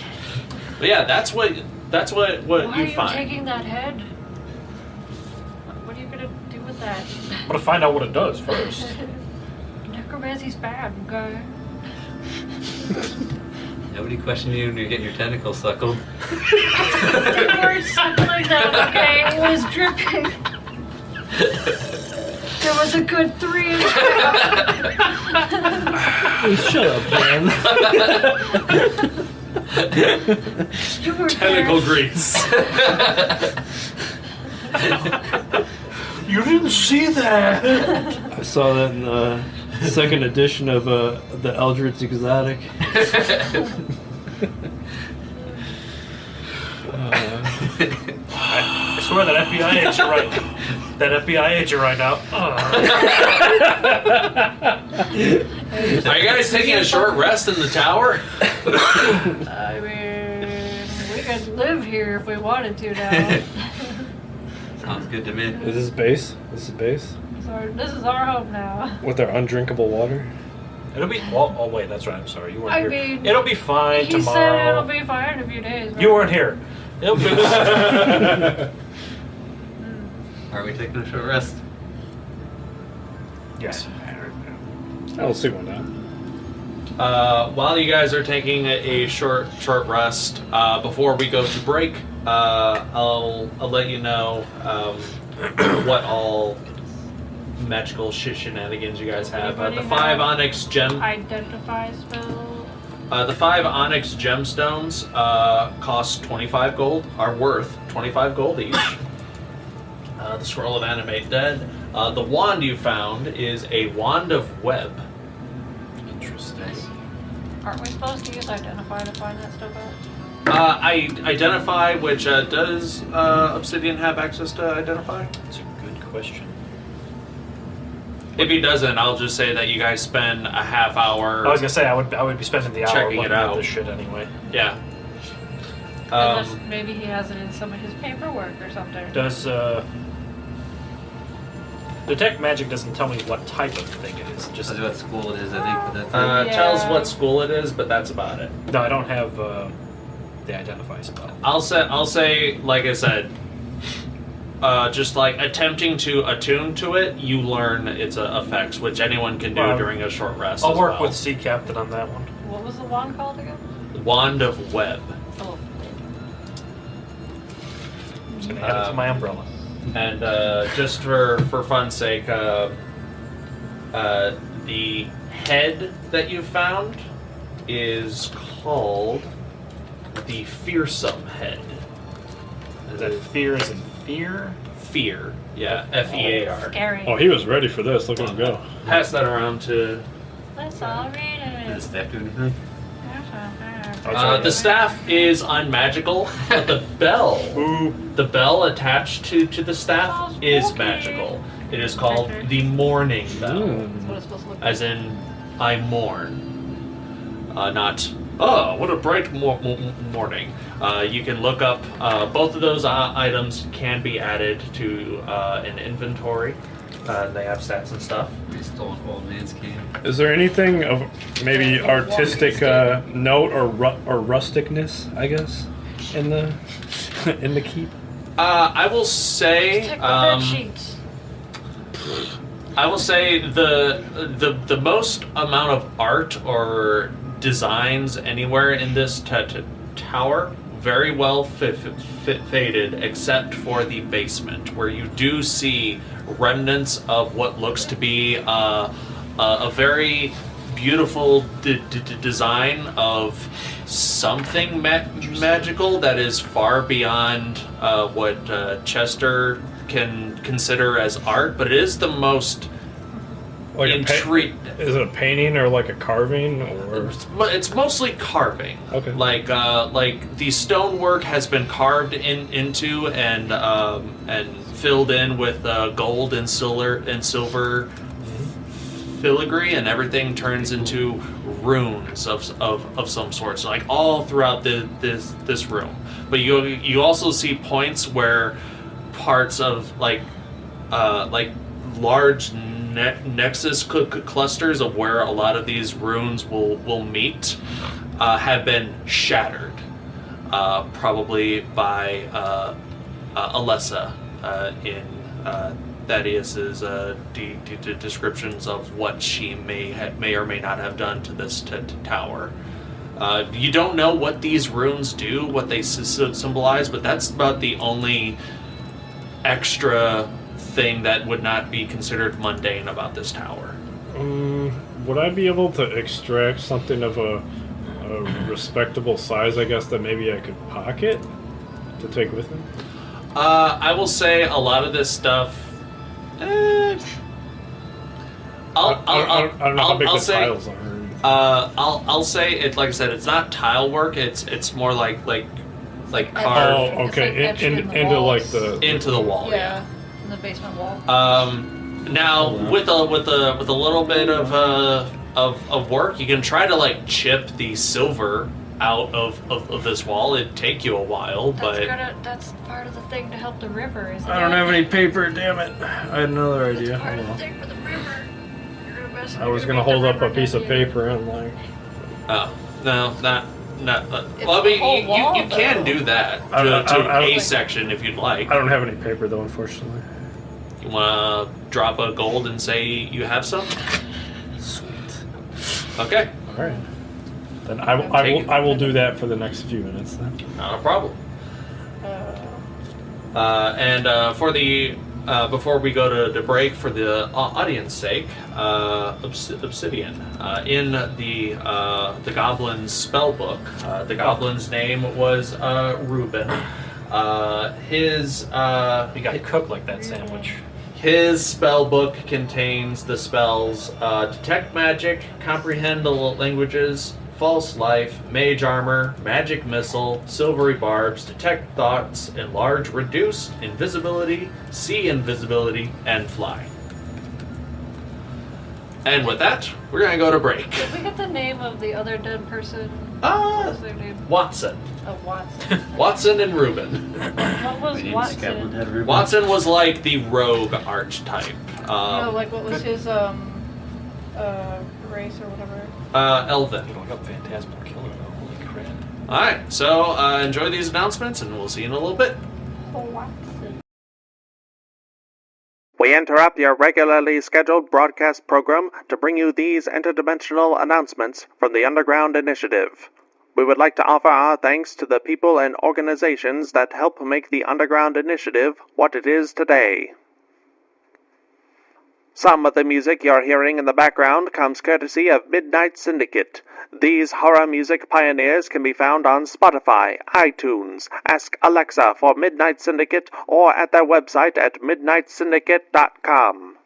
But yeah, that's what Why you are you find. taking that head? What are you gonna do with that? I'm gonna find out what it does first. Necromancy's bad, okay? Nobody questioned you when you're getting your tentacles suckled. We're suckling them, okay? is dripping. There was a good 3 inch. Shut up, man. You were Tentacle there. grease. You didn't see that. I saw that in the second edition of the Eldritch Exotic. I swear that FBI agent right. That FBI agent right now. Are you guys taking a short rest in the tower? I mean, we could live here if we wanted to now. Sounds good to me. Is this base? This is base? This is our home now. With our undrinkable water? It'll be. Well, oh wait, that's right. I'm sorry. You weren't I here. mean, It'll be fine He tomorrow. said it'll be fine in a few days. You weren't here. It'll be. Are we taking a short rest? Yes. I don't see one now. While you guys are taking a short rest, before we go to break, I'll let you know what all magical shenanigans you guys have. The Anybody 5 have onyx gem. Identify spell. The 5 onyx gemstones cost 25 gold. Are worth 25 gold each. The scroll of animate dead. The wand you found is a wand of web. Interesting. Aren't we supposed to use identify to find that stuff out? I identify, which does Obsidian have access to identify? That's a good question. If he doesn't, I'll just say that you guys spend a half hour. I was gonna say I would be spending the hour Checking it looking out. at this shit anyway. Yeah. Unless maybe he has it in some of his paperwork or something. Does detect magic doesn't tell me what type of thing it is. Just Just what school it is, I think, but that's it. Tells Yeah. what school it is, but that's about it. no, I don't have the identify spell. I'll say, like I said, just like attempting to attune to it, you learn its effects, which anyone can do Well, during a short rest. I'll as work well. with Sea Captain on that one. What was the wand called again? Wand of Web. Oh. I'm just gonna add it to my umbrella. And just for fun's sake, the head that you found is called the Fearsome Head. Is that fear as in fear? Fear? Yeah, F-E-A-R. Scary. Oh, he was ready for this. Look at him go. Pass that around to. Let's all read Does the it. staff do anything? The staff is unmagical, but the bell, the bell attached to the staff is Spooky. magical. It is called the Mourning Bell, That's what it's supposed to look like. as in I mourn, not oh what a bright morning. You can look up both of those items can be added to an inventory. They have stats and stuff. We stole an old man's cane. Is there anything of maybe artistic note or rusticness, I guess, in the in the keep? I will say. Take the bed sheets. I will say the most amount of art or designs anywhere in this tower very well faded, except for the basement, where you do see remnants of what looks to be a very beautiful design of something magical that is far beyond what Chester can consider as art, but it is the most Like intriguing. Is it a painting or like a carving or? It's mostly carving. Okay. Like the stonework has been carved into and filled in with gold and silver filigree, and everything turns into runes of some sort. So like all throughout this room. But you also see points where parts of like large nexus clusters of where a lot of these runes will meet have been shattered, probably by Alessa in Thaddeus's descriptions of what she may or may not have done to this tower. You don't know what these runes do, what they symbolize, but that's about the only extra thing that would not be considered mundane about this tower. Would I be able to extract something of a respectable size, I guess, that maybe I could pocket to take with me? I will say a lot of this stuff. I don't know how big the tiles are. I'll say it. Like I said, it's not tile work. It's more like carved. Oh, okay. It's like etched in the Into like walls. the into the wall. Yeah, in the basement wall. Now with a little bit of work, you can try to like chip the silver out of this wall. It'd take you a while, That's part of the thing to help the river, isn't it? I don't have any paper, damn it. I had another idea. Part of the Hold on. thing for the river. I was gonna hold up a piece of paper and like. Oh no, not. It's Well, I the mean, whole you wall, can though. do that I don't- to I don't- a section if you'd like. I don't have any paper though, unfortunately. You want to drop a gold and say you have some? Sweet. Okay, All right. Then I will do that for the next few minutes then. not a problem. For the before we go to break, for the audience sake, obsidian in the goblin's spell book. The goblin's name was Reuben. His You got to cook like that sandwich. His spell book contains the spells Detect Magic, Comprehend the Languages, False Life, Mage Armor, Magic Missile, Silvery Barbs, Detect Thoughts, Enlarge, Reduce, Invisibility, See Invisibility, and Fly. And with that, we're going to go to break. Did we get the name of the other dead person? What was their name? Watson. Oh, Watson. Watson and Ruben. What was Watson? Watson was like the rogue archetype. No, like what was his race or whatever? Elven. You look up Phantasmal Killer though. Holy crap. Alright, so enjoy these announcements and we'll see you in a little bit. Oh, Watson. We interrupt your regularly scheduled broadcast program to bring you these interdimensional announcements from the Underground Initiative. We would like to offer our thanks to the people and organizations that help make the Underground Initiative what it is today. Some of the music you're hearing in the background comes courtesy of Midnight Syndicate. These horror music pioneers can be found on Spotify, iTunes, Ask Alexa for Midnight Syndicate, or at their website at midnightsyndicate.com.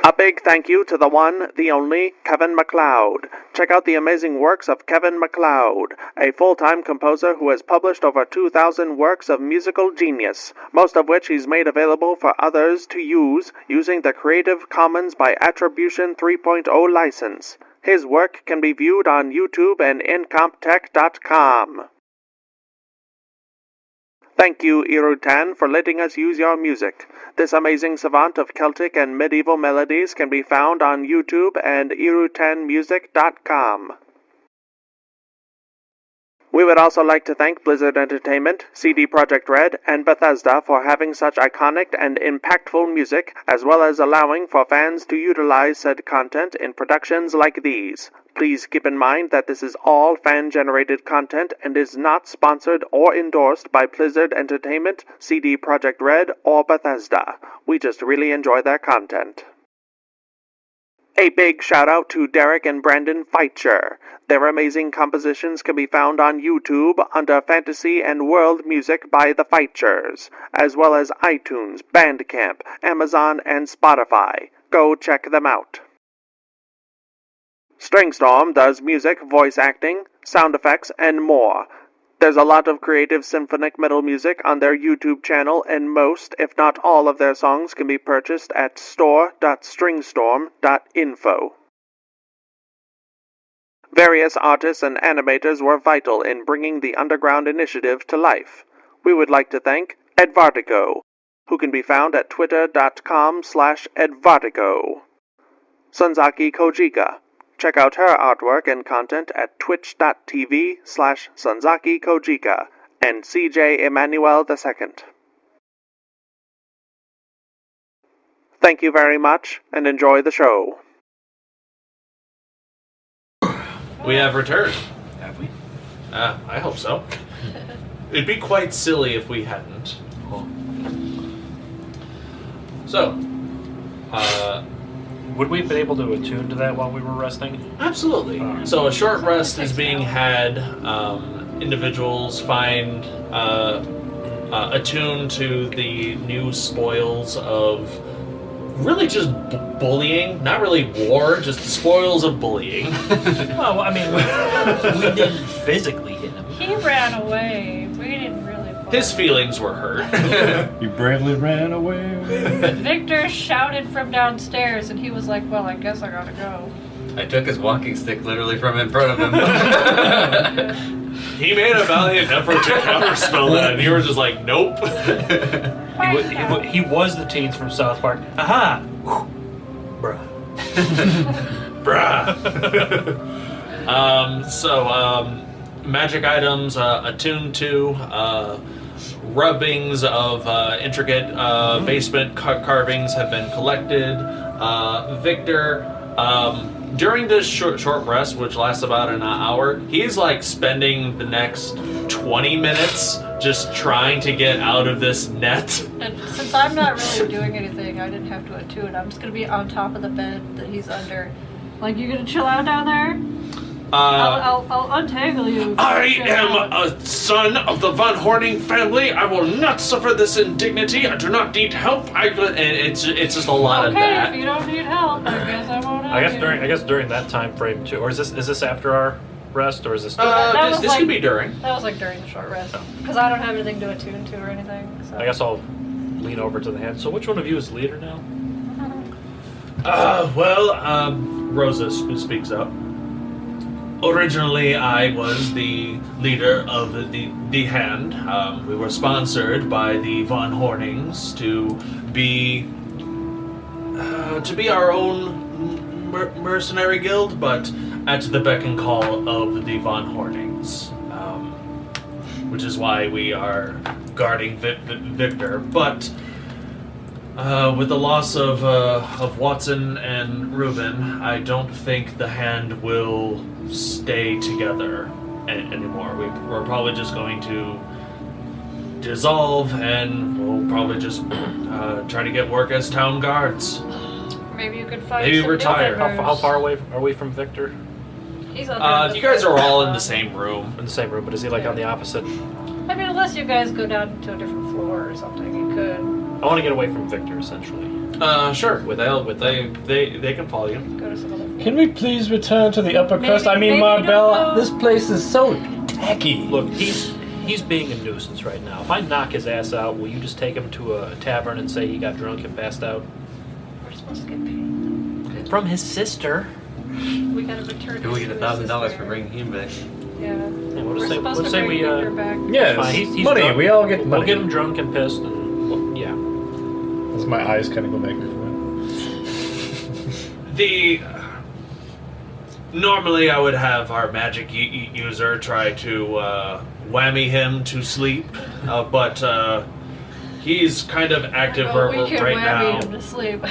A big thank you to the one, the only, Kevin MacLeod. Check out the amazing works of Kevin MacLeod, a full-time composer who has published over 2,000 works of musical genius, most of which he's made available for others to use using the Creative Commons by Attribution 3.0 license. His work can be viewed on YouTube and incomptech.com. Thank you, Irutan, for letting us use your music. This amazing savant of Celtic and medieval melodies can be found on YouTube and irutanmusic.com. We would also like to thank Blizzard Entertainment, CD Projekt Red, and Bethesda for having such iconic and impactful music, as well as allowing for fans to utilize said content in productions like these. Please keep in mind that this is all fan-generated content and is not sponsored or endorsed by Blizzard Entertainment, CD Projekt Red, or Bethesda. We just really enjoy their content. A big shout out to Derek and Brandon Feitcher. Their amazing compositions can be found on YouTube under Fantasy and World Music by the Feitchers, as well as iTunes, Bandcamp, Amazon, and Spotify. Go check them out. Stringstorm does music, voice acting, sound effects, and more. There's a lot of creative symphonic metal music on their YouTube channel, and most, if not all, of their songs can be purchased at store.stringstorm.info. Various artists and animators were vital in bringing the Underground Initiative to life. We would like to thank Edvartigo, who can be found at twitter.com/Edvartigo. Sunzaki Kojika. Check out her artwork and content at twitch.tv/Sunzaki Kojika, and CJ Emmanuel II. Thank you very much, and enjoy the show. We have returned. Have we? I hope so. It'd be quite silly if we hadn't. So, would we have been able to attune to that while we were resting? absolutely. So a short rest is being had. Individuals find attuned to the new spoils of really just bullying. Not really war, just the spoils of bullying. Well, I mean, we didn't physically hit him. He ran away. We didn't really. His feelings were hurt. You bravely ran away. Victor shouted from downstairs, and he was like, "Well, I guess I gotta go." I took his walking stick literally from in front of him. He made a valiant effort to counterspell that, and you were just like, nope. He was the teens from South Park. Aha! Bruh. Bruh. Magic items attuned to, rubbings of intricate basement carvings have been collected. Victor, during this short rest, which lasts about an hour, he's like spending the next 20 minutes just trying to get out of this net. And since I'm not really doing anything, I didn't have to attune. I'm just gonna be on top of the bed that he's under. Like, you gonna chill out down there? I'll untangle you. I am a son of the Von Horning family. I will not suffer this indignity. I do not need help. And it's just a lot of that. Okay, if you don't need help, I guess I won't help you. I guess during that time frame too. Or is this after our rest, or is this? This could be during. That was like during the short rest, because I don't have anything to attune to or anything. So. I guess I'll lean over to the hand. So which one of you is leader now? Rosa speaks up. Originally, I was the leader of the Hand. We were sponsored by the Von Hornings to be our own mercenary guild, but at the beck and call of the Von Hornings, which is why we are guarding Victor. But with the loss of Watson and Reuben, I don't think the Hand will stay together anymore. We're probably just going to dissolve, and we'll probably just try to get work as town guards. Maybe you could find Maybe some retire. How far away are we from Victor? He's under you guys are all in the same room. In the same room, but is he like on the opposite? I mean, unless you guys go down to a different floor or something, you could. I want to get away from Victor, essentially. Sure. They can follow you. Go to some other floor. Can we please return to the upper crust? I mean, maybe don't Marbella, go. this place is so tacky. Look, he's being a nuisance right now. If I knock his ass out, will you just take him to a tavern and say he got drunk and passed out? We're supposed to get paid. From his sister. We gotta return. Do we get his $1,000 sister. for bringing him back? Yeah. Yeah, We're we'll supposed to say bring we Victor back. Yes, fine. He's money. drunk. We all get money. We'll get him drunk and pissed, and yeah. As my eyes kind of go back and forth. Normally I would have our magic user try to whammy him to sleep, but he's kind of active Well, we can right whammy now. him to sleep.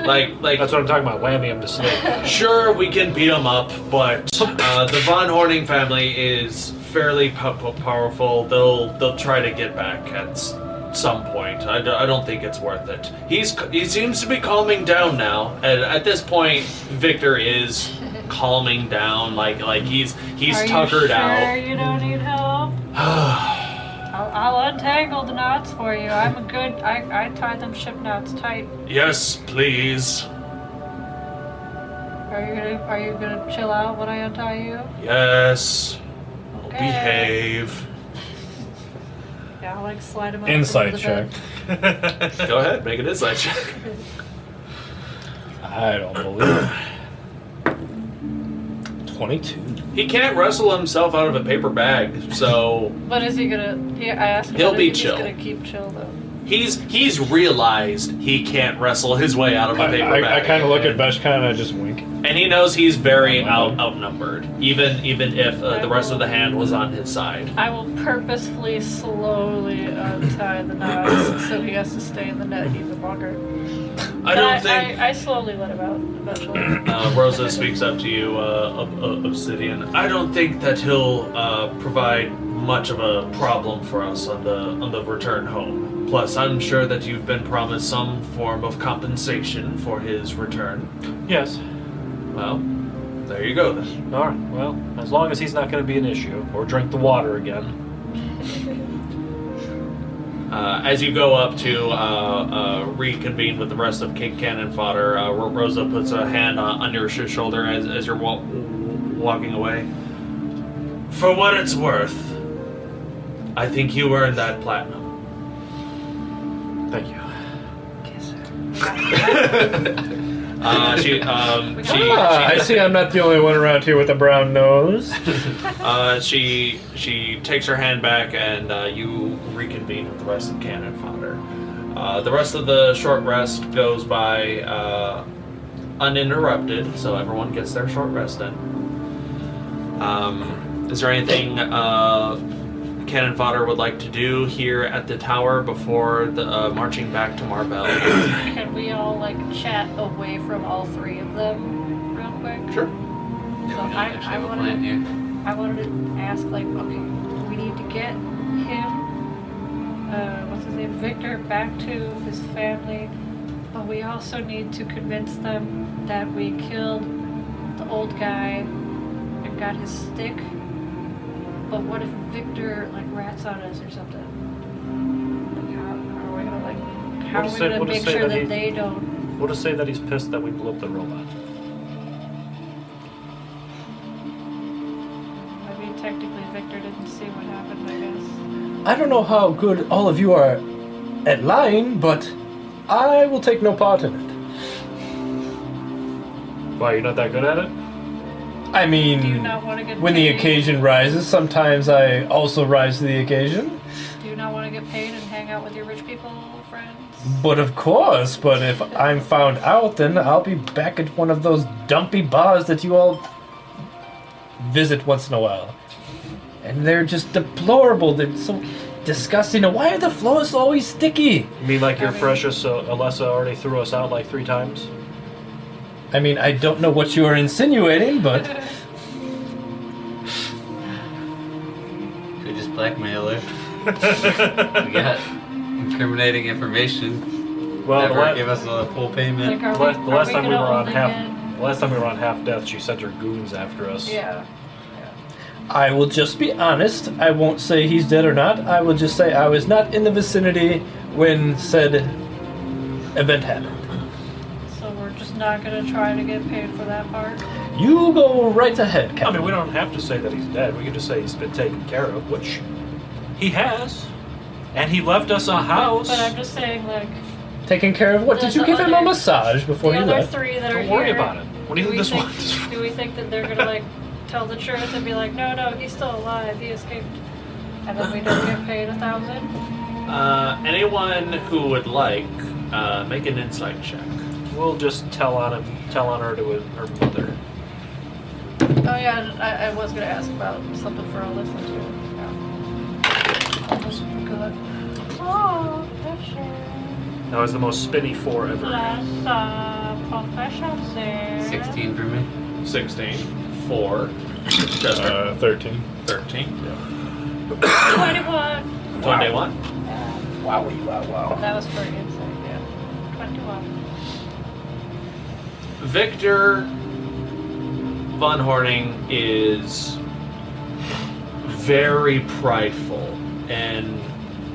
Like That's what I'm talking about. Whammy him to sleep. sure, we can beat him up, but the Von Horning family is fairly powerful. They'll try to get back at some point. I don't think it's worth it. He seems to be calming down now, and at this point, Victor is calming down. Like he's Are tuckered you sure out. you don't need help? I'll untangle the knots for you. I tie them ship knots tight. Yes, please. Are you gonna chill out when I untie you? Yes. I'll Okay. behave. Yeah, I'll like slide him up. Insight into the check. bed. Go ahead, make an insight check. I don't believe it. 22. He can't wrestle himself out of a paper bag, so But is he gonna? I asked him. He'll whether be he's chill. gonna keep chill though. he's realized he can't wrestle his way out of a paper I bag. kind of look at Veshkan and I just wink. And he knows he's very outnumbered, even if the rest of the hand was on his side. I will purposefully slowly untie the knots so he has to stay in the net even longer. I don't think. I slowly let him out eventually. Rosa speaks up to you, Obsidian. I don't think that he'll provide much of a problem for us on the return home. Plus, I'm sure that you've been promised some form of compensation for his return. Yes. Well, there you go then. All right. Well, as long as he's not going to be an issue, or drink the water again. As you go up to reconvene with the rest of King Cannon Fodder, Rosa puts a hand on your shoulder as you're walking away. For what it's worth, I think you earned that platinum. Thank you. I see I'm not the only one around here with a brown nose. She takes her hand back, and you reconvene with the rest of Cannon Fodder. The rest of the short rest goes by uninterrupted, so everyone gets their short rest in. Is there anything Cannon Fodder would like to do here at the tower before the marching back to Marbell? Can we all like chat away from all three of them real quick? Sure. So I wanted to ask, like, okay, we need to get him, what's his name, Victor, back to his family, but we also need to convince them that we killed the old guy and got his stick. But what if Victor like rats on us or something? Like how are we gonna make sure that they don't? We'll just say that he's pissed that we blew up the robot. I mean, technically, Victor didn't see what happened, I guess. I don't know how good all of you are at lying, but I will take no part in it. Why, you're not that good at it? I mean, Do you not want to get when paid? the occasion rises, sometimes I also rise to the occasion. Do you not want to get paid and hang out with your rich people friends? But of course, but if I'm found out, then I'll be back at one of those dumpy bars that you all visit once in a while. And they're just deplorable, they're so disgusting. And why are the floors always sticky? You mean like your I mean- precious Alessa already threw us out like 3 times? I mean, I don't know what you are insinuating, but... Could we just blackmail her? We got incriminating information. Well, Never give us a full payment. Like, the last time we were on only half death, she sent her goons after us. Yeah. I will just be honest. I won't say he's dead or not. I will just say I was not in the vicinity when said event happened. So we're just not gonna try to get paid for that part? You go right ahead, Captain. I mean, we don't have to say that he's dead. We can just say he's been taken care of, which he has. And he left us a house. But I'm just saying, like, Taking care of what? Did you give him a other- massage before the he other left? three that are Don't here. worry about it. What do you think this think, was? Do we think that they're gonna, like, tell the truth and be like, no, he's still alive, he escaped, and then we don't get paid 1,000? Anyone who would like, make an insight check. We'll just tell on her to her mother. Oh yeah, I was gonna ask about something for Alyssa too. Yeah. Almost good. Oh, pressure. That was the most spinny 4 ever. That's proficiency. 16 for me. 16. 4. Chester. 13. 13. 21. 21. Wow. That was for insight, yeah. 21. Victor Von Horning is very prideful and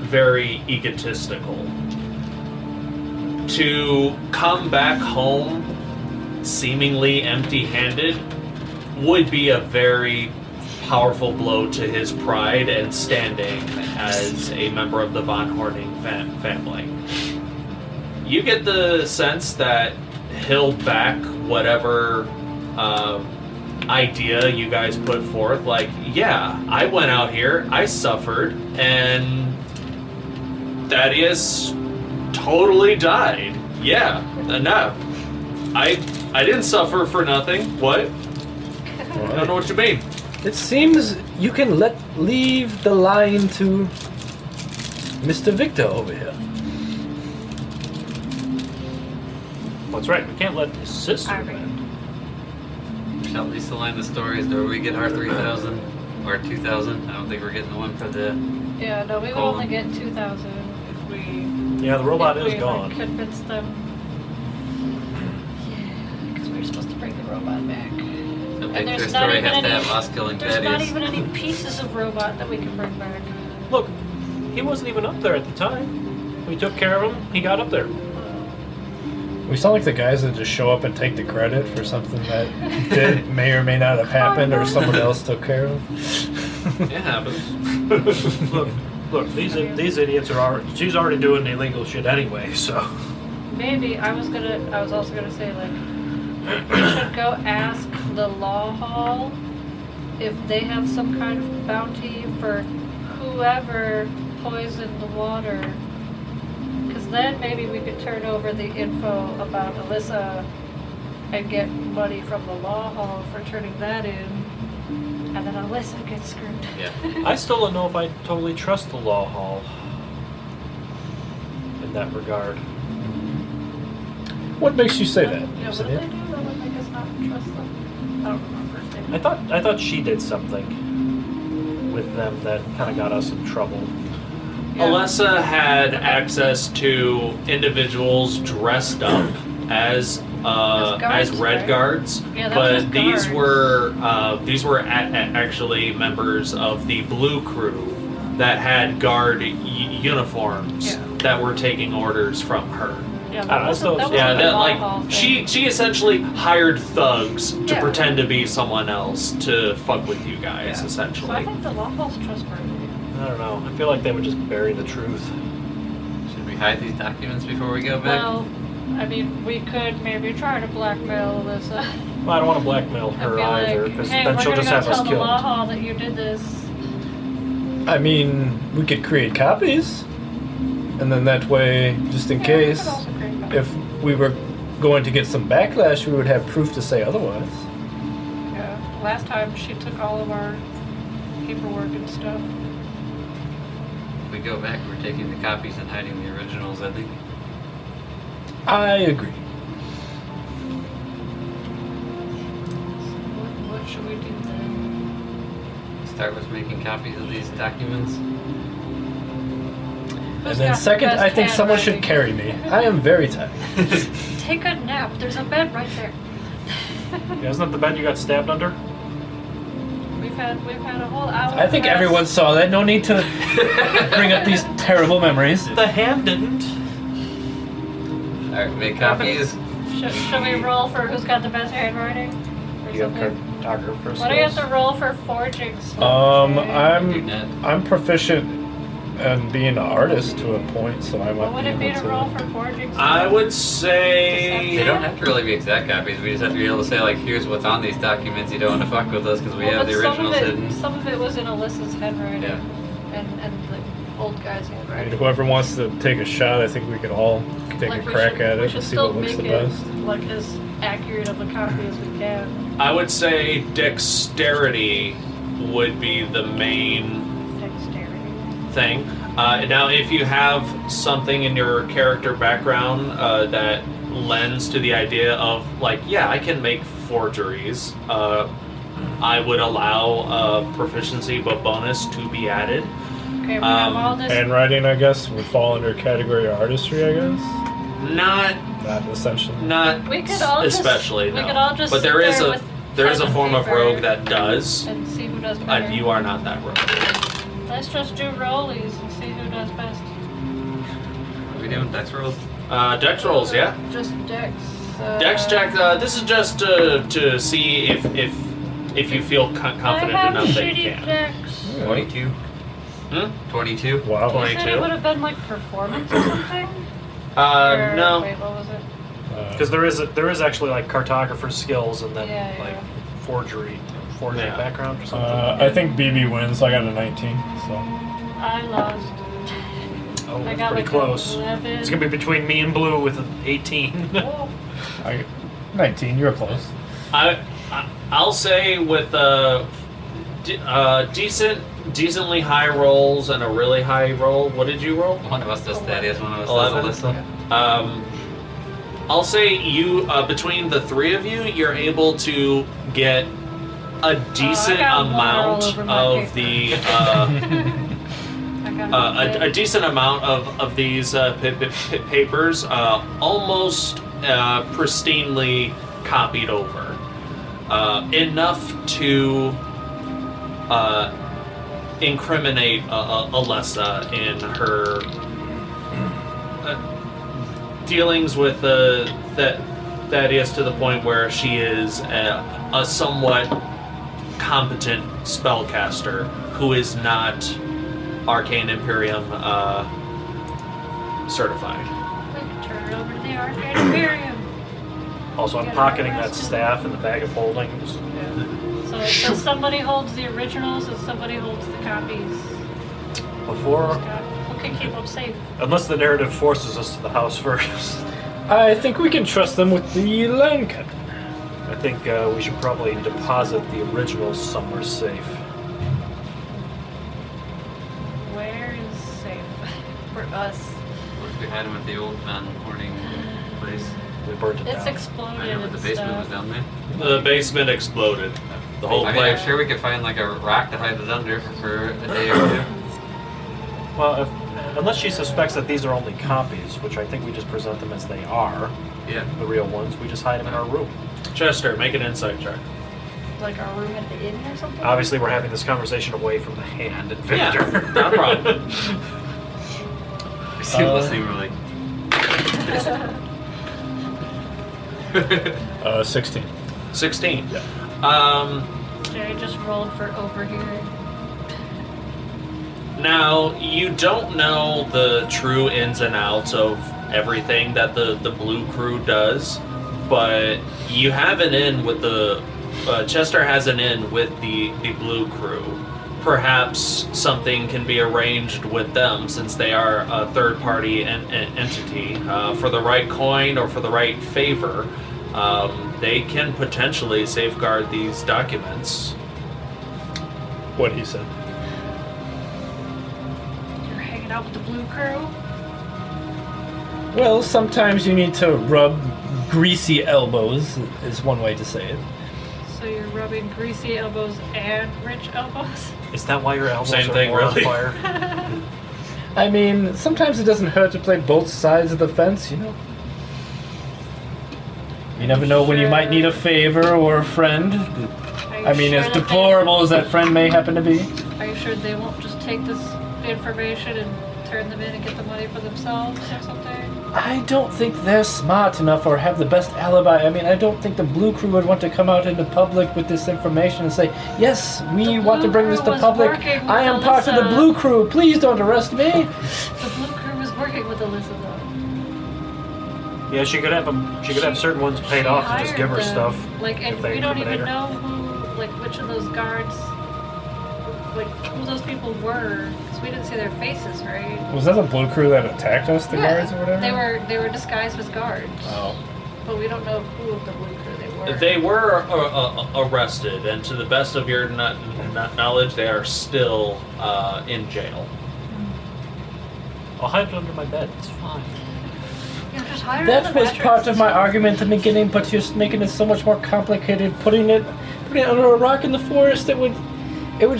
very egotistical. To come back home seemingly empty-handed would be a very powerful blow to his pride and standing as a member of the Von Horning family. You get the sense that he'll back whatever idea you guys put forth. Like, yeah, I went out here, I suffered, and Thaddeus totally died. Yeah, no, I didn't suffer for nothing. What? I don't know what you mean. It seems you can leave the line to Mr. Victor over here. That's right. We can't let his sister Arbington. win. Shall at least align the stories where we get our 3,000. Or 2,000. I don't think we're getting the one for the. Yeah, no, we would Colon. only get 2,000 if we. Yeah, the robot if is we, gone. Like, convince them. Yeah, because we were supposed to bring the robot back. The And big there's Christa not we even have to any. have lost killing There's not daddies. even any pieces of robot that we can bring back. Look, he wasn't even up there at the time. We took care of him. He got up there. We sound like the guys that just show up and take the credit for something that may or may not have happened or someone else took care of. It happens. Look, these idiots are already. She's already doing illegal shit anyway. So Maybe I was also gonna say like we should go ask the law hall if they have some kind of bounty for whoever poisoned the water. Because then maybe we could turn over the info about Alyssa and get money from the law hall for turning that in. And then Alyssa gets screwed. Yeah. I still don't know if I totally trust the law hall in that regard. What makes you say that? Yeah, what did they do that would make us not trust them? I don't remember if they did. I thought she did something with them that kind of got us in trouble. Yeah. Alessa had access to individuals dressed up as guards, red right? guards, Yeah, that but was these were actually members of the blue crew that had guard uniforms Yeah. that were taking orders from her. Yeah, I that wasn't the That law like hall thing. she essentially hired thugs to Yeah. pretend to be someone else to fuck with you guys, So I essentially. think the law hall's trustworthy. I don't know. I feel like they would just bury the truth. Should we hide these documents before we go back? Well, I mean, we could maybe try to blackmail Alyssa. Well, I don't want to blackmail And her be either, like, because hey, then we're she'll gonna just go have us tell the law killed. hall that you did this. I mean, we could create copies, and then that way, just in Yeah, we case, could also create copies. if we were going to get some backlash, we would have proof to say otherwise. Yeah, last time she took all of our paperwork and stuff. If we go back, we're taking the copies and hiding the originals, I think. I agree. So what should we do then? Start with making copies of these documents. And then second, I think someone should carry me. I am very tired. Take a nap. There's a bed right there. Yeah, isn't that the bed you got stabbed under? We've had a whole hour. I think for us. everyone saw that. No need to bring up these terrible memories. The hand didn't. Alright, make copies. Should we roll for who's got the best handwriting? Or You have something? cartographer What do you have skills. to roll for forging stuff? Trinette. I'm proficient in being an artist to a point, so I What might would be it be able to roll to. for forging stuff? I would say They don't have to really be exact copies. We just have to be able to say, like, here's what's on these documents. You don't want to fuck with us because we Well, have but the originals hidden. Some of it was in Alyssa's handwriting. Yeah. And the old guy's I mean, handwriting. whoever wants to take a shot, I think we could all take Like, a we crack should- at we it should and see still what looks the make it, best. like, as accurate of a copy as we can. I would say dexterity would be the main Dexterity. thing. Now, if you have something in your character background that lends to the idea of, like, yeah, I can make forgeries, I would allow proficiency but bonus to be added. Okay, we have all this. Handwriting, I guess, would fall under category of artistry, I guess. Not Essentially. We could all just- especially, we no. could all just but sit there is there a with there is a pen and form of paper rogue that does. And see who does better. You are not that rogue. Let's just do rollies and see who does best. Are we doing dex rolls? Dex rolls, yeah. Just dex. Dex check. This is just to see if you feel confident I have enough that you shitty can. dex. 22. Hmm? 22. Wow. You said it 22. would have been like performance or something? Or- No. Wait, what was it? Because there is actually like cartographer skills and then Yeah, like yeah. forging Yeah. background or something. I think BB wins. I got a 19, so. I lost. Oh, I that's got pretty like close. 11. It's gonna be between me and Blue with an 18. Oh, 19, you're close. I'll say with decently high rolls and a really high roll. What did you roll? One of us does Thaddeus, one of us 11. does Alyssa. I'll say you between the three of you, you're able to get a decent got water all amount over my of paper. the I got a decent amount of these papers almost pristinely copied over, enough to incriminate Alessa in her dealings with Thaddeus, to the point where she is a somewhat competent spellcaster who is not Arcane Imperium certified. Turn it over to the Arcane Imperium. Also, I'm pocketing that staff in the bag of holdings. So somebody holds the originals and somebody holds the copies. Before, Who can keep them safe? unless the narrative forces us to the house first, I think we can trust them with the land captain. I think we should probably deposit the originals somewhere safe. Where is safe for us? What if we had him at the old Van Horning place? We burned it It's down. exploded I know, but and the basement was stuff. down there. The basement exploded. The whole I mean, I'm place. sure we could find like a rock to hide it under for a day or two. Well, unless she suspects that these are only copies, which I think we just present them as they are, Yeah. the real ones, we just hide them in our room. Chester, make an insight check. Like our room at the inn or something? Obviously, we're having this conversation away from the hand and Yeah, Victor. not a problem. We seem listening, we're like. 16. 16. Yeah. Jerry just rolled for overhearing. Now, you don't know the true ins and outs of everything that the Blue Crew does, but you have an in with the... Chester has an in with the Blue Crew. Perhaps something can be arranged with them, since they are a third-party entity. For the right coin or for the right favor, they can potentially safeguard these documents. What he said. You're hanging out with the Blue Crew? Well, sometimes you need to rub greasy elbows, is one way to say it. So you're rubbing greasy elbows and rich elbows? Is that why your elbows Same are thing, more really. on fire? I mean, sometimes it doesn't hurt to play both sides of the fence, you know? You never know when you might need a favor or a friend. I mean, as deplorable as that friend may happen to be. Are you sure they won't just take this information and turn them in and get the money for themselves or something? I don't think they're smart enough or have the best alibi. I mean, I don't think the Blue Crew would want to come out into public with this information and say, yes, we want to bring this to public. I am part of the Blue Crew. Please don't arrest me. The Blue Crew was working with Alyssa, though. Yeah, she could have them. She could have certain ones paid She off and just give her hired stuff. them. Like, and if they we don't even incriminate her. know who, like, which of those guards, like, who those people were, because we didn't see their faces, right? Was that the Blue Crew that attacked us, the guards or whatever? They were disguised as guards, Oh. but we don't know who of the Blue Crew they were. They were arrested, and to the best of your knowledge, they are still in jail. I'll hide it under my bed. It's fine. Yeah, just hide her That in the was part mattress. of my argument in the beginning, but you're making it so much more complicated. Putting it under a rock in the forest, it would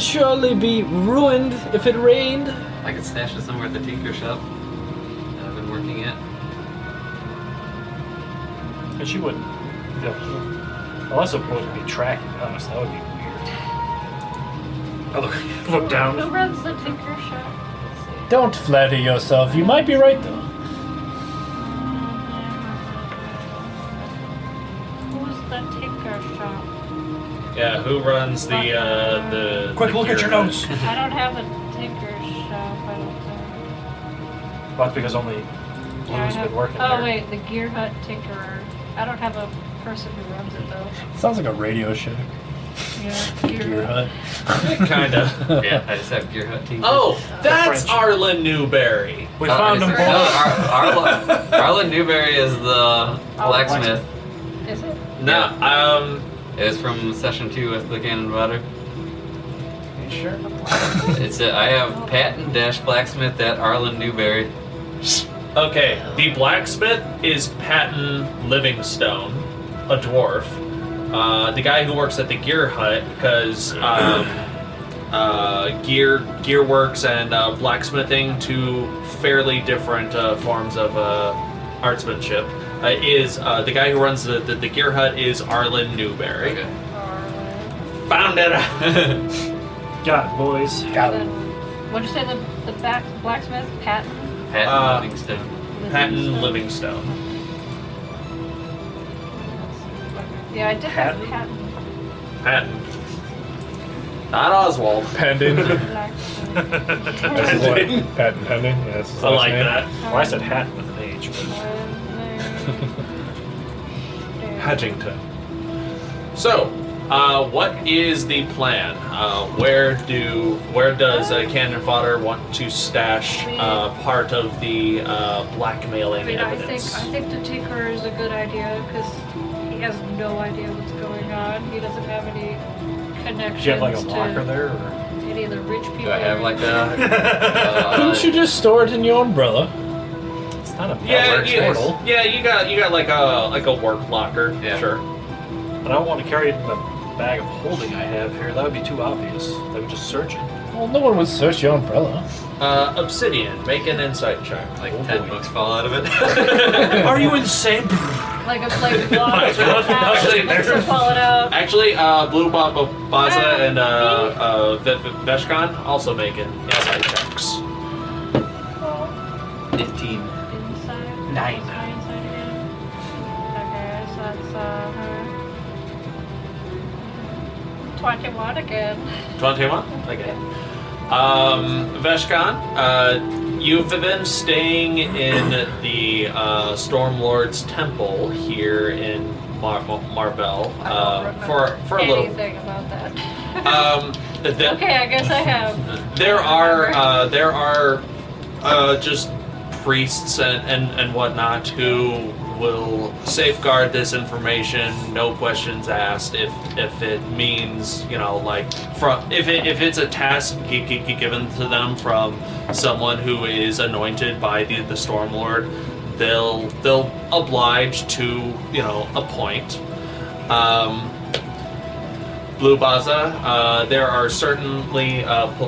surely be ruined if it rained. I could stash it somewhere at the tinker shop that I've been working at. And she wouldn't. Yeah, Alyssa wouldn't be tracking us. That would be weird. I look Who down. runs the tinker shop? Let's see. Don't flatter yourself. You might be right, though. Who's the tinker shop? Yeah, who runs the Quick, the look at your gear notes. I don't have a tinker shop, I don't think. Well, that's because only Yeah, I Blue's have- been working oh there. wait, the Gear Hut Tinkerer. I don't have a person who runs it though. Sounds like a Radio Shack. Yeah, Gear Hut. Kinda. Yeah, I just have Gear Hut tinker. Oh, that's French. Arlen Newberry. We found them No, both. Arlen Newberry is the blacksmith. Is it? No, It was from session 2 with the cannon fodder. You sure? I have patent-blacksmith at Arlen Newberry. okay. The blacksmith is Patton Livingstone, a dwarf. the guy who works at the gear hut, because gear works and blacksmithing, two fairly different forms of artsmanship, is the guy who runs the gear hut is Arlin Newberry. Okay. Found it. Got it, boys. Got And it. then, what'd you say the blacksmith? Patton? Pat Livingstone. Patton Livingstone. Yeah, I did have Patton. Patton. Not Oswald. Pending. Blacksmith. That's his last, patent pending. Yeah, that's his I last like name. that. Well, I said hat with an H. But Hedgington. So, what is the plan? Where does Cannon Fodder want to stash part of the blackmailing I mean, evidence? I think the Tinkerer is a good idea because he has no idea what's going on. He doesn't have any connections do you have like a to locker there? Or? any of the rich people. Do I have like a? Couldn't you just store it in your umbrella? It's not a Yeah, bad portal. you got like a work locker. Yeah. Sure. But I don't want to carry the bag of holding I have here. That would be too obvious. They would just search it. Well, no one would search your umbrella. Obsidian, make an insight check. Like 10 books fall out of it. Are you insane? Like a block, Actually, are falling out. Actually, Blue Baza and Veshkan also making insight checks. 15. Inside. 9. Inside again. Okay, so that's 21 again. 21? Okay. Veshkan, you've been staying in the Stormlord's temple here in Marbell I don't for a remember little. anything about that. Okay, I guess I have. There are just priests and whatnot who will safeguard this information, no questions asked. If it means, if it's a task given to them from someone who is anointed by the Stormlord, they'll oblige to appoint. Blue Baza, there are certainly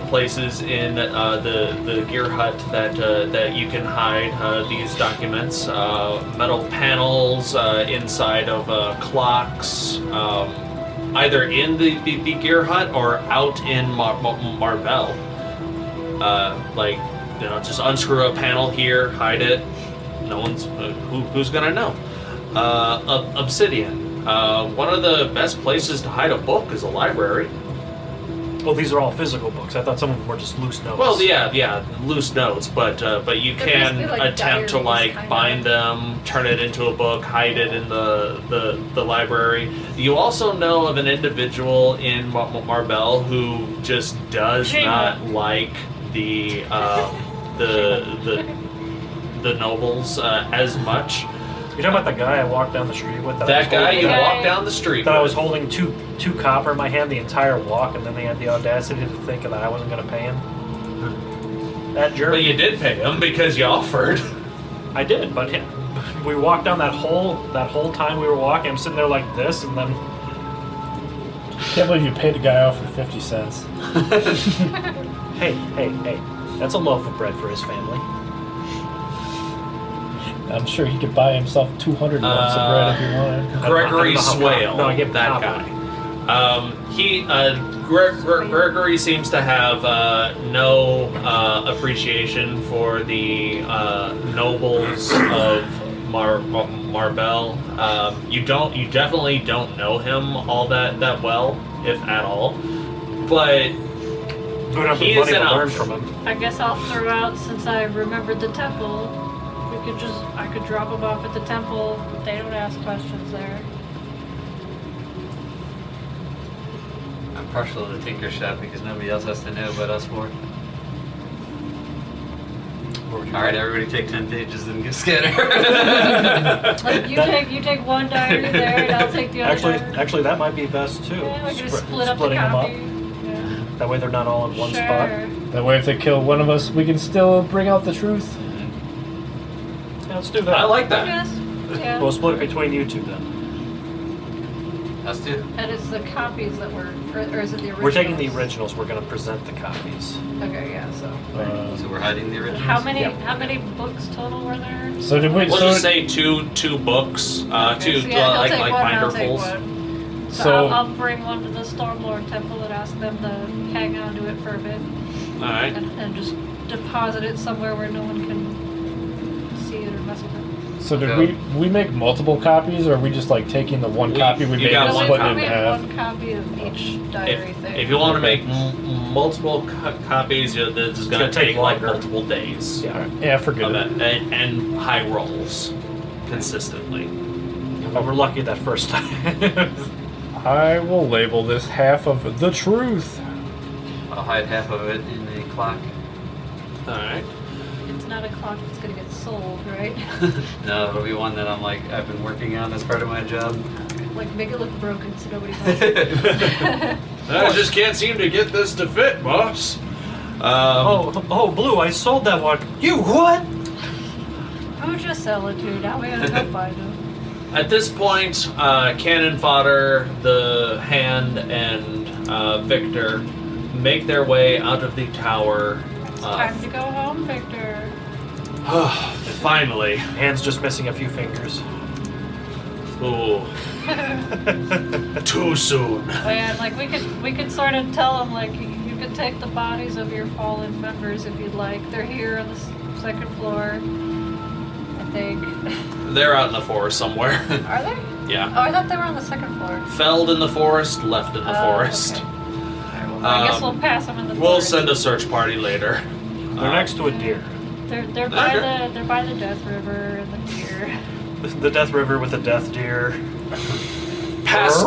places in the gear hut that you can hide these documents. Metal panels inside of clocks, either in the gear hut or out in Marbell. Just unscrew a panel here, hide it. No one's who's gonna know. Obsidian. One of the best places to hide a book is a library. Well, these are all physical books. I thought some of them were just loose notes. Well, yeah, loose notes, but you They're can basically like attempt to diaries, kind of. bind them, turn it into a book, hide it in the library. You also know of an individual in Marbell who just does Shiima. not like the nobles as much. You're talking about the guy I walked down the street with? That guy you Yeah. walk down the street That I with. was holding two copper in my hand the entire walk, and then they had the audacity to think that I wasn't going to pay him. That jerk. But you did pay him because you offered. I did, but we walked down that whole time we were walking. I'm sitting there like this, and then Can't believe you paid a guy off for 50 cents. hey, that's a loaf of bread for his family. I'm sure he could buy himself 200 loaves of bread if he wanted. Gregory I don't know how- Swale, no, I gave him that copper. guy. Gregory seems to have no appreciation for the nobles of Marbell. You definitely don't know him all that well, if at all. But We don't have he the is money an to learn option. from him. I guess I'll throw out, since I remembered the temple, I could drop them off at the temple. They don't ask questions there. I'm partial to the Tinker Shop because nobody else has to know but us four. Alright, everybody take 10 pages and get scatter. Like you take one diary there, and I'll take the other diary. Actually, that might be best too. Yeah, we can just split up the splitting them copy. up. Yeah. That way they're not all in one spot. Sure. That way, if they kill one of us, we can still bring out the truth. Yeah, let's do that. I like that. Yes. Yeah. We'll split it between you two then. Us too. And it's the copies that were, or is it the originals? We're taking the originals. We're going to present the copies. Okay, yeah. So So we're hiding the originals. how many Yeah. how many books total were there? So did we? We'll so just say two books, Okay, two so yeah, he'll like take one, I'll take binderfuls. one. So, So- I'll bring one to the Stormlord Temple and ask them to hang on to it for a bit, All right. and just deposit it somewhere where no one can see it or mess with it. So did we make multiple copies, or are we just like taking the one copy we you made got and one splitting it copy. in We have half? one copy of each diary thing. If you want to make multiple copies, this is going gonna to take take like longer. multiple days. Yeah. Yeah, forget Of it. it. And high rolls consistently. But we're lucky that first time. I will label this half of the truth. I'll hide half of it in a clock. All right. It's not a clock that's gonna get sold, right? No, it'll be one that I've been working on as part of my job. Like make it look broken so nobody buys it. I just can't seem to get this to fit, boss. oh, Blue, I sold that one. You what? Who'd you sell it to? Now we gotta go find him. At this point, Cannon Fodder, the Hand, and Victor make their way out of the tower. It's time to go home, Victor. Finally. Hand's just missing a few fingers. Ooh. Too soon. Oh yeah, and like we could sort of tell them like you could take the bodies of your fallen members if you'd like. They're here on the second floor, I think. They're out in the forest somewhere. Are they? Yeah. Oh, I thought they were on the second floor. Felled in the forest, left in the forest. Okay. Alright, well, I guess we'll pass them in the We'll forest. send a search party later. They're next to a deer. They're by the Death River and the deer. The Death River with the death deer. Past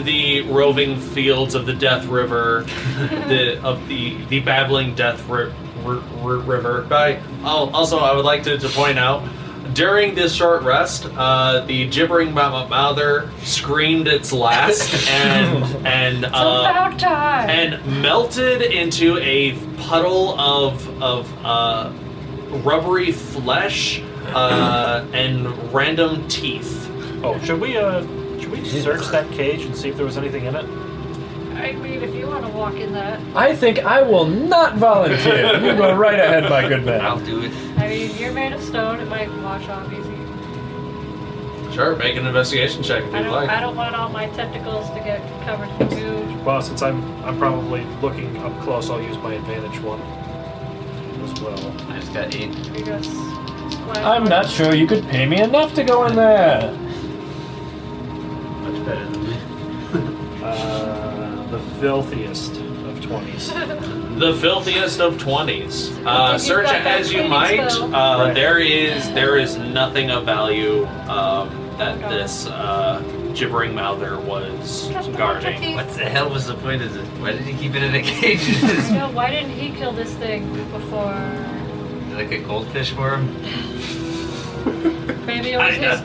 the roving fields of the Death River, the babbling Death River. Also, I would like to point out, during this short rest, the gibbering mouther screamed its last and It's about time. and melted into a puddle of rubbery flesh and random teeth. Oh, should we search that cage and see if there was anything in it? I mean, if you want to walk in that. I think I will not volunteer. You go right ahead, my good I'll man. do it. I mean, you're made of stone. It might wash off easy. Sure, make an investigation check if I you'd don't. like. I don't want all my tentacles to get covered in goo. Well, since I'm probably looking up close, I'll use my advantage one as well. I just got 8. You guys splash I'm on. not sure you could pay me enough to go in there. Much better than me. The filthiest of 20s. The filthiest of 20s. You've Search got it that as you cleaning might. spell. Right. There is nothing of value that this gibbering mouther was Just a bunch of guarding. teeth. What the hell was the point of it? Why did he keep it in a cage? I know. Why didn't he kill this thing before? Like a goldfish for him? Maybe it was his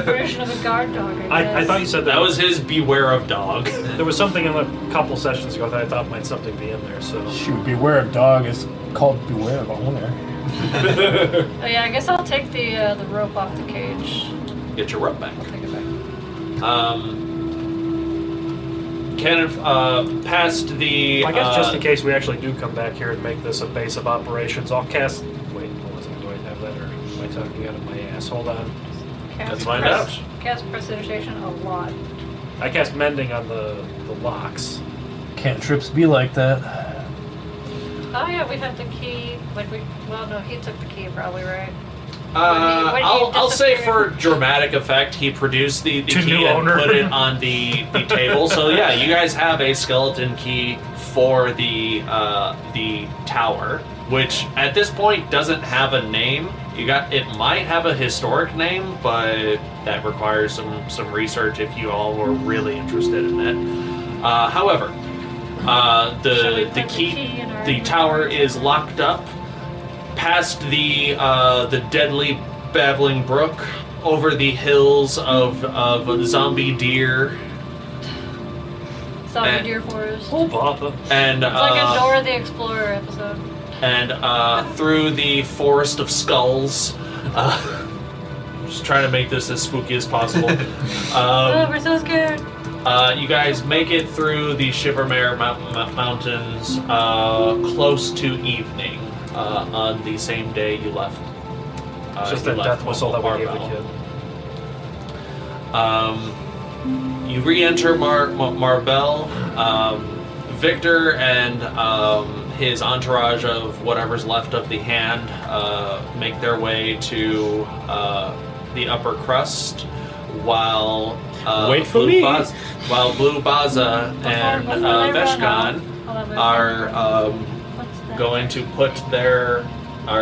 version of a guard dog. I I thought you said That was his beware of dog. There was something in a couple sessions ago that I thought might something be in there. So Shoot, beware of dog is called beware of owner. Oh yeah, I guess I'll take the rope off the cage. Get your rope back. I'll take it back. Cannon past the. I guess just in case we actually do come back here and make this a base of operations, I'll cast. Wait, what was it? Do I have that, or am I talking out of my ass? Hold on. Let's find out. Cast prestidigitation a lot. I cast mending on the locks. Can't trips be like that. Oh yeah, we have the key. Well, no, he took the key probably, right? when he I'll say for disappeared. dramatic effect, he produced the To key new and owner. put it on the table. So yeah, you guys have a skeleton key for the tower, which at this point doesn't have a name. It might have a historic name, but that requires some research if you all were really interested in it. However, Shall we the put the key, key in our the tower is locked up past the deadly babbling brook, over the hills of zombie deer, Zombie and- Deer Forest. Oh, Papa. and It's like a Dora the Explorer episode. and through the forest of skulls. Just trying to make this as spooky as possible. Oh, we're so scared. You guys make it through the Shivermare Mountains close to evening on the same day you left. It's just you that left death whistle that we gave the Marbell. kid. You re-enter Marbell. Victor and his entourage of whatever's left of the hand make their way to the upper crust, while Wait for me. While Blue Baza and before they run Veshkan off, are What's that?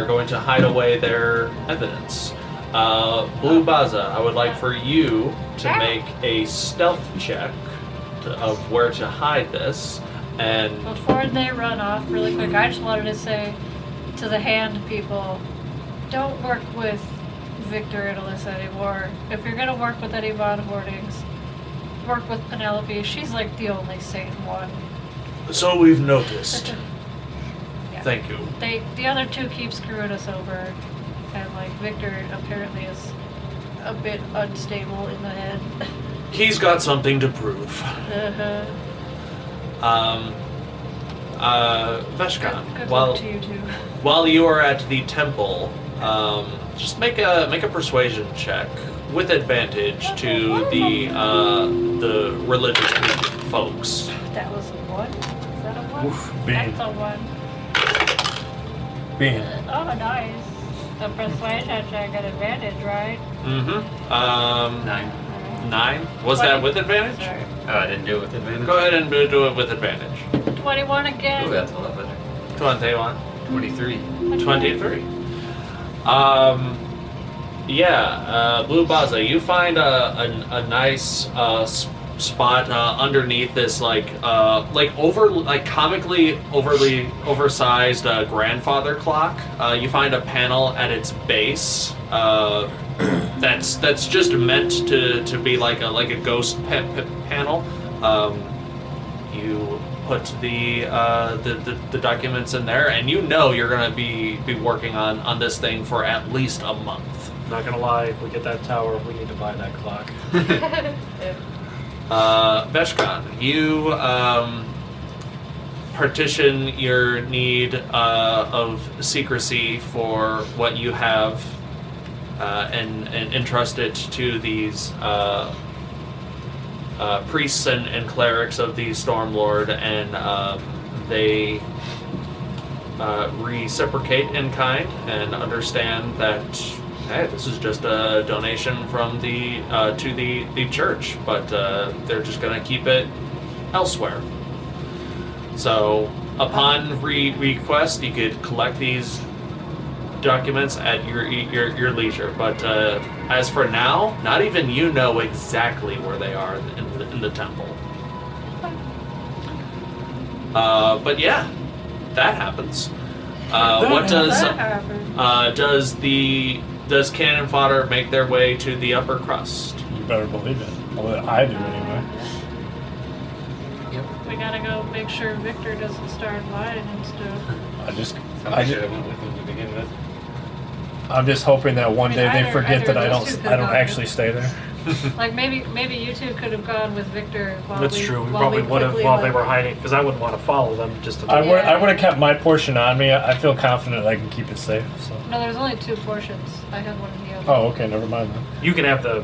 going to hide away their evidence. Blue Baza, I would like for you to make a stealth check of where to hide this. And Before they run off, really quick, I just wanted to say to the hand people, don't work with Victor and Alyssa anymore. If you're gonna work with any Von Hoardings, work with Penelope. She's like the only sane one. so we've noticed. Yeah. Thank you. The other two keep screwing us over, and like Victor apparently is a bit unstable in the head. He's got something to prove. Veshkan, Good while luck to you two. while you are at the temple, just make a persuasion check with advantage to the religious folks. That was a 1? Is that a 1? Oof, That's a 1. Bean. Oh, nice. The persuasion check at advantage, right? Mm-hmm. 9. 9. Was that with advantage? Sorry. Oh, I didn't do it with advantage. Go ahead and do it with advantage. 21 again. Oh, that's a lot better. 21. 23. 23. Blue Baza, you find a nice spot underneath this comically overly oversized grandfather clock. You find a panel at its base that's just meant to be like a ghost panel. You put the documents in there, and you know you're going to be working on this thing for at least a month. Not gonna lie, if we get that tower, we need to buy that clock. Veshkan, you partition your need of secrecy for what you have and entrust it to these priests and clerics of the Stormlord, and they reciprocate in kind and understand that hey, this is just a donation from to the church, but they're just gonna keep it elsewhere. So upon request, you could collect these documents at your leisure. But as for now, not even you know exactly where they are in the temple. But yeah, that happens. What does Cannon Fodder make their way to the upper crust? You better believe it. Well, I do anyway. We gotta go make sure Victor doesn't start lying and stuff. I should have went with him to begin with. I'm just hoping that one day they forget that I either those two don't could actually stay there. Like maybe you two could have gone with Victor while That's we, true. We while probably would have quickly while they went- were hiding, because I wouldn't want to follow them just to. I would have kept my portion on me. I feel confident I can keep it safe. So. No, there's only 2 portions. I had one in the other. Oh, okay, never mind then. You can have the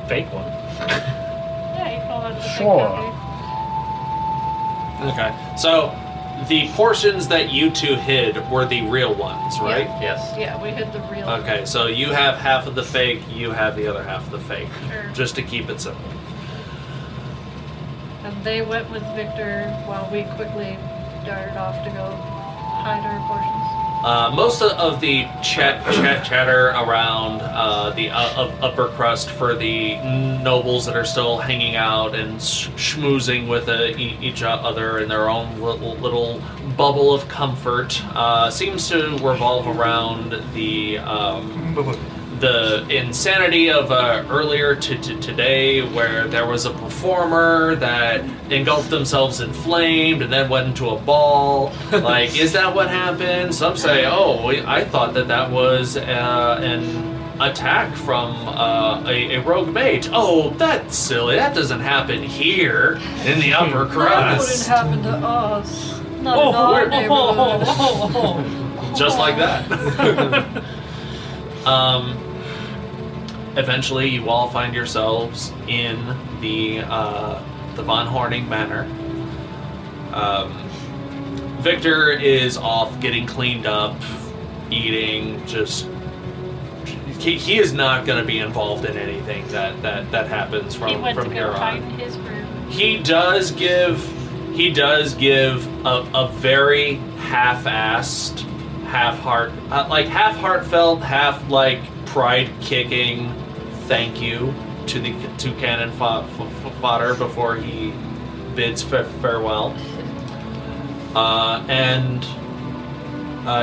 fake one. Yeah, you can hold on to the big Sure. copy. Okay, so the portions that you two hid were the real ones, right? Yes. Yeah, we hid the real. Okay, so you have half of the fake, you have the other half of the fake, Sure. just to keep it simple. And they went with Victor while we quickly darted off to go hide our portions. Most of the chatter around the upper crust for the nobles that are still hanging out and schmoozing with each other in their own little bubble of comfort seems to revolve around the insanity of earlier to today, where there was a performer that engulfed themselves in flame and then went into a ball. Like, is that what happened? Some say, oh, I thought that was an attack from a rogue mage. Oh, that's silly. That doesn't happen here in the upper That wouldn't crust. happen to us. Not in our neighborhood. Just like that. Eventually, you all find yourselves in the Von Horning Manor. Victor is off getting cleaned up, eating. Just he is not going to be involved in anything that happens He from went to here go hide on. in his room. He does give a very half-assed, half heartfelt, half like pride-kicking thank you to Cannon Fodder before he bids farewell. And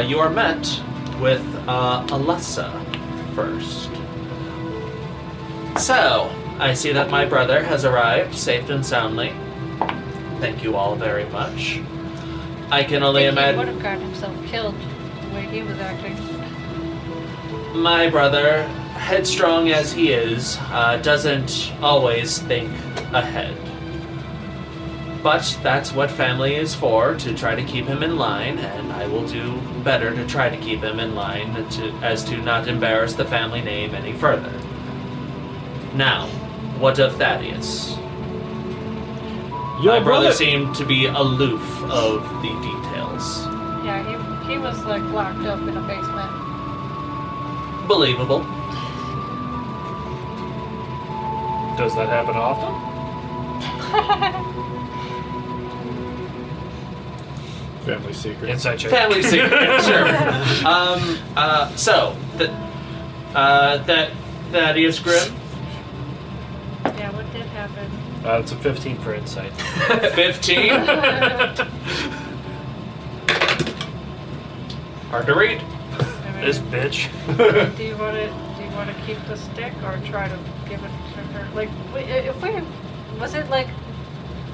you are met with Alessa first. So, I see that my brother has arrived safe and soundly. Thank you all very much. I can only He would imagine have gotten himself killed the way he was acting. my brother, headstrong as he is, doesn't always think ahead. But that's what family is for, to try to keep him in line, and I will do better to try to keep him in line as to not embarrass the family name any further. Now, what of Thaddeus? My brother seemed to be aloof of the details. Yeah, he was like locked up in a basement. Believable. Does that happen often? Family secret. Inside check. Family secret, sure. That Thaddeus Grimm? Yeah, what did happen? It's a 15 for insight. 15? Hard to read. I mean, This bitch. do you want to keep the stick or try to give it to her? Like, was it like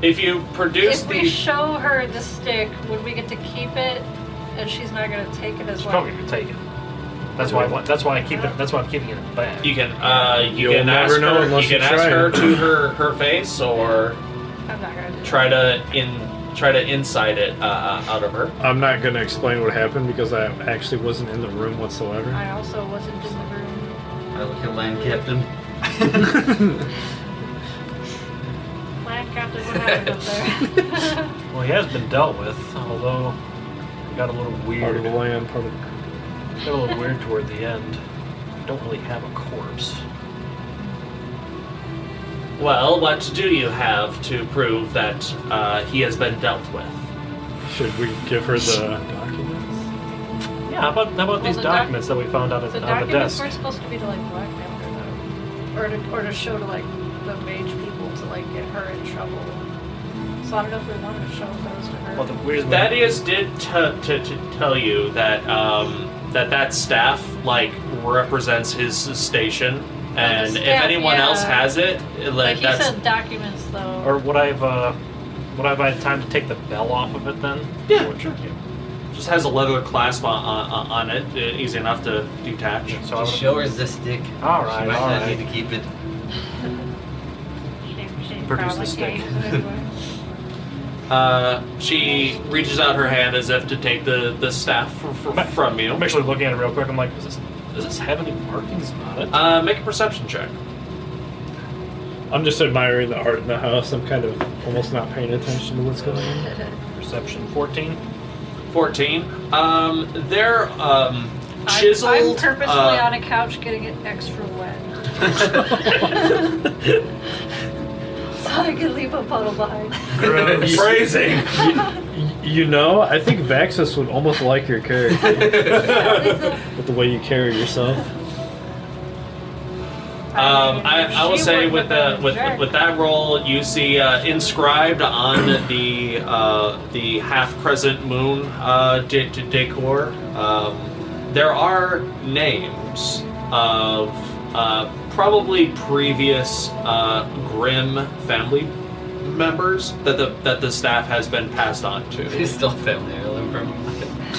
If you produce if we show her the stick, would we get to keep it, and she's not gonna take it as She's well? probably gonna take it. That's why I keep it. That's why I'm keeping it in the bag. you can You'll can never ask know her unless you can you ask try. her to her face, or I'm not gonna do try to insight it out of her. I'm not going to explain what happened because I actually wasn't in the room whatsoever. that. I also wasn't in the room. I look at land captain. Land captain, what happened up there? Well, he has been dealt with, although it got a little Part weird. of the land, part of the... Got a little weird toward the end. Don't really have a corpse. Well, what do you have to prove that he has been dealt with? Should we give her the documents? Yeah, how about these the documents that we found on The the documents desk? weren't supposed to be to like blackmail her though, or to show to like the mage people to like get her in trouble. So I don't know if we wanted to show those to her. Well, the weird Thaddeus did tell you that that staff like represents his station, and staff, if anyone yeah. else has it, like he that's said documents though. Or would I have had time to take the bell off of it then? Yeah, Or- sure. just has a leather clasp on it, easy enough to detach. So I Just would show her the stick. All She right, might all not right. need to keep it. She Produce the probably stick. gains it anyway. She reaches out her hand as if to take the staff from you. I'm actually looking at it real quick. I'm like, does this have any markings on it? Make a perception check. I'm just admiring the art in the house. I'm kind of almost not paying attention to what's going on. Perception 14. 14. They're chiseled. I'm purposely on a couch getting it extra wet. So I can leave a puddle behind. Phrasing. You know, I think Vaxxus would almost like your character with the way you carry yourself. I will She say wouldn't with have been a jerk. with that roll, you see inscribed on the half crescent moon decor. There are names of probably previous Grimm family members that the staff has been passed on to. She's still family heirloom from.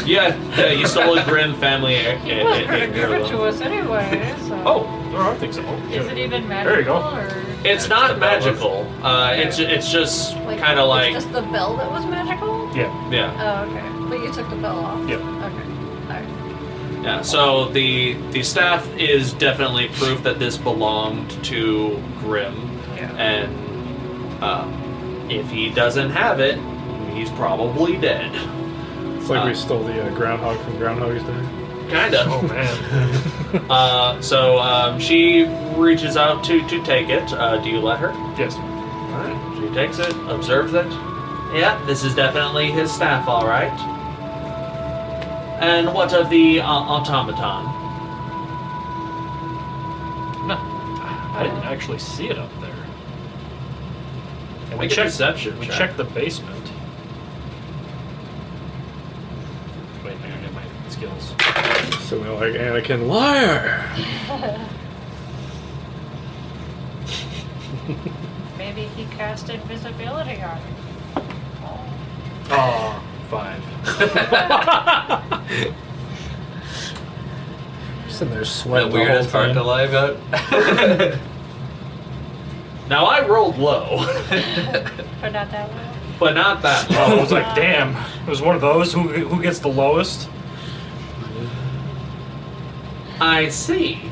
Yeah, you stole a Grim family He was gonna give it to heirloom. us anyway, so. Oh, there are things. Oh, Is it even There you magical, go. or? It's not magical. It's just kind of like It's just the bell that was magical? Yeah. yeah. Oh, okay. But you took the bell off? Yep. Okay. Alright. Yeah, so the staff is definitely proof that this belonged to Grim, Yeah. and if he doesn't have it, he's probably dead. It's like we stole the groundhog from Groundhog's Day. Kinda. Oh man. So she reaches out to take it. Do you let her? Yes. Alright, she takes it, observes it. Yeah, this is definitely his staff, alright. And what of the automaton? No, I didn't actually see it up there. And Make a perception We check. checked the basement. Wait, I gotta get my skills. So we're like, Anakin, liar! Maybe he cast invisibility on it. Oh, 5. Sitting there The sweating the whole weirdest part to time. lie about. Now I rolled low, But not that low. but not that Oh, I low. was like, damn. It was one of those. Who gets the lowest? I see.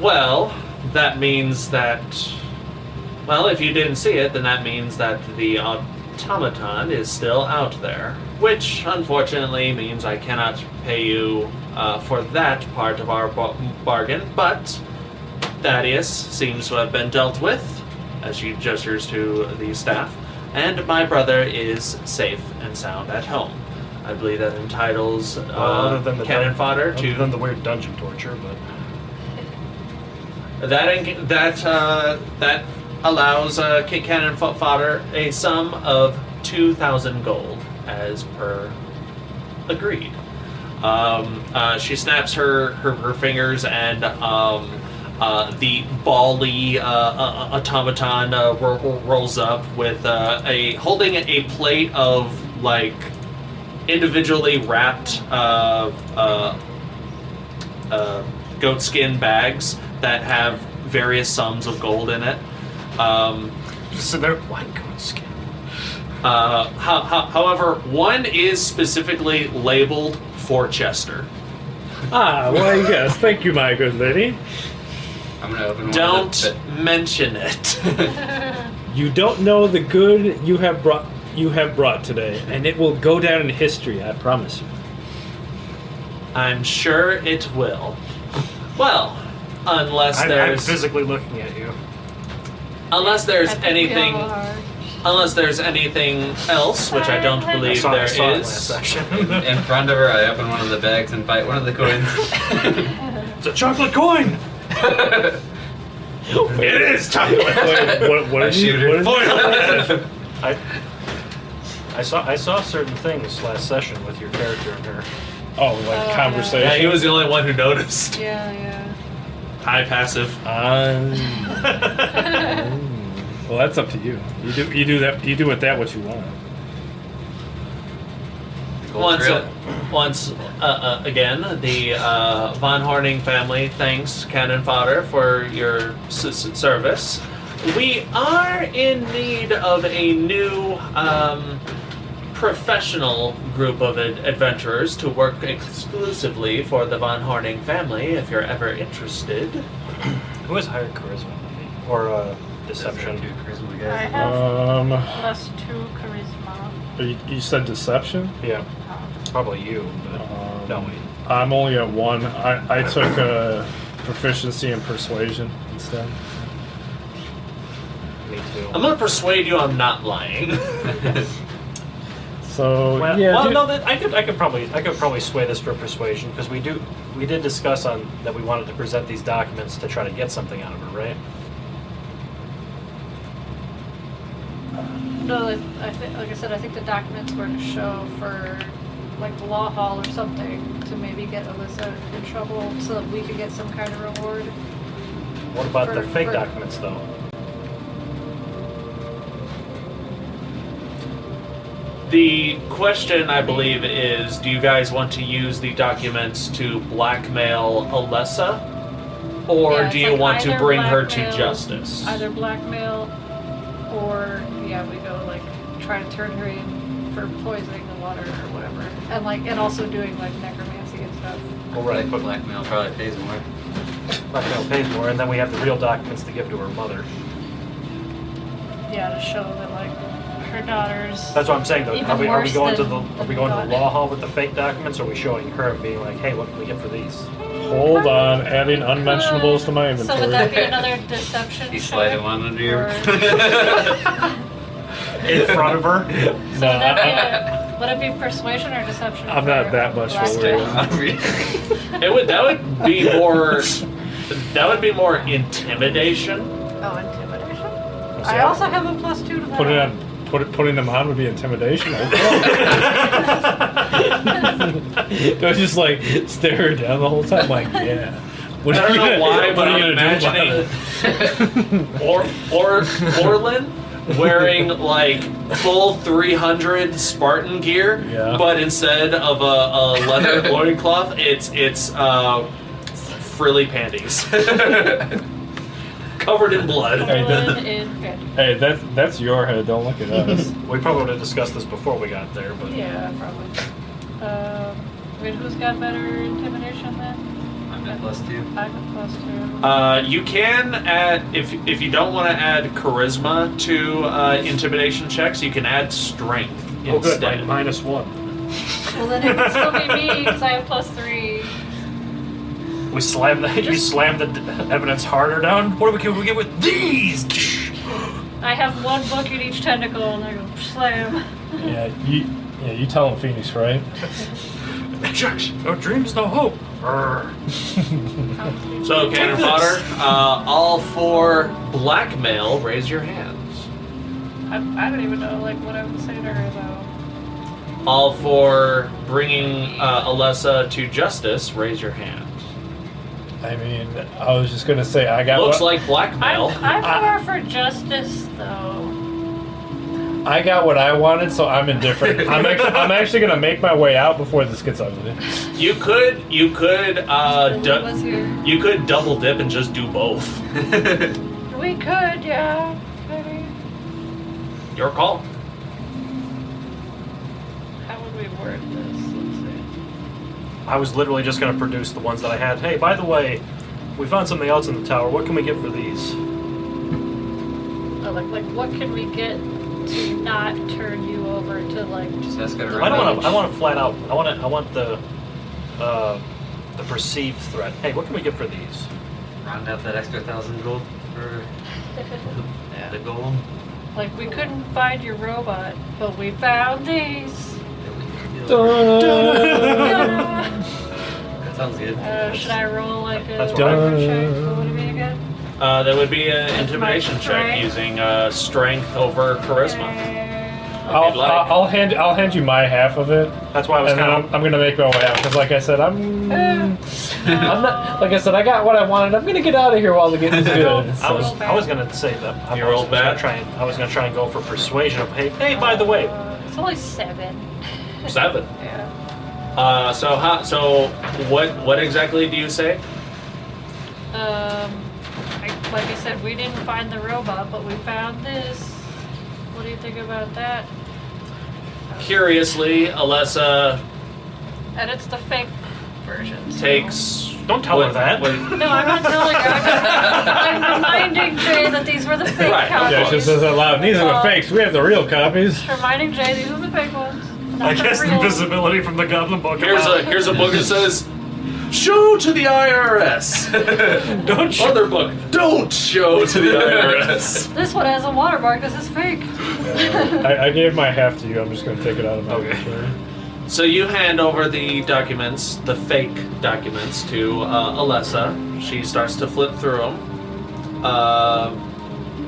Well, that means that... Well, if you didn't see it, then that means that the automaton is still out there. Which, unfortunately, means I cannot pay you for that part of our bargain, but Thaddeus seems to have been dealt with, as she gestures to the staff, and my brother is safe and sound at home. I believe that entitles Other than the cannon fodder other to than the weird dungeon torture, but that allows cannon fodder a sum of 2,000 gold, as per agreed. She snaps her fingers, and the bally automaton rolls up with holding a plate of like individually wrapped goatskin bags that have various sums of gold in it. so they're white goat skin. However, one is specifically labeled for Chester. Ah, well, yes. Thank you, my good lady. I'm gonna open one. Don't Of the, mention it. You don't know the good you have brought today, and it will go down in history, I promise you. I'm sure it will. Well, unless I'm there's physically looking at you. unless there's I think we anything all are. unless there's anything else, which I don't I believe saw, there I saw it is. last section. in front of her, I open one of the bags and bite one of the coins. It's a chocolate coin. It is chocolate. What I did you, shoot her. what did you- I saw certain things last session with your character and her. Oh, like conversation? Yeah, he was the only one who noticed. Yeah. High passive. Well, that's up to you. You do with that what you want. Once again, the Von Horning family thanks Cannon Fodder for your service. We are in need of a new professional group of adventurers to work exclusively for the Von Horning family, if you're ever interested. Who has higher charisma than me? Or deception? I have Um, +2 charisma. you said deception? Yeah. Probably you, but no, wait. I'm only at 1. I took proficiency in persuasion instead. Me too. I'm gonna persuade you I'm not lying. So Well, yeah, well dude, no, I could probably sway this for persuasion because we did discuss on that we wanted to present these documents to try to get something out of her, right? No, I think, like I said, I think the documents were to show for like the law hall or something to maybe get Alyssa in trouble so that we could get some kind of reward. What about the For- fake for- documents though? The question, I believe, is: do you guys want to use the documents to blackmail Alessa, or Yeah, do it's you like want to either bring her to blackmail- justice? Either blackmail, or we go like try to turn her in for poisoning the water or whatever, and also doing like necromancy and stuff. Well, right, but Blackmail probably pays more. blackmail pays more, and then we have the real documents to give to her mother. Yeah, to show that like her daughters. That's what I'm saying, though. Even Are we worse going to than- the than law hall with the fake documents, or are we showing her and being like, hey, what can we get for these? Hold on, adding unmentionables to my So would inventory. that be another deception? You slide check? one under your. Or- In front of her? So No, would that be would it be persuasion or deception? I'm for not that much blackmail? for it. That would be more. That would be more intimidation. Oh, intimidation. See, I also have a +2 to that. Putting them on would be intimidation. Do I just like stare her down the whole time? Like, yeah. What I are don't you know gonna- why, what but are I'm you gonna do about imagining Orlin wearing like full 300 Spartan gear, Yeah. but instead of a leather loincloth, it's frilly panties. Covered in blood. Hey, Orlin in bed. Hey, that's your head. Don't look at us. We probably would have discussed this before we got there, but Yeah, probably. Wait, who's got better intimidation then? I'm at +2. I got +2. You can add if you don't want to add charisma to intimidation checks, you can add strength oh, good, instead. like -1. Well, then it can still be me because I have +3. We slam the you slam the evidence harder down. What do we get with these? I have one book in each tentacle, and I go slam. Yeah, you tell him Phoenix, right? Shucks, no dreams, no hope. Brr. So, Cannon Fodder, all for blackmail, raise your hands. I don't even know like what I would say to her though. All for bringing Alessa to justice, raise your hand. I mean, I was just gonna say I got Looks what, like blackmail. I'm more for justice though. I got what I wanted, so I'm indifferent. I'm actually gonna make my way out before this gets ugly. You could Was here. you could double dip and just do both. We could, yeah, maybe. Your call. How would we word this? Let's see. I was literally just going to produce the ones that I had. Hey, by the way, we found something else in the tower. What can we get for these? Oh, like what can we get to not turn you over to like? Just ask her to I don't run. want to. I want to flat out. I want the perceived threat. Hey, what can we get for these? Round out that extra 1,000 gold for Yeah. the gold. Like we couldn't find your robot, but we found these. That sounds good. Should I roll like a That's armor check? What would it be again? That would be an intimidation check strength. using strength over charisma. I'll, you'd like. I'll hand you my half of it, That's why I was and then kind I'm gonna make my way out because, like I said, I'm not. Like I said, I got what I wanted. I'm gonna get out of here while the getting's good. I was So- gonna say that. You rolled bad? I was gonna try and go for persuasion of hey, by the way, It's only 7. 7. Yeah. So what exactly do you say? Like I said, we didn't find the robot, but we found this. What do you think about that? Curiously, Alessa And it's the fake version. so- takes. don't tell her that. No, I'm not telling her. I'm reminding Jay that these were the fake Right, copies. Yeah, she says out loud. These are the fakes. We have the real copies. Reminding Jay these are the fake ones. Not I the guess real. invisibility from the Goblin Book. Here's a book that says, "Show to the IRS." Don't show. Other book, "Don't show to the IRS." This one has a watermark. This is fake. I gave my half to you. I'm just gonna take it out of my Okay. inventory. So you hand over the documents, the fake documents, to Alessa. She starts to flip through them.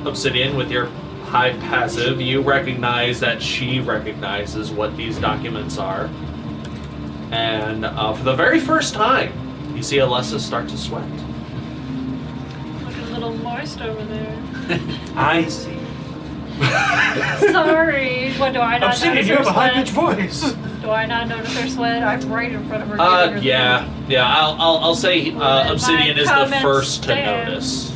Obsidian, with your high passive, you recognize that she recognizes what these documents are. And for the very first time, you see Alessa start to sweat. Looking a little moist over there. I see. Sorry. What, do I not Obsidian, notice you her have a high-pitched sweat? voice. Do I not notice her sweat? I'm right in front of her. giving her the Yeah. I'll say Let Obsidian my is the comments first to stand. notice.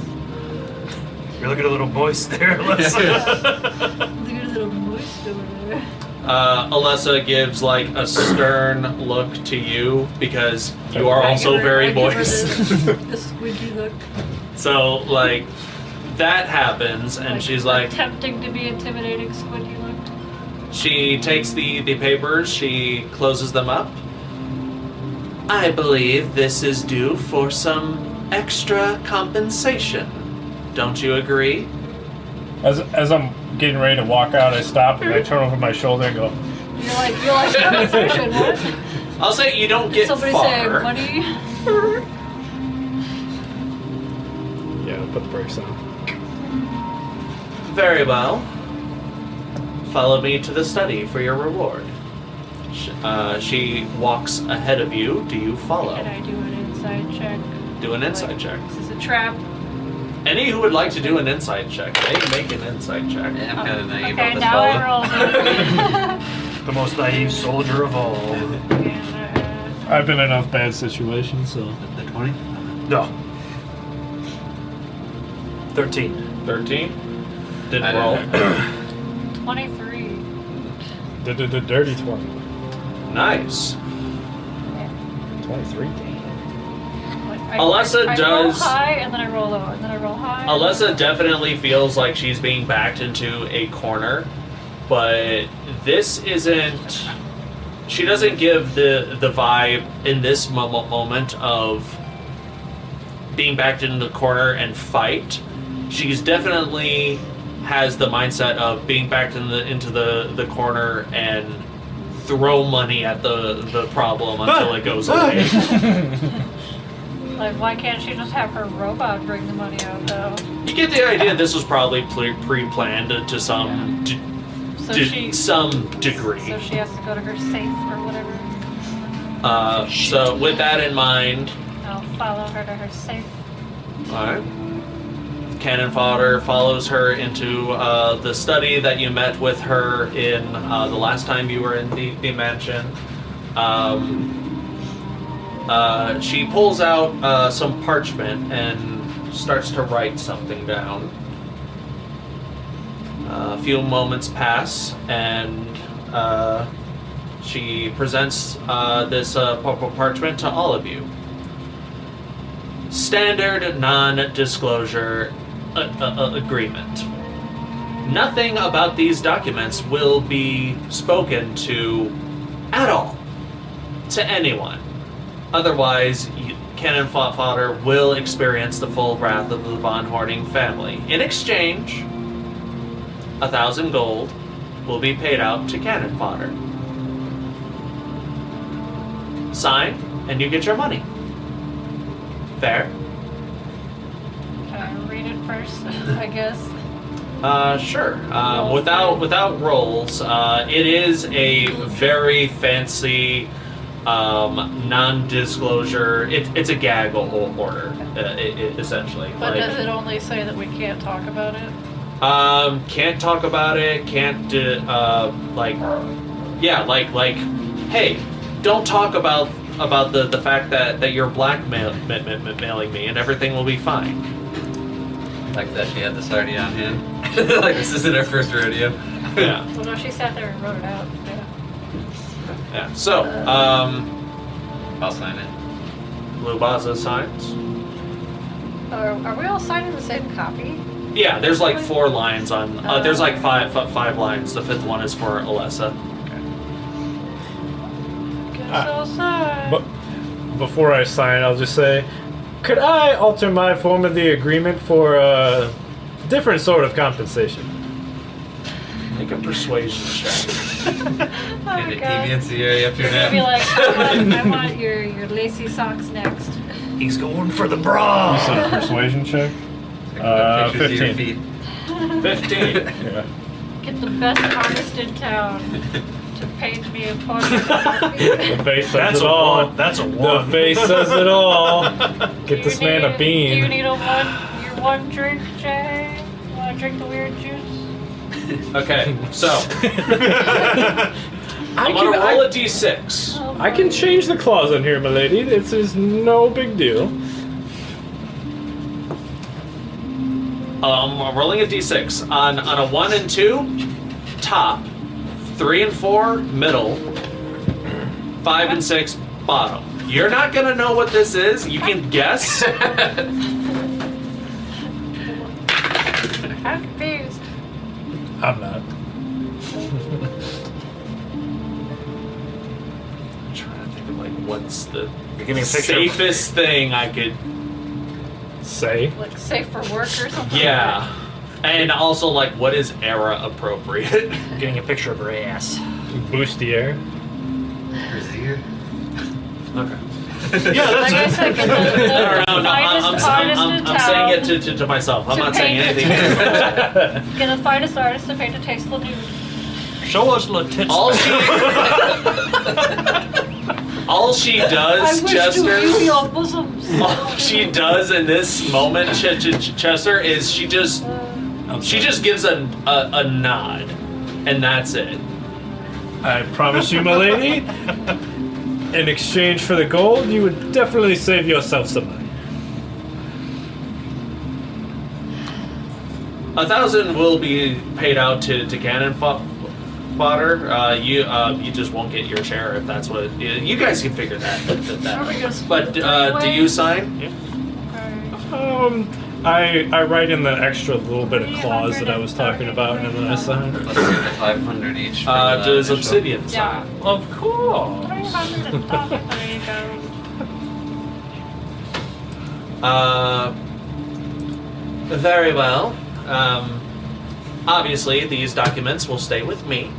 You're looking at a little moist there, Alyssa. Look at a little moist over there. Alessa gives like a stern look to you because you are I also give her- very I give her moist. The squinty look. So like that happens, and she's like, attempting to be intimidating, squinty look. she takes the papers, she closes them up. I believe this is due for some extra compensation. Don't you agree? As I'm getting ready to walk out, I stop and I turn over my shoulder and go, You're like compensation, what? I'll say you don't get Somebody far. say money. yeah, I'll put the brakes on. Very well. Follow me to the study for your reward. She walks ahead of you. Do you follow? Can I do an inside check? Do an insight check. Is this a trap? Any who would like to do an insight check, they make an insight check. Yeah, I'm kind of naive Okay, on this now follow. I roll. The most naive soldier of all. And, I've been in enough bad situations, so. The 20? No. 13. 13? Didn't I roll. don't 23. The dirty 20. Nice. 23? Alessa I does- roll high and then I roll low and then I roll high. Alessa definitely feels like she's being backed into a corner, but this isn't. She doesn't give the vibe in this moment of being backed into the corner and fight. She's definitely has the mindset of being backed into the corner and throw money at the problem until it goes away. Like, why can't she just have her robot bring the money out, though? You get the idea this was probably pre-planned to some some degree. So she has to go to her safe or whatever. So with that in mind, I'll follow her to her safe. alright. Cannon Fodder follows her into the study that you met with her in the last time you were in the mansion. She pulls out some parchment and starts to write something down. A few moments pass, and she presents this parchment to all of you. Standard non-disclosure agreement. Nothing about these documents will be spoken to at all to anyone. Otherwise, Cannon Fodder will experience the full wrath of the Von Horning family. In exchange, 1,000 gold will be paid out to Cannon Fodder. Sign, and you get your money. Fair? Can I read it first, I guess? Sure. Without rolls, it is a very fancy non-disclosure. It's a gag order, essentially. But does it only say that we can't talk about it? Can't talk about it. Can't hey, don't talk about the fact that you're blackmailing me, and everything will be fine. Like that she had this already on hand. Like this isn't her first rodeo. Yeah. Well, no, she sat there and wrote it out. Yeah. Yeah. So, I'll sign it. Lubaza signs. Are we all signing the same copy? Yeah, there's like 4 lines on. There's like five lines. The 5th one is for Alessa. Guess I'll sign. But before I sign, I'll just say, could I alter my form of the agreement for a different sort of compensation? Make a persuasion check. Oh, In the God. deviancy area up your You're gonna be neck. like, I want your lacy socks next. He's going for the bra. You said a persuasion check? Pictures of your 15. feet. 15. Yeah. Get the best artist in town to paint me a portrait of my feet. The face says That's it a all. one. That's a The one. face says it all. Do Get you this man a need- Do you bean. need your one drink, Jay? Want to drink the weird juice? Okay, so I'm gonna roll a d6. Oh, I can change the clause on here, milady. This is no big deal. I'm rolling a d6 on a 1 and 2, top, 3 and 4, middle, 5 and 6, bottom. You're not gonna know what this is. You can guess. I'm confused. I'm not. I'm trying to think of like what's the You're giving a picture. safest thing I could. Say. Like safe for work or something. Yeah, and also like what is era appropriate. Getting a picture of her ass. Bustier. Okay. Yeah, Like I said, get the No, finest artist in I'm saying town it to myself. I'm to not saying paint anything. Get the finest artist to paint a tasteful nude. Show us the tits. All she does, I wish Chester. to view your bosoms. All she does in this moment, Chester, is she just gives a nod, and that's it. I promise you, milady, in exchange for the gold, you would definitely save yourself some money. 1,000 will be paid out to cannon fodder. You just won't get your share if that's what you guys can figure that. Are we gonna split But it do three you ways? sign? Okay. I write in the extra little bit of clause that I was talking about, and then I sign. Let's do the 500 each. for the Does initial. Obsidian sign? Yeah. Of course. 333 gold. Very well. Obviously, these documents will stay with me.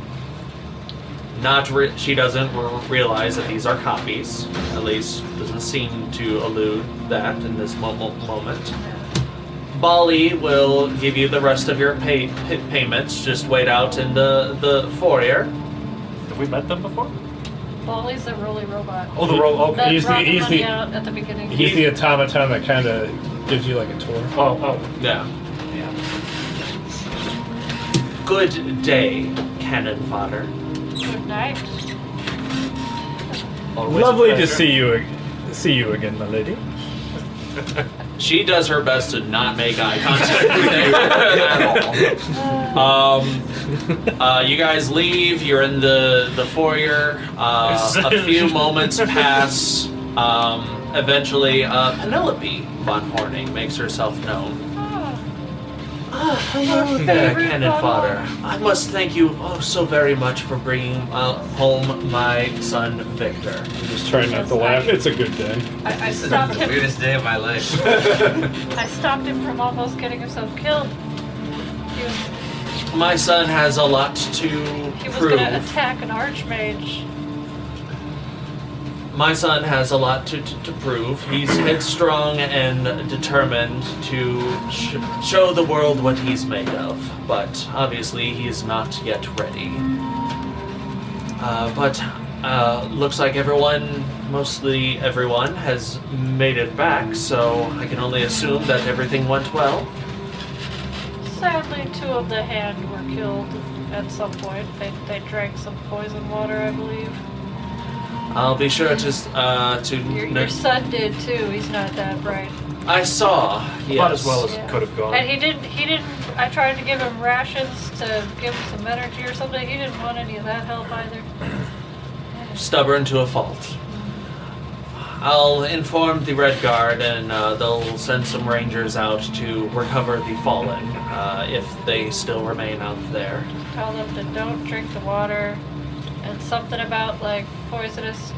She doesn't realize that these are copies. At least doesn't seem to allude that in this moment. Bali will give you the rest of your payments. Just wait out in the foyer. Have we met them before? Bally's the roly robot. Oh, the roll. Okay. That He's brought the- money out at the beginning. He's the automaton that kind of gives you like a tour. Oh. Yeah. Good day, cannon fodder. Good night. Always a Lovely to pleasure. see you again, my lady. She does her best to not make eye contact with you at all. You guys leave. You're in the foyer. A few moments pass. Eventually, Penelope von Horning makes herself known. Hello there, cannon fodder. I must thank you so very much for bringing home my son Victor. I'm just trying not to laugh. It's a good day. I This is stopped the him. weirdest day of my life. I stopped him from almost getting himself killed. My son has a lot to He was prove. gonna attack an archmage. My son has a lot to prove. He's headstrong and determined to show the world what he's made of. But obviously, he's not yet ready. But looks like mostly everyone, has made it back, so I can only assume that everything went well. Sadly, 2 of the hand were killed at some point. They drank some poison water, I believe. I'll be sure to Your son did too. He's not that bright. I saw. Yes. About as well as Yeah. it could have gone. And he didn't. I tried to give him rations to give him some energy or something. He didn't want any of that help either. Stubborn to a fault. I'll inform the Red Guard, and they'll send some rangers out to recover the fallen, if they still remain out there. Tell them to don't drink the water, and something about like poisonous.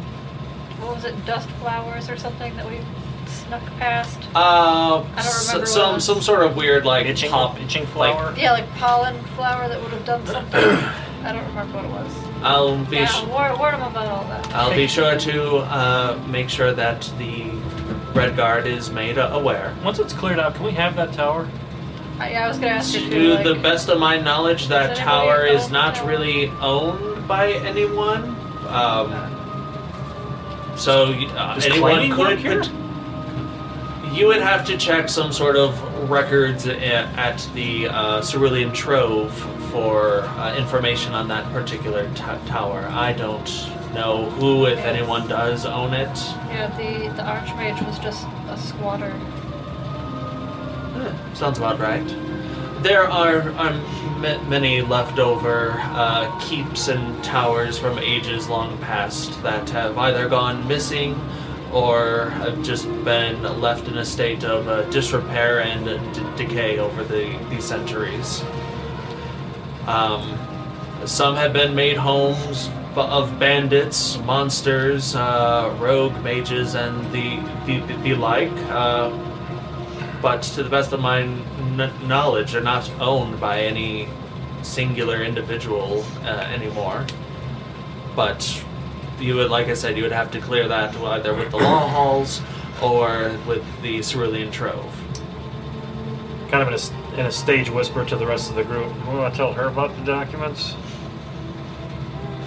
What was it? Dust flowers or something that we snuck past. I don't remember what it some was. sort of weird like Itching pop. flower. Yeah, like pollen flower that would have done something. I don't remember what it was. I'll be Yeah, warn them about all that. I'll be sure to make sure that the Red Guard is made aware. Once it's cleared out, can we have that tower? Yeah, I was gonna ask you To too. Like, the best of my knowledge, that Does tower anybody is own not the tower? really owned by anyone. So Does anyone claiming work could. here? You would have to check some sort of records at the Cerulean Trove for information on that particular tower. I don't know who, if anyone, does own it. Yeah, the Archmage was just a squatter. Sounds about right. There are many leftover keeps and towers from ages long past that have either gone missing or have just been left in a state of disrepair and decay over the centuries. Some have been made homes of bandits, monsters, rogue mages, and the like. But to the best of my knowledge, they're not owned by any singular individual anymore. But you would, like I said, you would have to clear that either with the law halls or with the Cerulean Trove. Kind of in a stage whisper to the rest of the group. We want to tell her about the documents?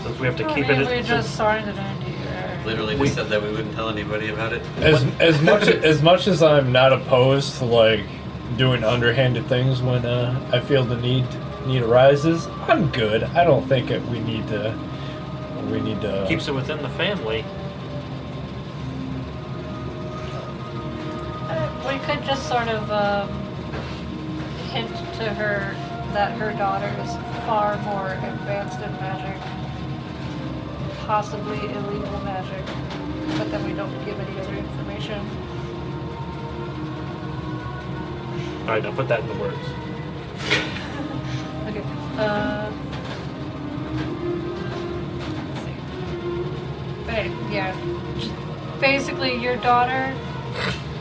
Since we have to keep it... We just signed an NDA. Literally just said that we wouldn't tell anybody about it. As much as I'm not opposed to like doing underhanded things when I feel the need arises, I'm good. I don't think we need to. Keeps it within the family. We could just sort of hint to her that her daughter is far more advanced in magic. Possibly illegal magic, but then we don't give any other information. Alright, now put that in the words. Okay, let's see. But yeah, basically your daughter,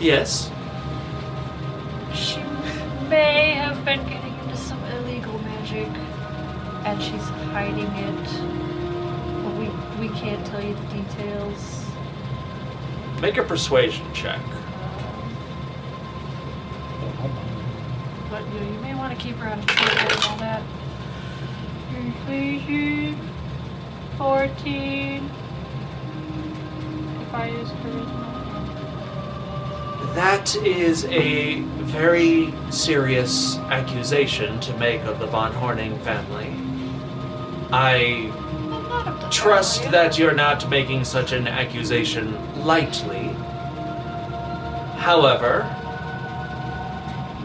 Yes. she may have been getting into some illegal magic, and she's hiding it. We can't tell you the details. Make a persuasion check. But you may want to keep her on track and all that. Persuasion 14. If I use charisma. That is a very serious accusation to make of the Von Horning family. I trust that you're not making such an accusation lightly. However,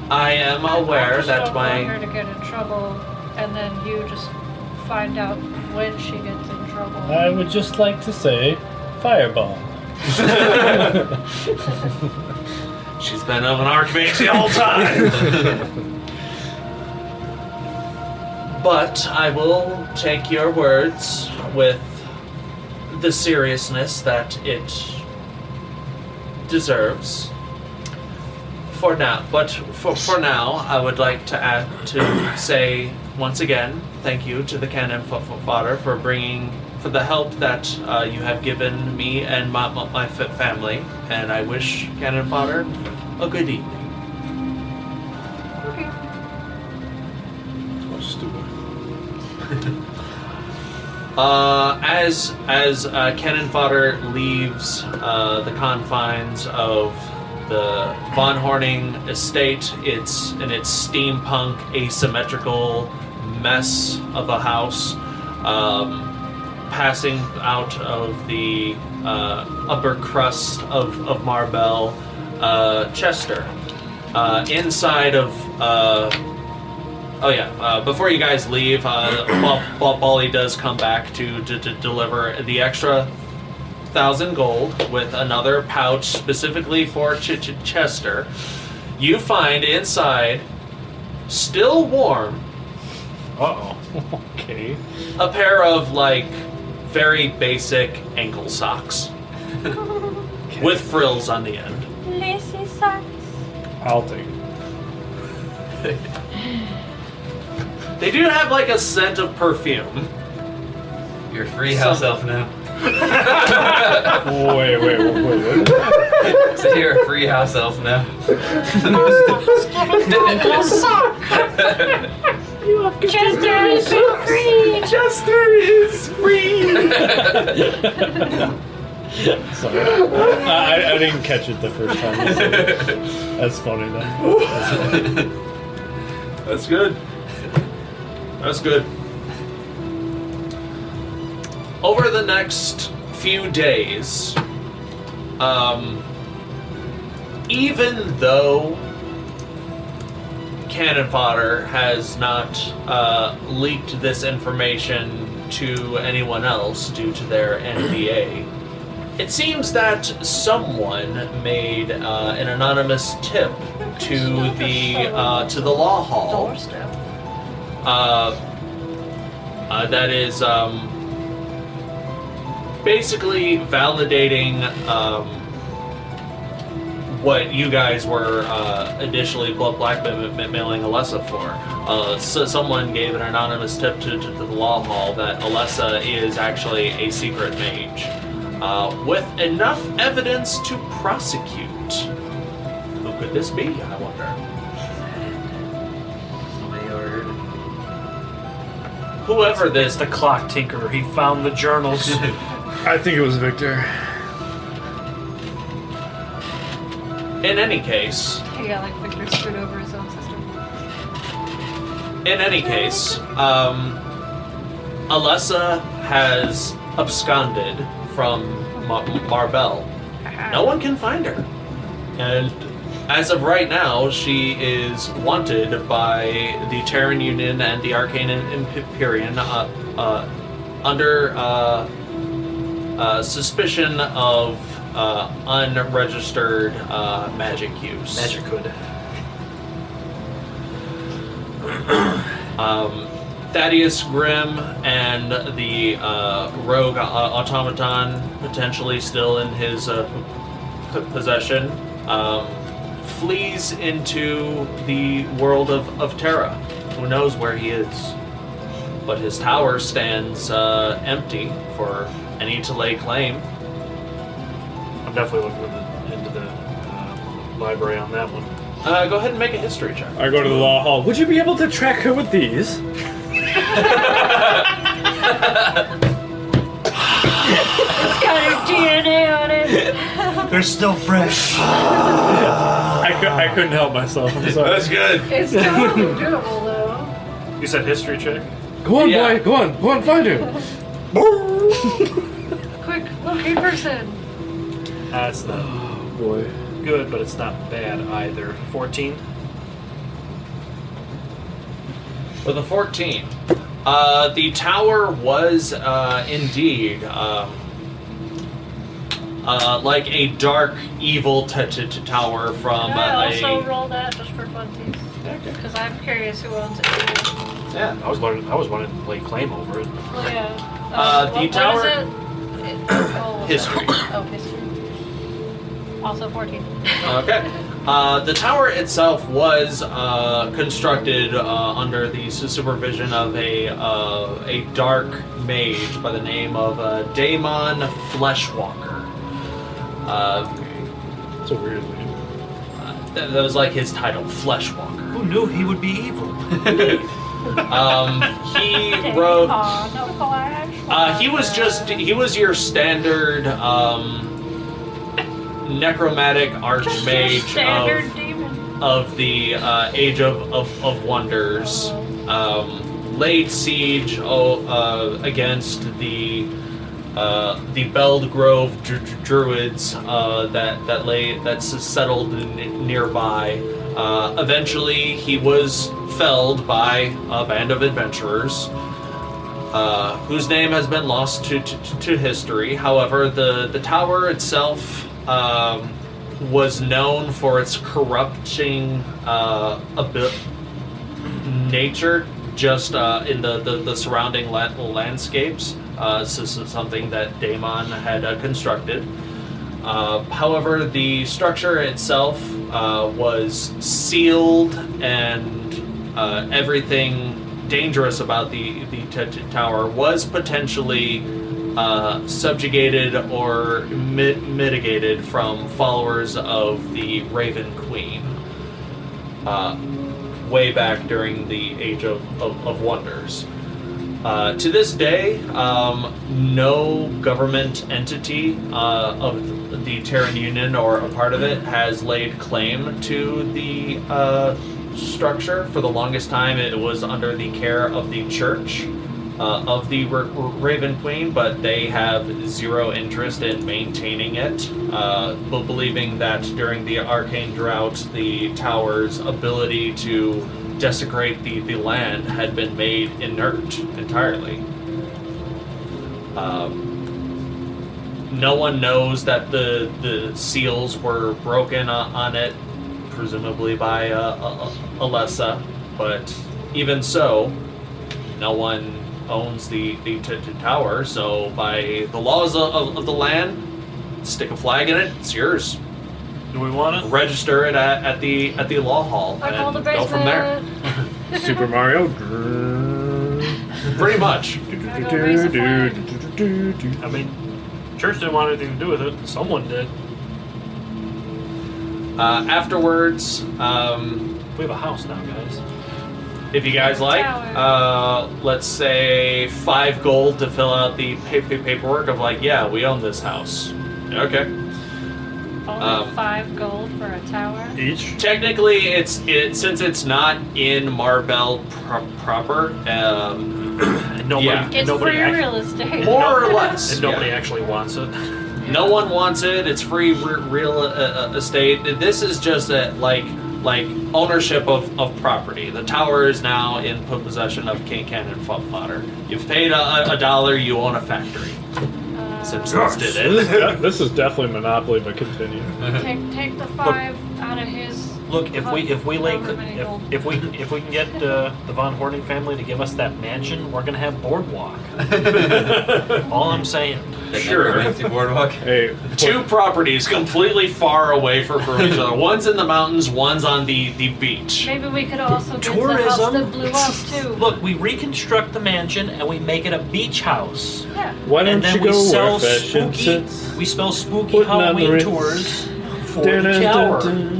I am aware that don't want her to get in trouble, and then you just find out when she gets in trouble. I would just like to say, fireball. She's been of an archmage the whole time. But I will take your words with the seriousness that it deserves. For now, but for now, I would like to say once again, thank you to the Cannon Fodder for the help that you have given me and my family, and I wish Cannon Fodder a good evening. Okay. Oh, stupid. As Cannon Fodder leaves the confines of the Von Horning estate, it's in its steampunk, asymmetrical mess of a house, passing out of the upper crust of Marbell, Chester. Inside of before you guys leave, Bali does come back to deliver the extra 1,000 gold with another pouch specifically for Chester. You find inside, still warm, Uh-oh. Okay. a pair of very basic ankle socks with frills on the end. Lacy socks. I'll take it. They do have a scent of perfume. You're a free house elf now. Wait. So you're a free house elf now. Chester is free. Chester is free. Sorry. I didn't catch it the first time. That's funny though. That's good. That's good. Over the next few days, even though Cannon Fodder has not leaked this information to anyone else due to their NDA, it seems that someone made an anonymous tip to the law hall. Doorstep. That is basically validating what you guys were initially blackmailing Alessa for. So someone gave an anonymous tip to the law hall that Alessa is actually a secret mage, with enough evidence to prosecute. Who could this be, I wonder? Somebody ordered. Whoever It's this... the clock tinkerer. He found the journals. I think it was Victor. In any case... Yeah, like Victor screwed over his own sister. In any case, Alessa has absconded from Marbell. No one can find her. And as of right now, she is wanted by the Terran Union and the Arcane Imperium under suspicion of unregistered magic use. Magic could. Thaddeus Grimm and the rogue automaton potentially still in his possession flees into the world of Terra. Who knows where he is? But his tower stands empty for any to lay claim. I'm definitely looking into the library on that one. Go ahead and make a history check. I go to the law hall. Would you be able to track her with these? It's got her DNA on it. They're still fresh. I couldn't help myself. I'm sorry. That's good. It's totally doable, though. You said history check? Go on, Yeah. boy. Go on, find her. Quick, locate person. That's not Boy. good, but it's not bad either. 14. With a 14. The tower was indeed like a dark, evil tower from Can I also a... roll that just for funsies? Because I'm curious who owns it. Yeah. I was wanting to lay claim over it. Well, yeah. The what tower- is it? Oh, History. Oh, history. Also 14. Okay. The tower itself was constructed under the supervision of a dark mage by the name of Daemon Fleshwalker. It's a weird name. That was like his title, Fleshwalker. Who knew he would be evil? He wrote. No flash. He was your standard necromantic archmage Standard demon. of the Age of Wonders. Laid siege against the Beld Grove druids that's settled nearby. Eventually, he was felled by a band of adventurers, whose name has been lost to history. However, the tower itself was known for its corrupting nature, just in the surrounding landscapes. So something that Daemon had constructed. However, the structure itself was sealed, and everything dangerous about the tower was potentially subjugated or mitigated from followers of the Raven Queen way back during the Age of Wonders. To this day, no government entity of the Terran Union or a part of it has laid claim to the structure. For the longest time, it was under the care of the church of the Raven Queen, but they have zero interest in maintaining it, believing that during the arcane drought, the tower's ability to desecrate the land had been made inert entirely. No one knows that the seals were broken on it, presumably by Alessa, but even so, no one owns the tower, so by the laws of the land, stick a flag in it, it's yours. Do we want it? Register it at the law hall I call the and go from there. basement. Super Mario. Pretty much. I go raise the flag. I mean, church didn't want anything to do with it. Someone did. Afterwards, We have a house now, guys. if you guys like, let's say 5 gold to fill out the paperwork of like, yeah, we own this house. Okay. Only 5 gold for a tower. Each. Technically, since it's not in Marbell proper, And nobody, Yeah. and It's nobody, free act- real estate. more or less. and nobody yeah. actually wants it. No one wants it. It's free real estate. This is just like ownership of property. The tower is now in possession of King Cannon Fodder. You've paid a dollar. You own a factory. Simpsons did it. This is definitely Monopoly, but continue. Take the 5 out of his. Look, if we however many gold. if we can get the Von Horning family to give us that mansion, we're gonna have boardwalk. All I'm saying. Sure. Fancy boardwalk. Hey, 2 properties completely far away from each other. One's in the mountains. One's on the beach. Maybe we could also get the house that blew up too. Look, we reconstruct the mansion and we make it a beach house. Yeah. why And don't then you we go sell where fashion spooky. sits? We spell spooky Putting on the Halloween Ritz. tours for Dun, the dun, tower. dun, dun.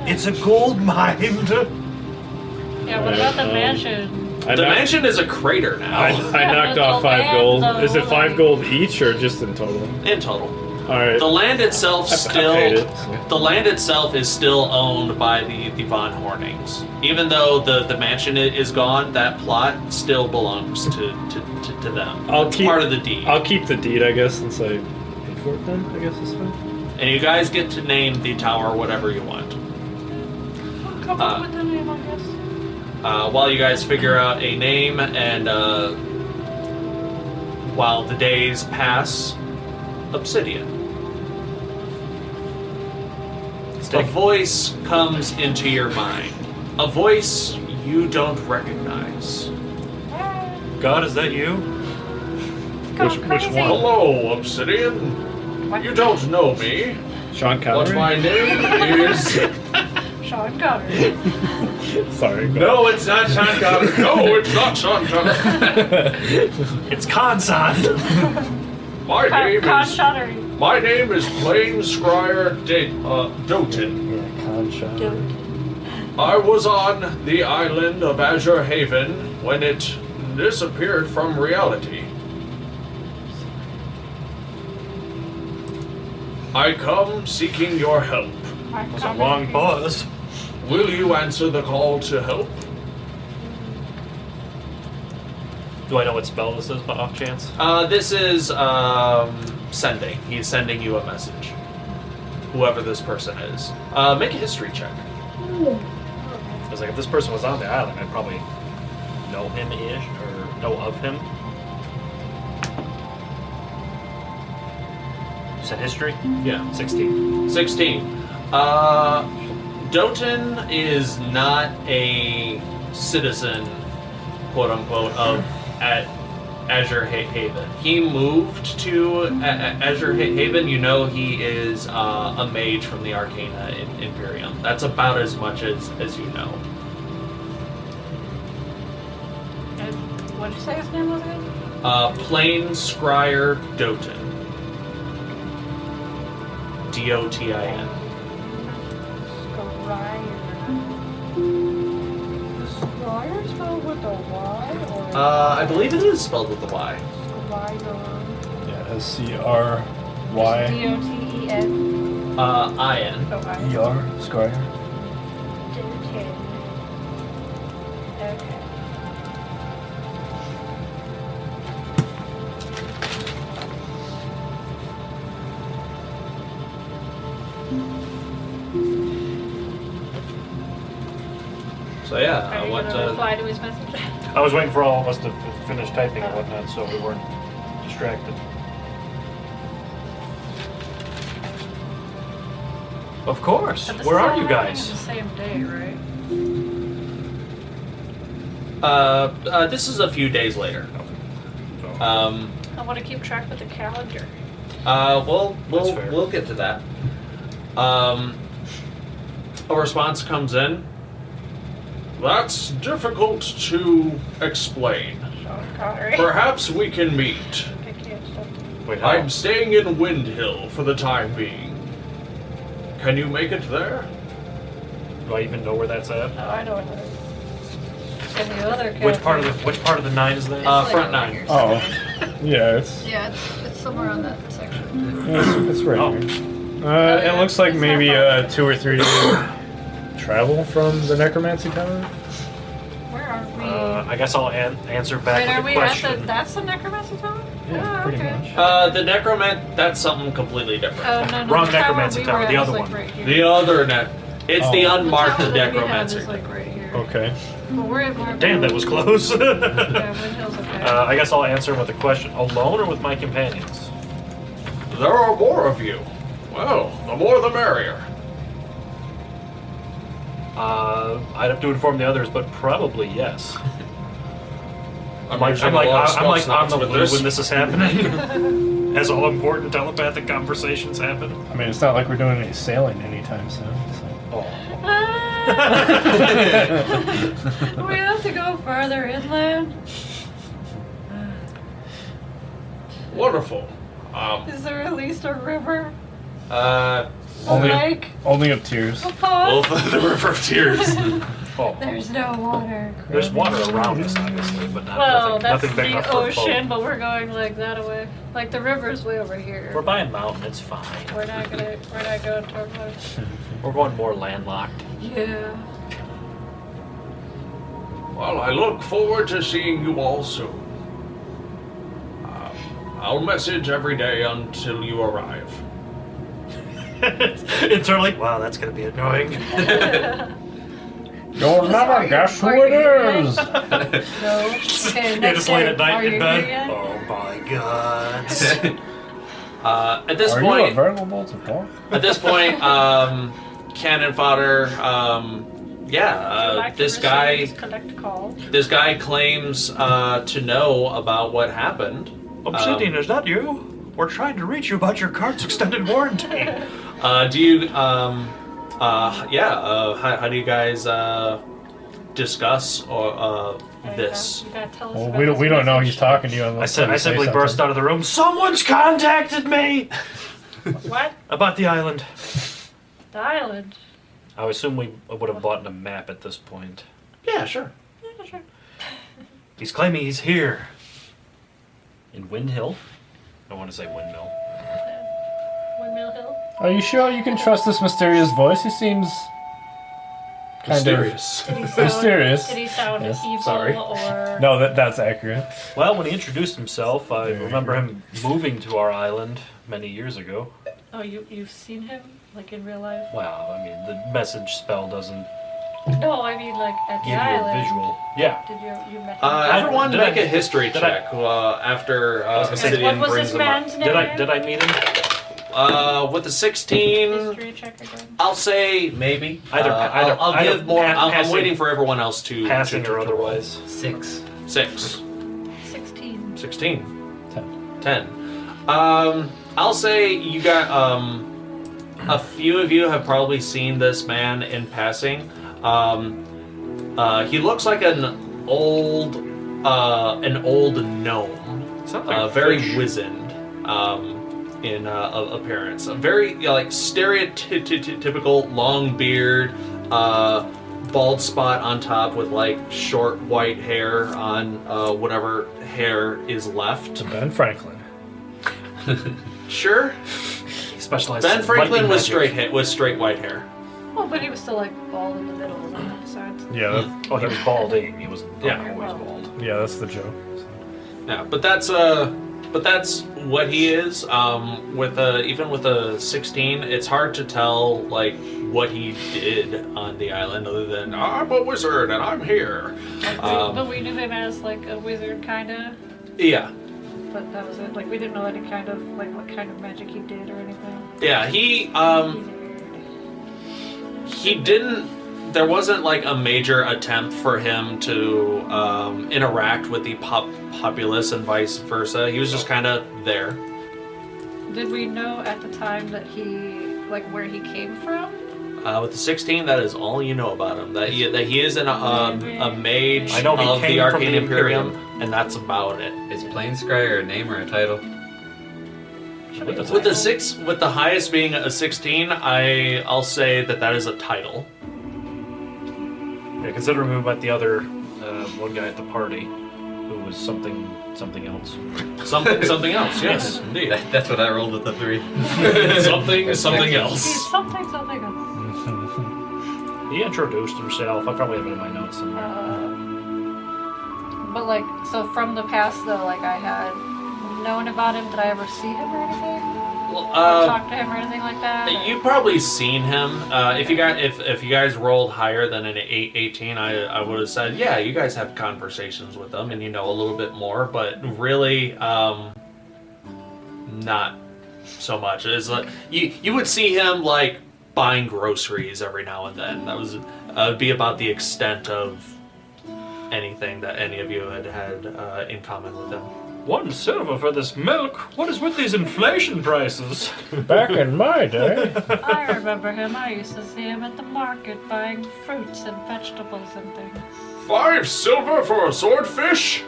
It's a gold mine. Yeah. What about the Um, mansion? I The knocked- mansion is a crater now. I knocked the off 5 land, gold. though, Is it 5 like- gold each or just in total? In total. All right. The land itself I paid it, so. the land itself is still owned by the Von Hornings. Even though the mansion is gone, that plot still belongs to them. I'll It's keep part of the deed. I'll keep the deed, I guess, since I paid for it. Then I guess it's fine. And you guys get to name the tower whatever you want. Come up with the name, I guess. While you guys figure out a name and while the days pass, Obsidian. A voice comes into your mind. A voice you don't recognize. God, is that you? It's Which crazy. one? Hello, Obsidian. You don't know me, Sean but Connery. my name is... Sean Connery. Sorry. go No, it's not Sean Connery. No, it's not Sean Connery. It's Kansan. My name Con is... Connery. My name is Plain Scryer Doten. Yeah, Concha. I was on the island of Azure Haven when it disappeared from reality. I come seeking your help. It's a long pause. Will you answer the call to help? Do I know what spell this is, by off chance? This is sending. He's sending you a message. Whoever this person is. Make a history check. I was like, if this person was on the island, I'd probably know him-ish, or know of him. You said history? Yeah. 16. 16. Doten is not a citizen, quote unquote, of Azure Haven. He moved to Azure Haven. You know he is a mage from the Arcane Imperium. That's about as much as you know. And what'd you say his name was again? Plain Scryer Doten. Dotin. Scryer spelled with a Y or I believe it is spelled with a Y. Yeah, S-C-R-Y. D-O-T-E-N. I-N. Oh, I. E-R, Scryer. Okay. So yeah, Are you what? gonna reply to his message? I was waiting for all of us to finish typing and whatnot, so we weren't distracted. Of course. But this Where is are all you happening guys? The same day, right? This is a few days later. So, I want to keep track with the calendar. That's fair. We'll get to that. A response comes in. That's difficult to explain. Sean Connery. Perhaps we can meet. I can't stop. wait, how? I'm staying in Windhill for the time being. Can you make it there? Do I even know where that's at? No, I know what it is. And the other Which part of the 9 is that? It's like front over 9. here Oh. somewhere. Yeah, it's Yeah, it's somewhere on that section. it's right Oh. here. It looks like It's maybe not far. 2 or 3 days travel from the Necromancy Tower. Where are we? I guess I'll answer back Wait, are with we a at question. the? That's the necromancy tower? Yeah, Oh, pretty okay. much. The Necromant, that's something completely different. Oh, no, Wrong the tower necromancy we tower, were the at other was, like, one. right here. The other net. It's the Oh. unmarked The tower that we have necromancer. is, like, right here. Okay. But we're at Damn, that was close. Yeah, Windhill's okay. I guess I'll answer with a question. Alone or with my companions? There are more of you. Well, the more the merrier. I'd have to inform the others, but probably yes. I'm I'm using like a lot of on spell the slots with loop this. when this is happening. As all important telepathic conversations happen. I mean, it's not like we're doing any sailing anytime soon. So. Oh. We have to go further inland. Wonderful. Is there at least a river? Uh, A Only- lake? Only of tears. A pond? the River of Tears. Oh. There's no water. There's water around us, obviously, but not Well, that's nothing big enough the for a boat. ocean, but we're going like that away. Like the river's way over here. We're by a mountain. It's fine. We're not going toward water. We're going more landlocked. Yeah. Well, I look forward to seeing you all soon. I'll message every day until you arrive. Internally, wow, that's gonna be annoying. You'll never guess who it is. No. Okay, Yeah, just laying at night Are in you bed. here yet? Oh my god. At this Are you point, available to talk? at this point, Cannon Fodder, Like to this guy, receive, collect calls. this guy claims to know about what happened. Obsidian, is that you? We're trying to reach you about your cart's extended warranty. How do you guys discuss this? You gotta tell us Well, about we this don't know message. he's talking to you I unless said, I you say simply burst something. out of the room. Someone's contacted me What? about the island. The island. I assume we would have bought a map at this point. Yeah, sure. Yeah, sure. He's claiming he's here. In Windhill? I want to say windmill. Windmill Hill. Are you sure you can trust this mysterious voice? He seems kind Mysterious. Did he sound, Mysterious. Did he sound Yes, evil sorry. or? No, that's accurate. Well, when he introduced himself, I Very remember good. him moving to our island many years ago. Oh, you've seen him like in real life? Well, I mean, the message spell doesn't No, I mean like at the give you a island. visual. Yeah. Did you met him? Everyone did make I- a history did I- check after was gonna say, Obsidian What was brings this them up. man's name? Did I meet him? With the 16, History check again. I'll say maybe. Either- I'll either give more. I'm passing- waiting for everyone else to Passing to or roll. otherwise. 6. 6, 16. 16, 10. 10. I'll say you got a few of you have probably seen this man in passing. He looks like an old gnome. Sounds like a Very fish. wizened in appearance. A very like stereotypical long beard, bald spot on top with like short white hair on whatever hair is left. Ben Franklin. Sure. He specializes Ben in Franklin lightning was magic. straight white hair. Oh, but he was still like bald in the middle and on the sides. Yeah, Oh, he was balding. He was Yeah. always bald. that's the joke. Yeah, but that's what he is. With even with a 16, it's hard to tell like what he did on the island other than I'm a wizard and I'm here. But we knew him as like a wizard, kinda. Yeah, But that was it. Like we didn't know any kind of like what kind of magic he did or anything. yeah. He didn't. There wasn't like a major attempt for him to interact with the populace and vice versa. He was just kind of there. Did we know at the time that he like where he came from? With the 16, that is all you know about him. That he is a mage I know he of came the from Arcane the Imperium, Imperium. and that's about it. Is Plainscryer a name or a title? With the highest being a 16, I'll say that is a title. Yeah, considering we met the other one guy at the party who was something else. Something else, yes, indeed. That's what I rolled with the 3. something else. He's something else. He introduced himself. I probably have it in my notes somewhere. But like, so from the past though, like I had known about him. Did I ever see him or anything? Or talk to him or anything like that? You've probably seen him. If you guys rolled higher than an 18, I would have said, yeah, you guys have conversations with them and you know a little bit more. But really, not so much. It's like you would see him like buying groceries every now and then. That would be about the extent of anything that any of you had in common with him. 1 silver for this milk? What is with these inflation prices? Back in my day. I remember him. I used to see him at the market buying fruits and vegetables and things. 5 silver for a swordfish?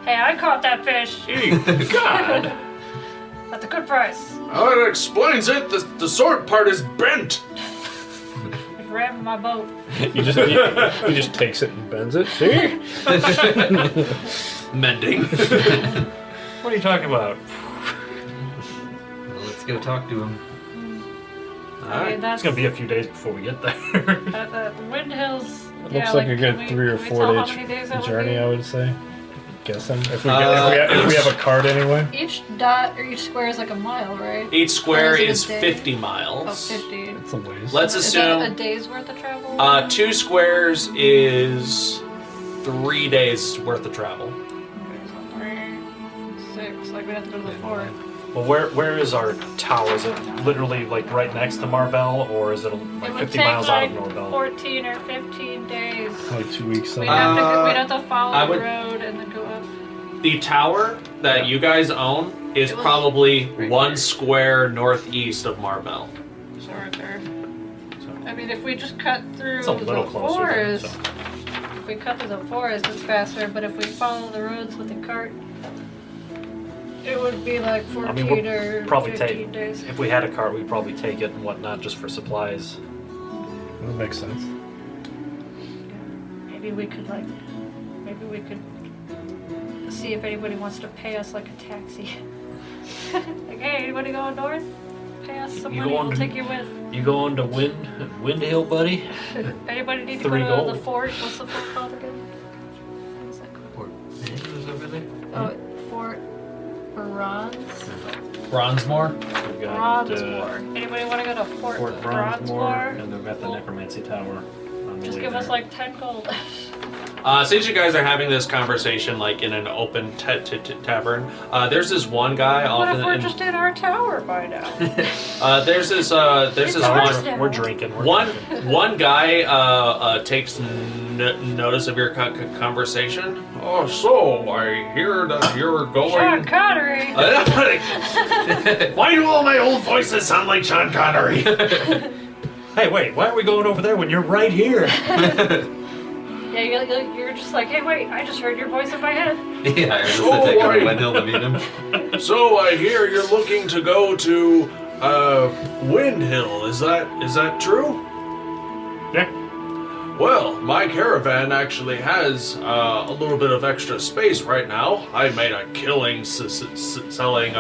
Hey, I caught that fish God! at a good price. Oh, that explains it. The sword part is bent. It rammed my boat. He just takes it and bends it. See? Mending. What are you talking about? Well, let's go talk to him. I mean, that's It's gonna be a few days before we get there. the Wind Hills. It looks like a good 3 or 4 day journey, I would say. Guessing if we have a card anyway. Each dot or each square is like a mile, right? Each square Or is is it a day? 50 miles. Oh, 50. It's a ways. Let's Is that a assume day's worth of travel? 2 squares is 3 days worth of travel. Okay, so 3, 6. Like we have to go to the fort. Well, where is our tower? Is it literally like right next to Marbell, or is it It like would 50 take miles like out of Marbell? 14 or 15 days. Like 2 weeks. We'd something. have to follow I the would- road and then go up. The tower that you guys own is It was probably right 1 here. square northeast of Marbell. So right there. I mean, if we just cut through It's a little the closer. forest, So. if we cut through the forest, it's faster. But if we follow the roads with the cart, it would be like 14 I mean, we'll or probably 15 days. If we had a cart, we'd probably take it and whatnot just for supplies. That makes sense. Maybe we could see if anybody wants to pay us like a taxi. Like, hey, anybody going north? Pay us some You money, going we'll to- take you with. You going to Wind Hill, buddy? Anybody need to 3 go to gold. the fort? What's the fort called again? What's that called? Is over there? Oh, Fort Bronze? Bronzemore? We've got Bronzemore. Anybody want to go to Fort, Fort Bronzemore, Bronzemore? and they've got the Necromancy Tower. On the Just way give us there. like 10 gold. Since you guys are having this conversation like in an open tavern, there's this one guy What off if we're just in our tower by now? there's this It's ours one now. We're drinking. one guy takes notice of your conversation. Oh, so I hear that you're going. Sean Connery! Why do all my old voices sound like Sean Connery? Hey, wait, why are we going over there when you're right here? Yeah, you're just like, hey, wait, I just heard your voice in my head. Yeah, I was just So to take I- over Wind Hill to meet him. So I hear you're looking to go to Wind Hill. Is that true? Yeah. Well, my caravan actually has a little bit of extra space right now. I made a killing selling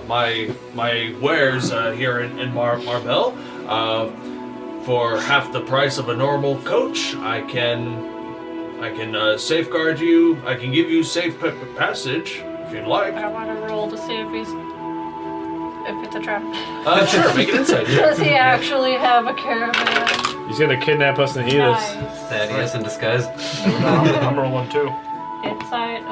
my wares here in Marbell. for half the price of a normal coach, I can safeguard you. I can give you safe passage if you'd like. I want to roll to see if it's a trap. Sure, make an insight. Does he actually have a caravan? He's gonna kidnap us and eat us. Nice. Thaddeus in disguise. I'm rolling 2. Insight.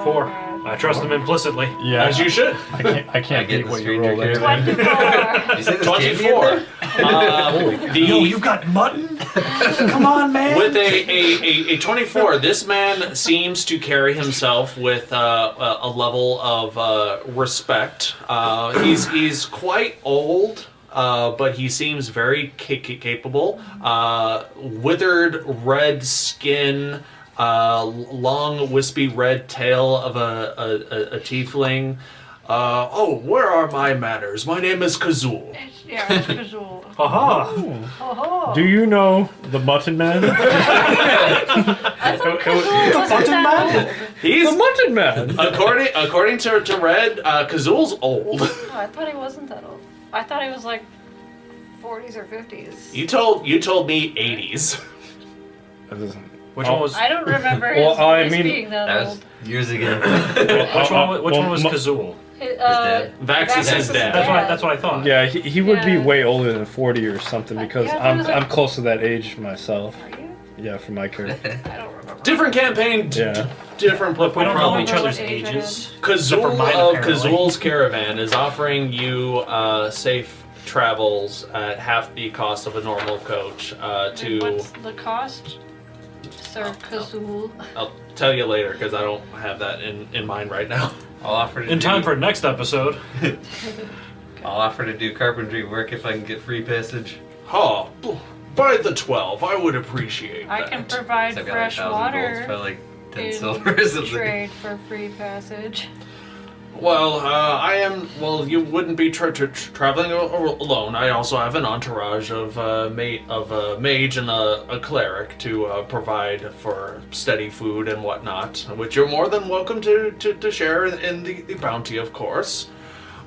4. I trust him implicitly. Yeah, As you should. I can't get beat the what you stranger roll there. character. 24. You say this 24. You got mutton? Come on, man. With a 24, this man seems to carry himself with a level of respect. He's quite old, but he seems very capable. Withered red skin, long wispy red tail of a tiefling. Where are my manners? My name is Kazul. Yeah, it's visual. Aha. Oh. Do you know the Mutton Man? I thought Kazul wasn't that old. He's The Mutton Man. according to Red, Kazul's old. Oh, I thought he wasn't that old. I thought he was like 40s or 50s. You told me 80s. Which one was? I don't remember his Well, I voice mean- being that That was old. years ago. Which one was Kazul? dead. Vaxxus is dead. That's what I thought. Yeah, he would be Yeah. way older than 40 or something because Yeah, I thought he was I'm like- close to that age myself. Are you? Yeah, for my character. I don't remember. Different campaign, Yeah. different. Look, we don't know problem. each other's ages. Kazul Except for mine, of apparently. Kazul's Caravan is offering you safe travels at half the cost of a normal coach. And what's the cost, Sir Kazul? I'll tell you later because I don't have that in mind right now. I'll offer to In do, time for next episode. I'll offer to do carpentry work if I can get free passage. Oh, by the 12, I would appreciate I that. can provide So I've got fresh 1,000 golds for water like 10 in silver or something. trade for free passage. Well, I am. Well, you wouldn't be traveling alone. I also have an entourage of a mage and a cleric to provide for steady food and whatnot, which you're more than welcome to share in the bounty, of course.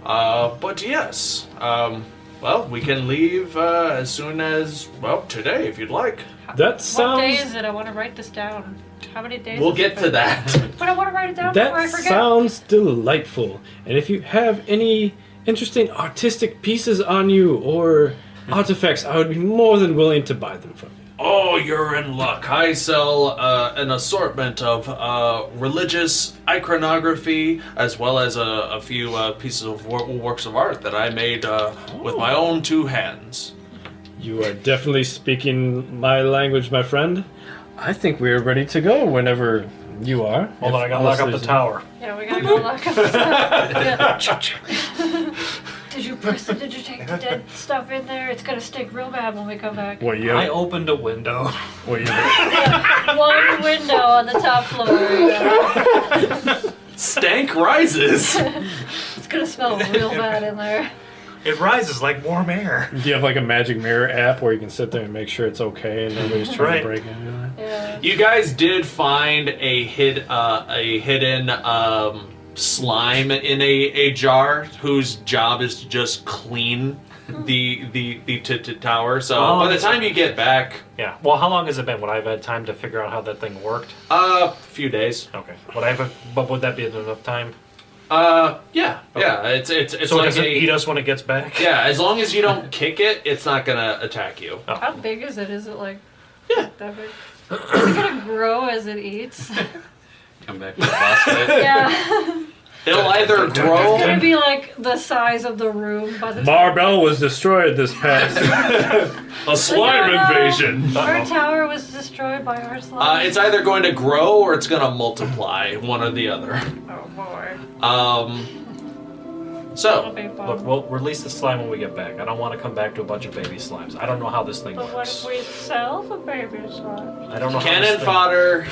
But yes, well, we can leave as soon as today, if you'd like. That What day sounds. is it? I want to write this down. How many days? We'll has get it to been? that. But I want to write it down before I That forget. sounds delightful. And if you have any interesting artistic pieces on you or artifacts, I would be more than willing to buy them from you. Oh, you're in luck. I sell an assortment of religious iconography as well as a few pieces of works of art that I made with my own two hands. You are definitely speaking my language, my friend. I think we're ready to go whenever you are. Hold on, I gotta lock up the tower. Yeah, we gotta go lock up the stuff. Did you take the dead stuff in there? It's gonna stink real bad when we come back. What you? I opened a window. What you? One window on the top floor. Stank rises. It's gonna smell real bad in there. It rises like warm air. Do you have like a magic mirror app where you can sit there and make sure it's okay and nobody's trying Right. to break in? Yeah. You guys did find a hidden slime in a jar whose job is to just clean the tower. So by the time you get back, Yeah. Well, how long has it been? Would I have had time to figure out how that thing worked? a few days. Okay. But would that be enough time? Yeah. It's So it like doesn't eat us when it gets back? yeah. As long as you don't kick it, it's not gonna attack you. How big is it? Is it like that big? Is it gonna grow as it eats? Come back to the boss fight. Yeah. It'll either It's grow. gonna be like the size of the room by the time. Marbell was destroyed this past. A slime No. invasion. Our tower was destroyed by our slime. It's either going to grow or it's going to multiply, one or the other. Oh boy. That'll So, be fun. Look, we'll release the slime when we get back. I don't want to come back to a bunch of baby slimes. I don't know how this thing But what works. if we sell the baby slime? I don't know how cannon this thing fodder,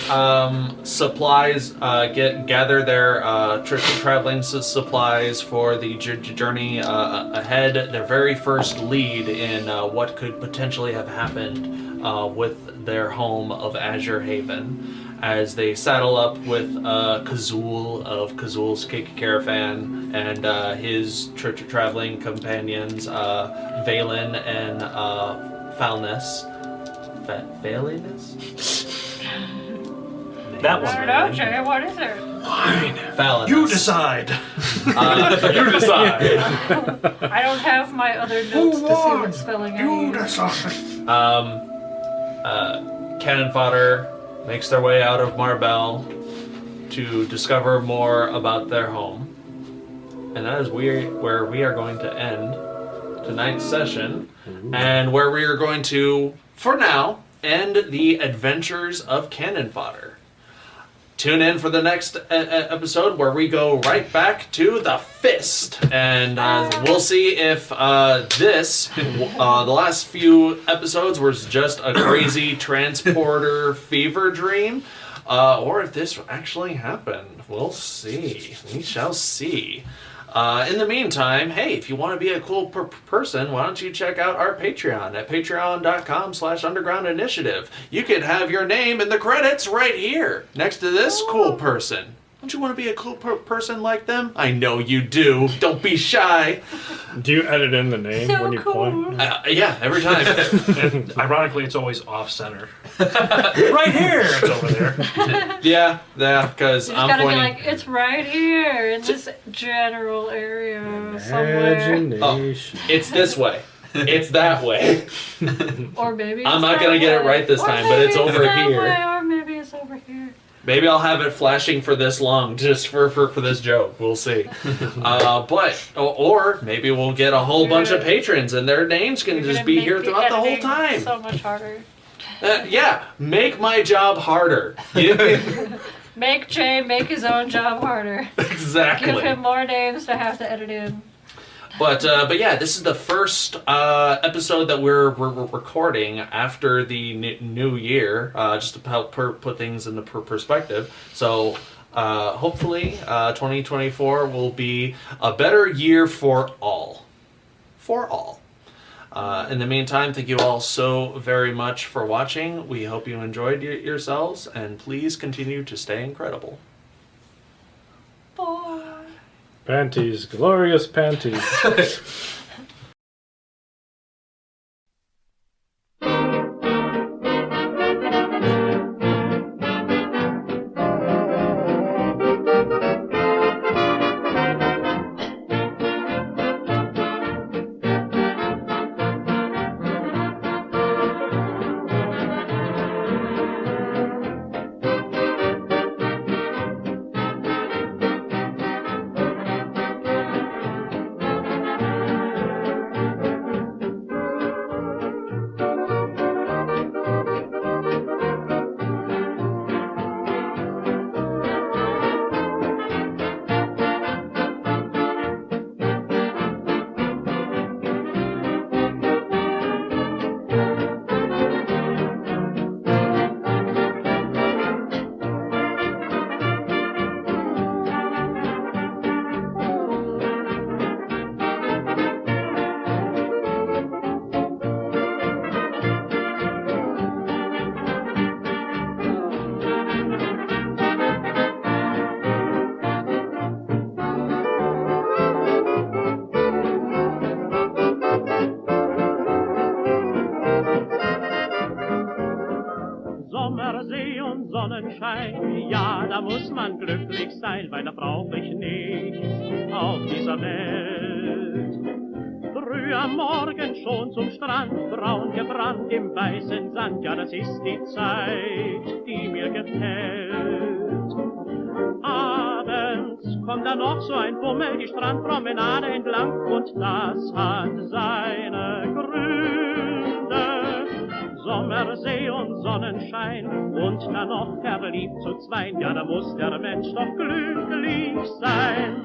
supplies, gather their traveling supplies for the journey ahead. Their very first lead in what could potentially have happened with their home of Azure Haven. As they saddle up with Kazul of Kazul's Caravan and his traveling companions, Valen and foulness. Failiness? That I one. don't know, Jay. What is it? Foulness. You decide. You decide. I don't have my other notes to see what spelling I use. Cannon Fodder makes their way out of Marbell to discover more about their home. And that is where we are going to end tonight's session. And where we are going to, for now, end the adventures of Cannon Fodder. Tune in for the next episode where we go right back to the Fist. And we'll see if the last few episodes was just a crazy transporter fever dream, or if this actually happened. We'll see. We shall see. In the meantime, hey, if you want to be a cool person, why don't you check out our Patreon at patreon.com/underground initiative. You could have your name in the credits right here, next to this cool person. Don't you want to be a cool person like them? I know you do. Don't be shy. Do you edit in the name So when you cool. point? Yeah, every time. And ironically, it's always off-center. Right here! It's over there. Yeah, because You just I'm gotta pointing. be like, it's right here in this general area somewhere. Imagination. It's this way. It's that way. Or maybe I'm it's not that gonna get it way. right this Or time, but it's maybe over that here. way, or maybe it's over here. Maybe I'll have it flashing for this long, just for this joke. We'll see. Or maybe we'll get a whole bunch of patrons, and their names can You're just gonna be make here throughout the whole editing time. So much harder. Yeah, make my job harder. Make Jay make his own job harder. Exactly. Give him more names to have to edit in. But yeah, this is the first episode that we're recording after the new year, just to help put things into perspective. So hopefully 2024 will be a better year for all. For all. In the meantime, thank you all so very much for watching. We hope you enjoyed yourselves, and please continue to stay incredible. Bye. Panties, glorious panties. See und Sonnenschein, ja, da muss man glücklich sein, weil da brauch ich nichts auf dieser Welt. Früh am Morgen schon zum Strand, braun gebrannt im weißen Sand, ja, das ist die Zeit, die mir gefällt. Abends kommt da noch so ein Bummel die Strandpromenade entlang und das hat seine Gründe. Sommersee und Sonnenschein und dann noch verliebt zu zweien, ja, da muss der Mensch doch glücklich sein.